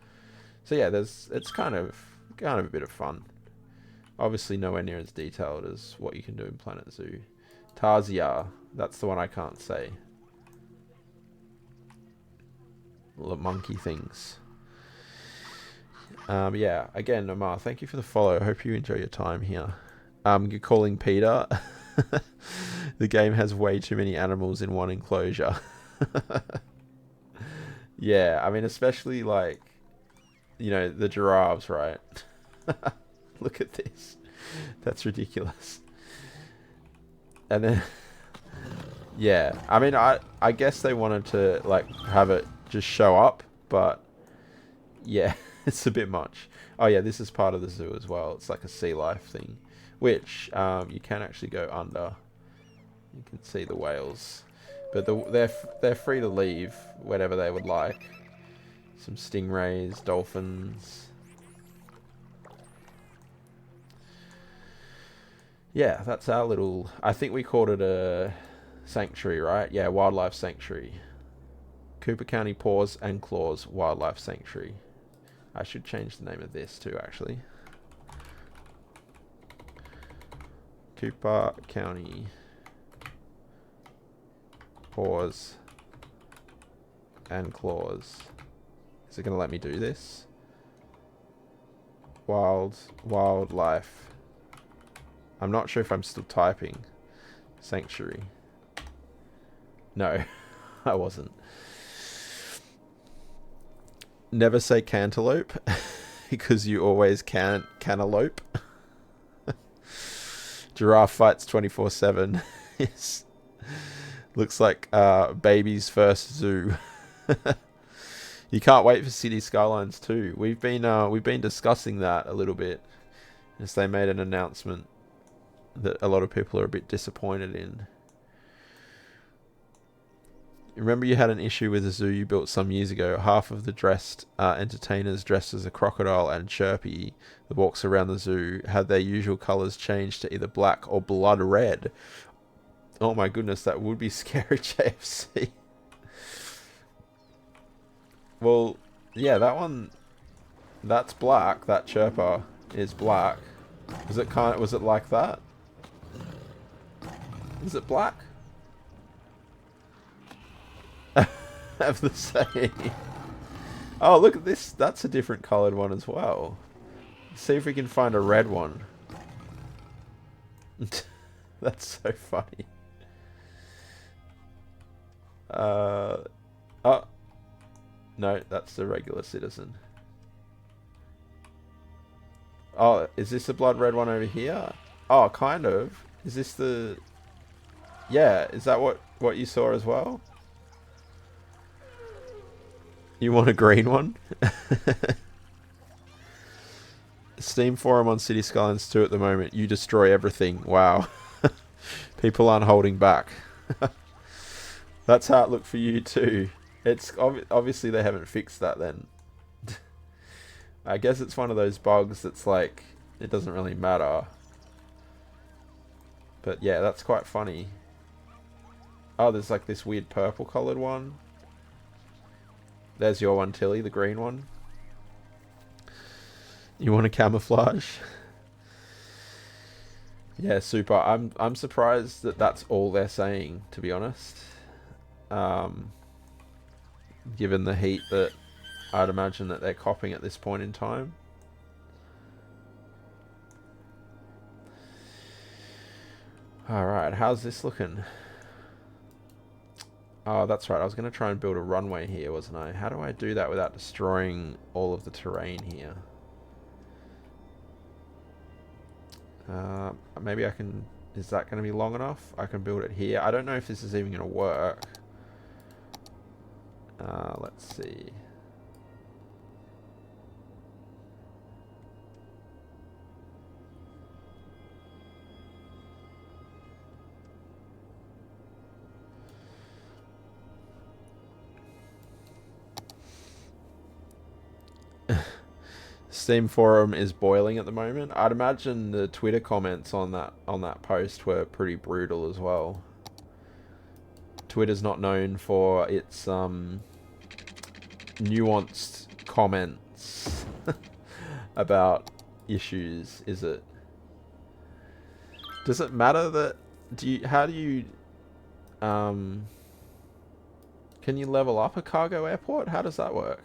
So yeah, it's kind of a bit of fun. Obviously nowhere near as detailed as what you can do in Planet Zoo. Tarzia, that's the one I can't say. All the monkey things. Yeah, again, Amar, thank you for the follow. I hope you enjoy your time here. You're calling Peter. The game has way too many animals in one enclosure. Yeah, I mean, especially like, you know, the giraffes, right? Look at this. That's ridiculous. And then, yeah, I mean, I guess they wanted to like have it just show up, but yeah, it's a bit much. Oh yeah, this is part of the zoo as well. It's like a sea life thing, which you can actually go under. You can see the whales, but they're free to leave whenever they would like. Some stingrays, dolphins. Yeah, that's our little... I think we called it a sanctuary, right? Yeah, wildlife sanctuary. Cooper County Paws and Claws Wildlife Sanctuary. I should change the name of this too, actually. Cooper County Paws and Claws. Is it going to let me do this? Wildlife. I'm not sure if I'm still typing. Sanctuary. No, I wasn't. Never say cantaloupe, because you always can cantaloupe. Giraffe fights 24/7. Yes. Looks like baby's first zoo. You can't wait for Cities Skylines 2. We've been discussing that a little bit, as they made an announcement that a lot of people are a bit disappointed in. Remember you had an issue with a zoo you built some years ago. Half of the dressed entertainers dressed as a crocodile and Chirpy that walks around the zoo had their usual colours changed to either black or blood red. Oh my goodness, that would be scary, JFC. Well, yeah, that one, that's black. That Chirper is black. Was it like that? Is it black? Have the same. Oh, look at this. That's a different coloured one as well. Let's see if we can find a red one. That's so funny. Oh. No, that's the regular citizen. Oh, is this the blood red one over here? Oh, kind of. Is this the... Yeah, is that what you saw as well? You want a green one? Steam forum on City Skylines 2 at the moment. You destroy everything. Wow. People aren't holding back. That's how it looked for you too. It's obviously they haven't fixed that then. I guess it's one of those bugs that's like, it doesn't really matter. But yeah, that's quite funny. Oh, there's like this weird purple coloured one. There's your one, Tilly, the green one. You want a camouflage? Yeah, super. I'm surprised that that's all they're saying, to be honest. Given the heat that I'd imagine that they're copping at this point in time. Alright, how's this looking? Oh, that's right. I was going to try and build a runway here, wasn't I? How do I do that without destroying all of the terrain here? Maybe I can... Is that going to be long enough? I can build it here. I don't know if this is even going to work. Let's see. Steam forum is boiling at the moment. I'd imagine the Twitter comments on that post were pretty brutal as well. Twitter's not known for its nuanced comments about issues, is it? Does it matter that how do you can you level up a cargo airport? How does that work?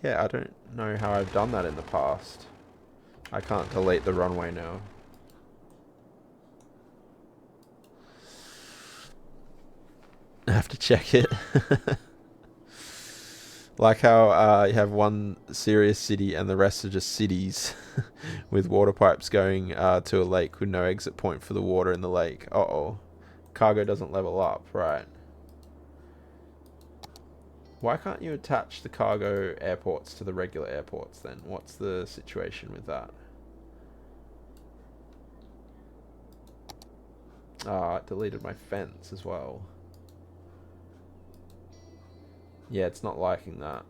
Yeah, I don't know how I've done that in the past. I can't delete the runway now. I have to check it. Like how you have one serious city and the rest are just cities with water pipes going to a lake with no exit point for the water in the lake. Uh-oh. Cargo doesn't level up, right. Why can't you attach the cargo airports to the regular airports then? What's the situation with that? Ah, it deleted my fence as well. Yeah, it's not liking that.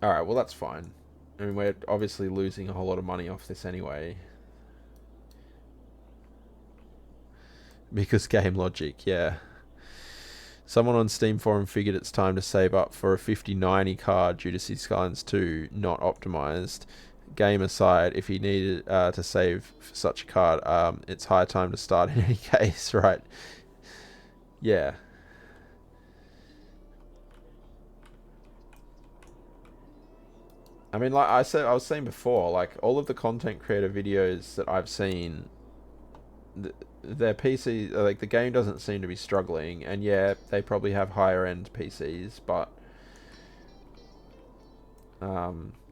Alright, well that's fine. I mean, we're obviously losing a whole lot of money off this anyway. Because game logic, yeah. Someone on Steam forum figured it's time to save up for a 5090 card due to Cities Skylines 2 not optimized. Game aside, if he needed to save for such a card, it's high time to start in any case, right? Yeah. I mean, like I was saying before, like all of the content creator videos that I've seen, their PC, like the game doesn't seem to be struggling, and yeah, they probably have higher end PCs, but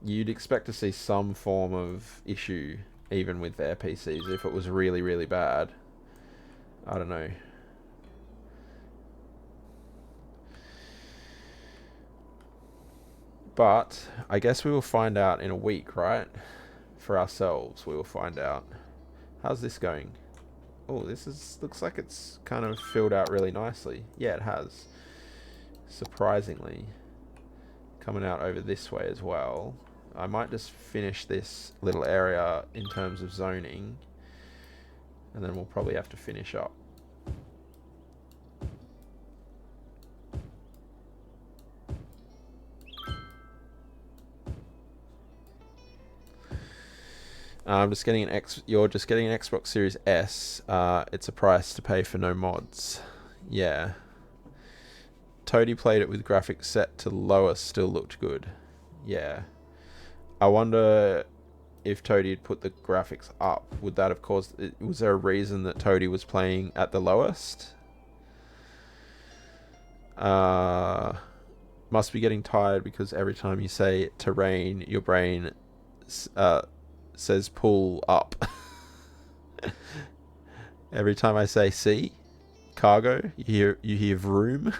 you'd expect to see some form of issue even with their PCs if it was really, really bad. I don't know. But I guess we will find out in a week, right? For ourselves, we will find out. How's this going? Oh, looks like it's kind of filled out really nicely. Yeah, it has. Surprisingly. Coming out over this way as well. I might just finish this little area in terms of zoning. And then we'll probably have to finish up. You're just getting an Xbox Series S. It's a price to pay for no mods. Yeah. Toady played it with graphics set to lowest, still looked good. Yeah. I wonder if Toady had put the graphics up, would that have caused... Was there a reason that Toady was playing at the lowest? Must be getting tired because every time you say terrain, your brain says pull up. Every time I say sea, cargo, you hear vroom.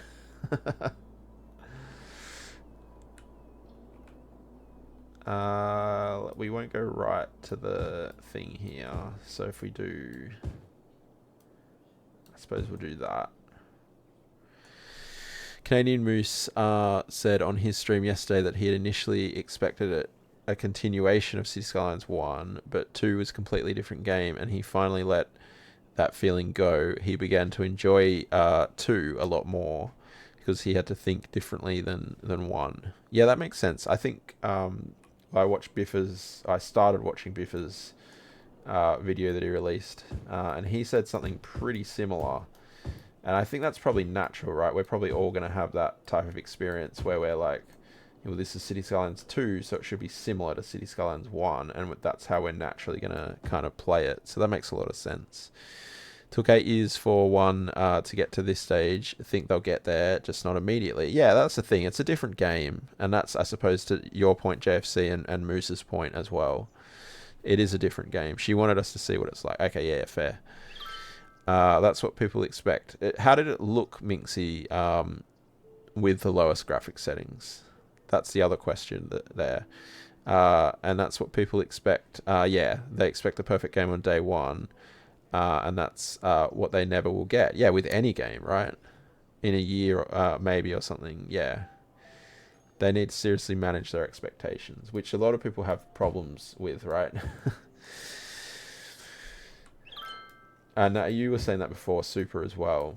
We won't go right to the thing here, so if we do, I suppose we'll do that. Canadian Moose said on his stream yesterday that he had initially expected a continuation of Cities Skylines 1, but 2 was a completely different game, and he finally let that feeling go. He began to enjoy 2 a lot more because he had to think differently than 1. Yeah, that makes sense. I think I started watching Biffa's video that he released, and he said something pretty similar. And I think that's probably natural, right? We're probably all going to have that type of experience where we're like, well, this is Cities Skylines 2, so it should be similar to Cities Skylines 1, and that's how we're naturally going to kind of play it. So that makes a lot of sense. Took 8 years for 1 to get to this stage. I think they'll get there, just not immediately. Yeah, that's the thing. It's a different game, and that's, I suppose, to your point, JFC, and Moose's point as well. It is a different game. She wanted us to see what it's like. Okay, yeah, fair. That's what people expect. How did it look, Minxie, with the lowest graphics settings? That's the other question there. And that's what people expect. Yeah, they expect the perfect game on day 1. And that's what they never will get. Yeah, with any game, right? In a year, maybe, or something. Yeah. They need to seriously manage their expectations, which a lot of people have problems with, right? And you were saying that before, Super, as well.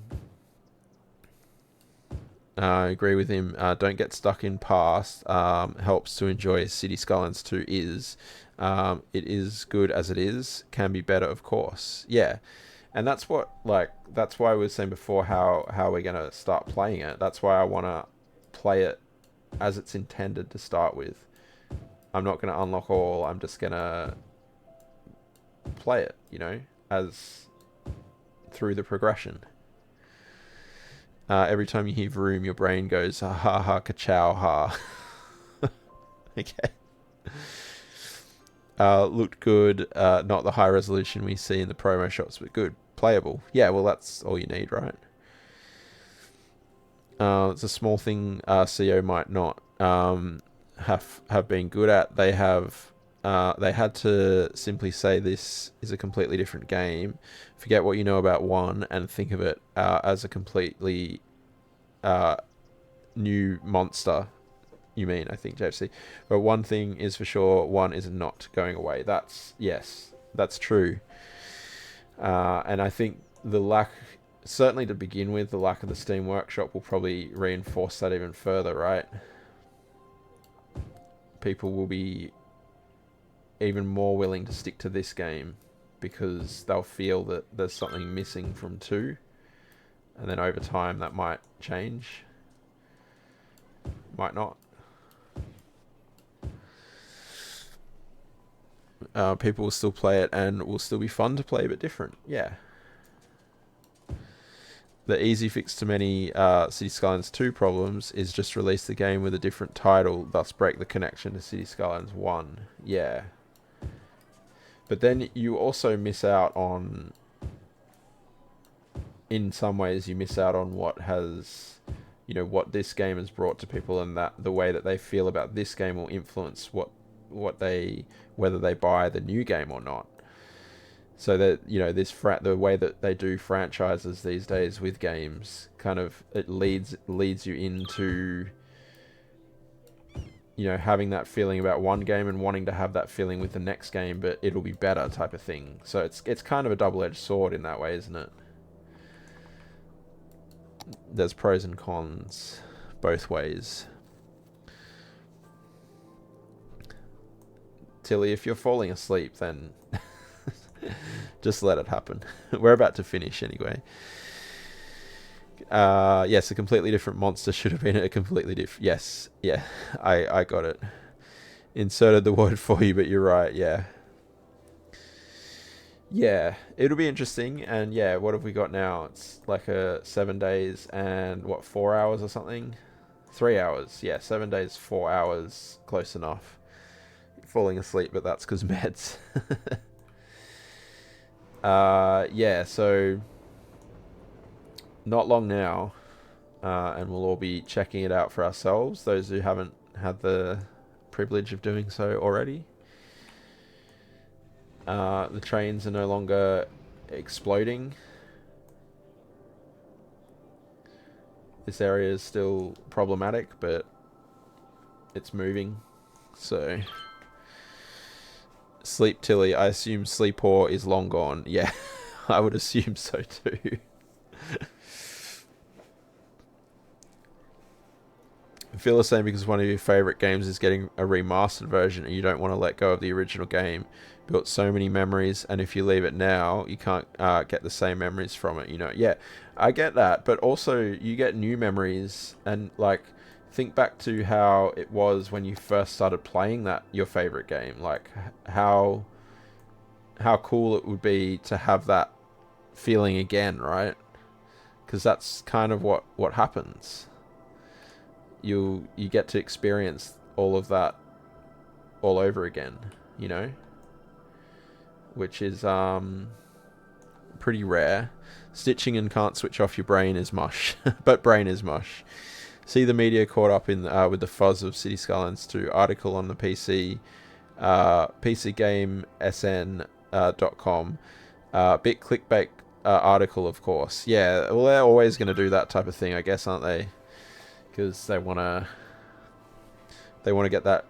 I agree with him. Don't get stuck in past. Helps to enjoy Cities Skylines 2 is. It is good as it is. Can be better, of course. Yeah. And that's what, like, that's why we were saying before how we're going to start playing it. That's why I want to play it as it's intended to start with. I'm not going to unlock all. I'm just going to play it, you know, as through the progression. Every time you hear vroom, your brain goes, ha ha ha, ka-chow, ha. Okay. Looked good. Not the high resolution we see in the promo shots, but good. Playable. Yeah, well, that's all you need, right? It's a small thing CO might not have been good at. They had to simply say this is a completely different game. Forget what you know about one and think of it as a completely new monster. You mean, I think, JFC. But one thing is for sure, one is not going away. Yes, that's true. And I think the lack, certainly to begin with, the lack of the Steam Workshop will probably reinforce that even further, right? People will be even more willing to stick to this game because they'll feel that there's something missing from 2. And then over time that might change. Might not. People will still play it and it will still be fun to play, but different. Yeah. The easy fix to many Cities Skylines 2 problems is just release the game with a different title, thus break the connection to Cities Skylines 1. Yeah. But then you also miss out on... In some ways, you miss out on what has... You know, what this game has brought to people, and that the way that they feel about this game will influence whether they buy the new game or not. So that, you know, the way that they do franchises these days with games, kind of, it leads you into, you know, having that feeling about one game and wanting to have that feeling with the next game, but it'll be better type of thing. So it's kind of a double-edged sword in that way, isn't it? There's pros and cons both ways. Tilly, if you're falling asleep, then just let it happen. We're about to finish anyway. Yes, a completely different monster should have been a completely different... Yes, yeah, I got it. Inserted the word for you, but you're right, yeah. Yeah, it'll be interesting, and yeah, what have we got now? It's like 7 days and, 4 hours or something? 3 hours, yeah, 7 days, 4 hours, close enough. Falling asleep, but that's because meds. Yeah, so not long now, and we'll all be checking it out for ourselves, those who haven't had the privilege of doing so already. The trains are no longer exploding. This area is still problematic, but it's moving, so... Sleep Tilly, I assume Sleepor is long gone. Yeah, I would assume so too. I feel the same because one of your favourite games is getting a remastered version and you don't want to let go of the original game. Built so many memories, and if you leave it now, you can't get the same memories from it, you know. Yeah, I get that, but also you get new memories, and like... Think back to how it was when you first started playing your favorite game. Like how cool it would be to have that feeling again, right? Because that's kind of what happens. You get to experience all of that all over again, you know, which is pretty rare. Stitching and can't switch off your brain is mush, but brain is mush. See the media caught up in with the fuzz of Cities Skylines 2 article on the PC PCGameSN.com. Bit clickbait article, of course. Yeah, well, they're always going to do that type of thing, I guess, aren't they? Because they want to get that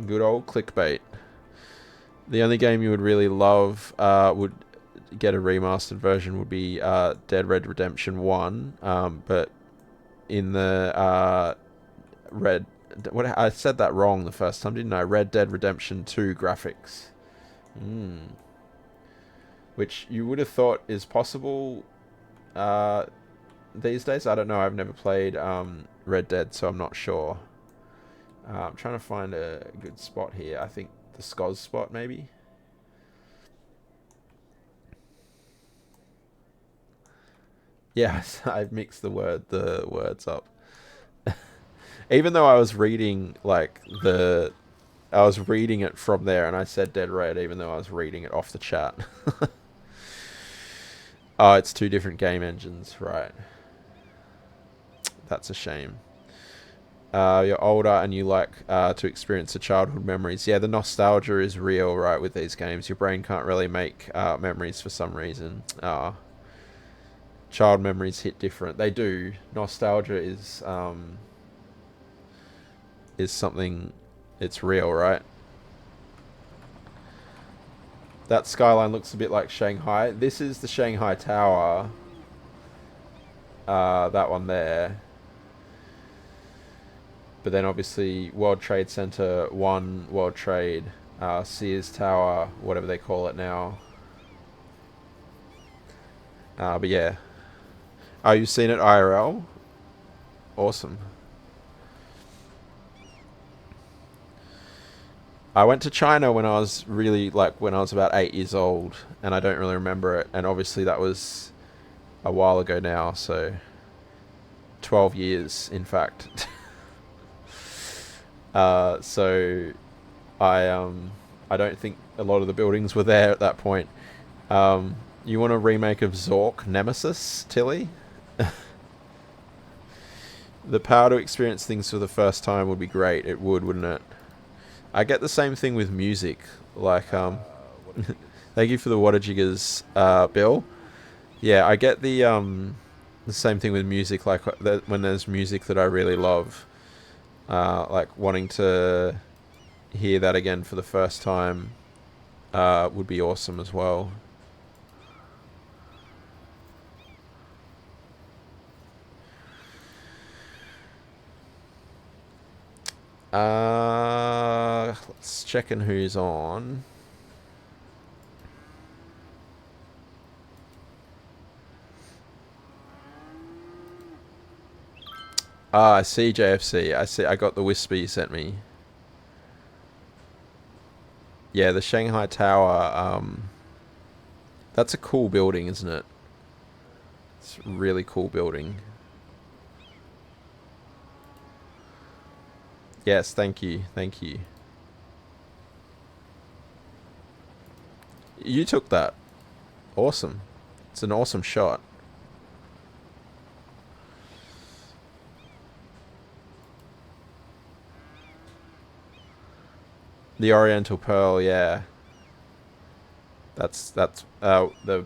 good old clickbait. The only game you would really love would get a remastered version would be Dead Red Redemption 1, but in the I said that wrong the first time, didn't I? Red Dead Redemption 2 graphics. which you would have thought is possible these days. I don't know. I've never played Red Dead, so I'm not sure. I'm trying to find a good spot here. I think the Skoz spot, maybe. Yes, I've mixed the words up. Even though I was reading I was reading it from there, and I said Dead Red, even though I was reading it off the chat. Oh, it's two different game engines, right? That's a shame. You're older and you like to experience the childhood memories. Yeah, the nostalgia is real, right, with these games. Your brain can't really make memories for some reason. Child memories hit different. They do. Nostalgia is something, it's real, right? That skyline looks a bit like Shanghai. This is the Shanghai Tower. That one there. But then obviously World Trade Center 1, World Trade, Sears Tower, whatever they call it now. But yeah. Oh, you've seen it IRL? Awesome. I went to China when I was when I was about 8 years old, and I don't really remember it. And obviously that was a while ago now, so 12 years, in fact. So I don't think a lot of the buildings were there at that point. You want a remake of Zork Nemesis, Tilly? The power to experience things for the first time would be great. It would, wouldn't it? I get the same thing with music. Like, thank you for the water jiggers, Bill. Yeah, I get the same thing with music. Like when there's music that I really love, like wanting to hear that again for the first time, would be awesome as well. Let's check in who's on. I see JFC. I see. I got the whisper you sent me. Yeah, the Shanghai Tower. That's a cool building, isn't it? It's a really cool building. Yes, thank you. Thank you. You took that. Awesome. It's an awesome shot. The Oriental Pearl, yeah. That's the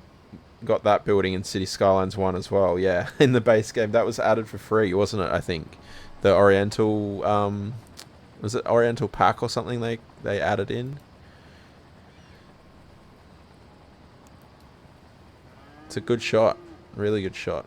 got that building in Cities Skylines 1 as well, yeah. In the base game. That was added for free, wasn't it, I think? The Oriental was it Oriental Pack or something they added in? It's a good shot. Really good shot.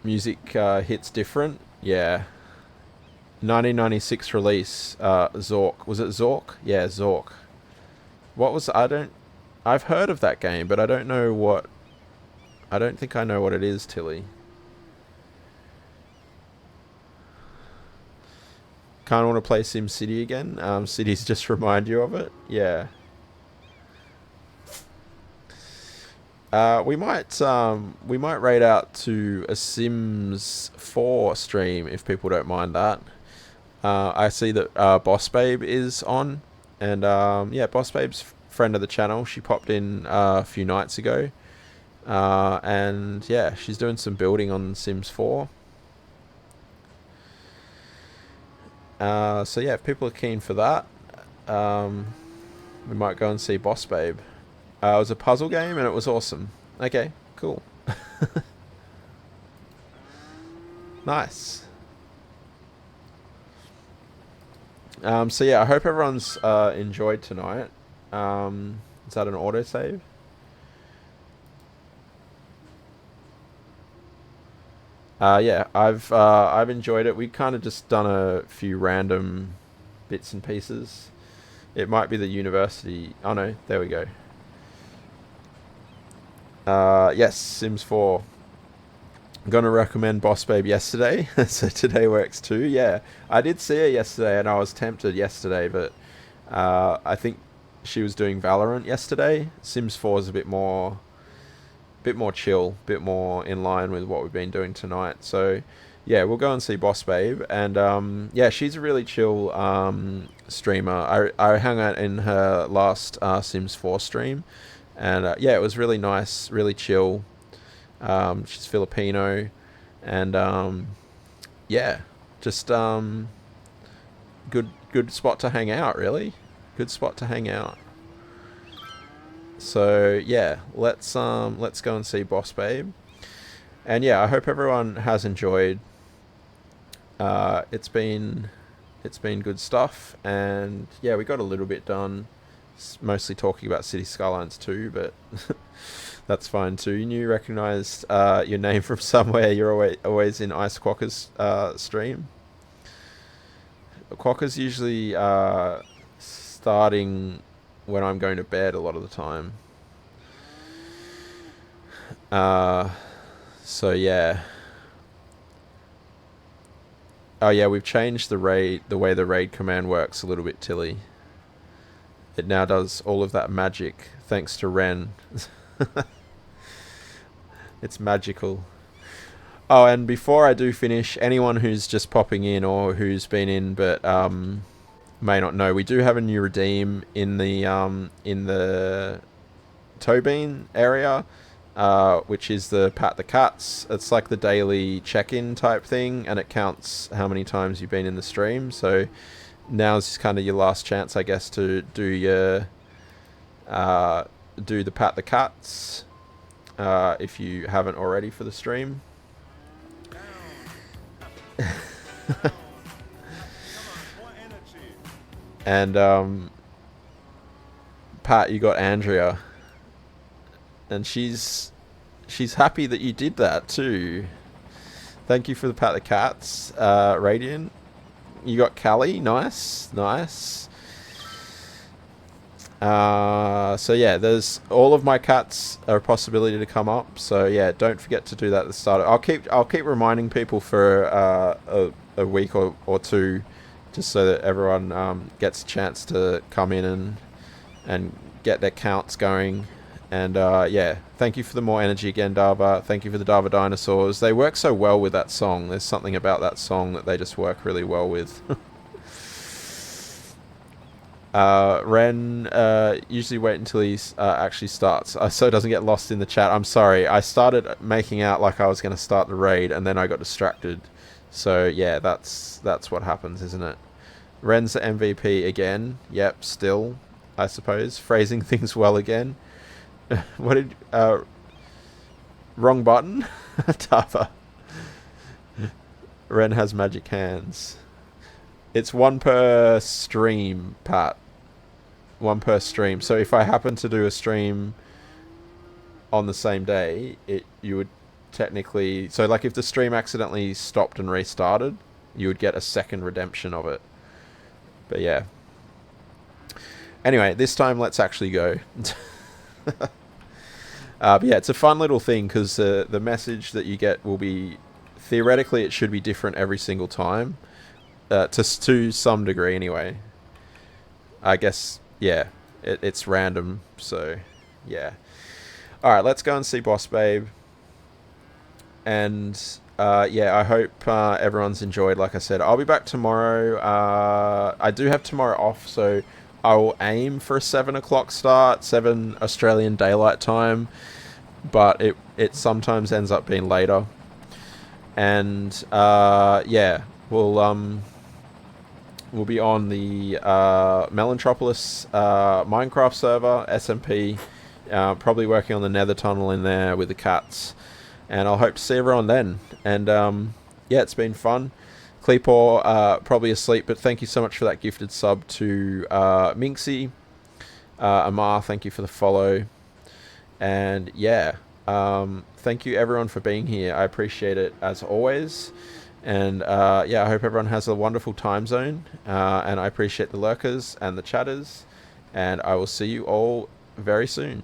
Music hits different. Yeah. 1996 release. Zork. Was it Zork? Yeah, Zork. What was... I've heard of that game, but I don't know what... I don't think I know what it is, Tilly. Can't want to play SimCity again? Cities just remind you of it? Yeah. We might raid out to a Sims 4 stream if people don't mind that. I see that Boss Babe is on, and yeah, Boss Babe's friend of the channel. She popped in a few nights ago, and yeah, she's doing some building on Sims 4. So yeah, if people are keen for that, we might go and see Boss Babe. It was a puzzle game and it was awesome. Okay, cool. Nice. So yeah, I hope everyone's enjoyed tonight. Is that an autosave? Yeah, I've enjoyed it. We kind of just done a few random bits and pieces. It might be the university. Oh no, there we go. Yes, Sims 4. I'm gonna recommend Boss Babe yesterday, so today works too. Yeah, I did see her yesterday, and I was tempted yesterday, but I think she was doing Valorant yesterday. Sims 4 is a bit more chill, bit more in line with what we've been doing tonight. So yeah, we'll go and see Boss Babe, and yeah, she's a really chill streamer. I hung out in her last Sims 4 stream, and yeah, it was really nice, really chill. She's Filipino, and yeah, just good spot to hang out. Really, good spot to hang out. So yeah, let's go and see Boss Babe, and yeah, I hope everyone has enjoyed. It's been good stuff, and yeah, we got a little bit done. Mostly talking about Cities Skylines 2, but that's fine too. You recognised your name from somewhere. You're always in Ice Quokka's stream. Quokka's usually starting when I'm going to bed a lot of the time. So yeah. Oh yeah, we've changed the way the raid command works a little bit, Tilly. It now does all of that magic thanks to Ren. It's magical. Oh, and before I do finish, anyone who's just popping in or who's been in but may not know, we do have a new redeem in the toe bean area, which is the pat the cats. It's like the daily check-in type thing, and it counts how many times you've been in the stream. So now's kind of your last chance, I guess, to do your do the pat the cats if you haven't already for the stream. And Pat, you got Andrea, and she's happy that you did that too. Thank you for the pat the cats, Radiant. You got Callie, nice. So yeah, there's all of my cats are a possibility to come up. So yeah, don't forget to do that at the start. I'll keep reminding people for a week or two, just so that everyone gets a chance to come in and get their counts going. And yeah, thank you for the more energy again, Dava. Thank you for the Dava Dinosaurs. They work so well with that song. There's something about that song that they just work really well with. Ren, usually wait until he actually starts, so it doesn't get lost in the chat. I'm sorry, I started making out like I was going to start the raid, and then I got distracted. So yeah, that's what happens, isn't it? Ren's the MVP again. Yep, still, I suppose. Phrasing things well again. What did... wrong button? Tava. Ren has magic hands. It's one per stream, Pat. One per stream. So if I happen to do a stream on the same day, you would technically... So like if the stream accidentally stopped and restarted, you would get a second redemption of it. But yeah. Anyway, this time let's actually go. But yeah, it's a fun little thing because the message that you get will be... Theoretically, it should be different every single time. To some degree, anyway. I guess, yeah, it's random, so, yeah. Alright, let's go and see Boss Babe. And, yeah, I hope everyone's enjoyed, like I said. I'll be back tomorrow. I do have tomorrow off, so I will aim for a 7 o'clock start, 7 Australian Daylight Time, but it sometimes ends up being later. And, yeah, we'll be on the Melantropolis Minecraft server, SMP, probably working on the Nether Tunnel in there with the cats, and I'll hope to see everyone then. And yeah, it's been fun. Cleepor probably asleep, but thank you so much for that gifted sub to Minxie. Amar, thank you for the follow. And yeah, Thank you everyone for being here. I appreciate it as always. And yeah, I hope everyone has a wonderful time zone. And I appreciate the lurkers and the chatters. And I will see you all very soon.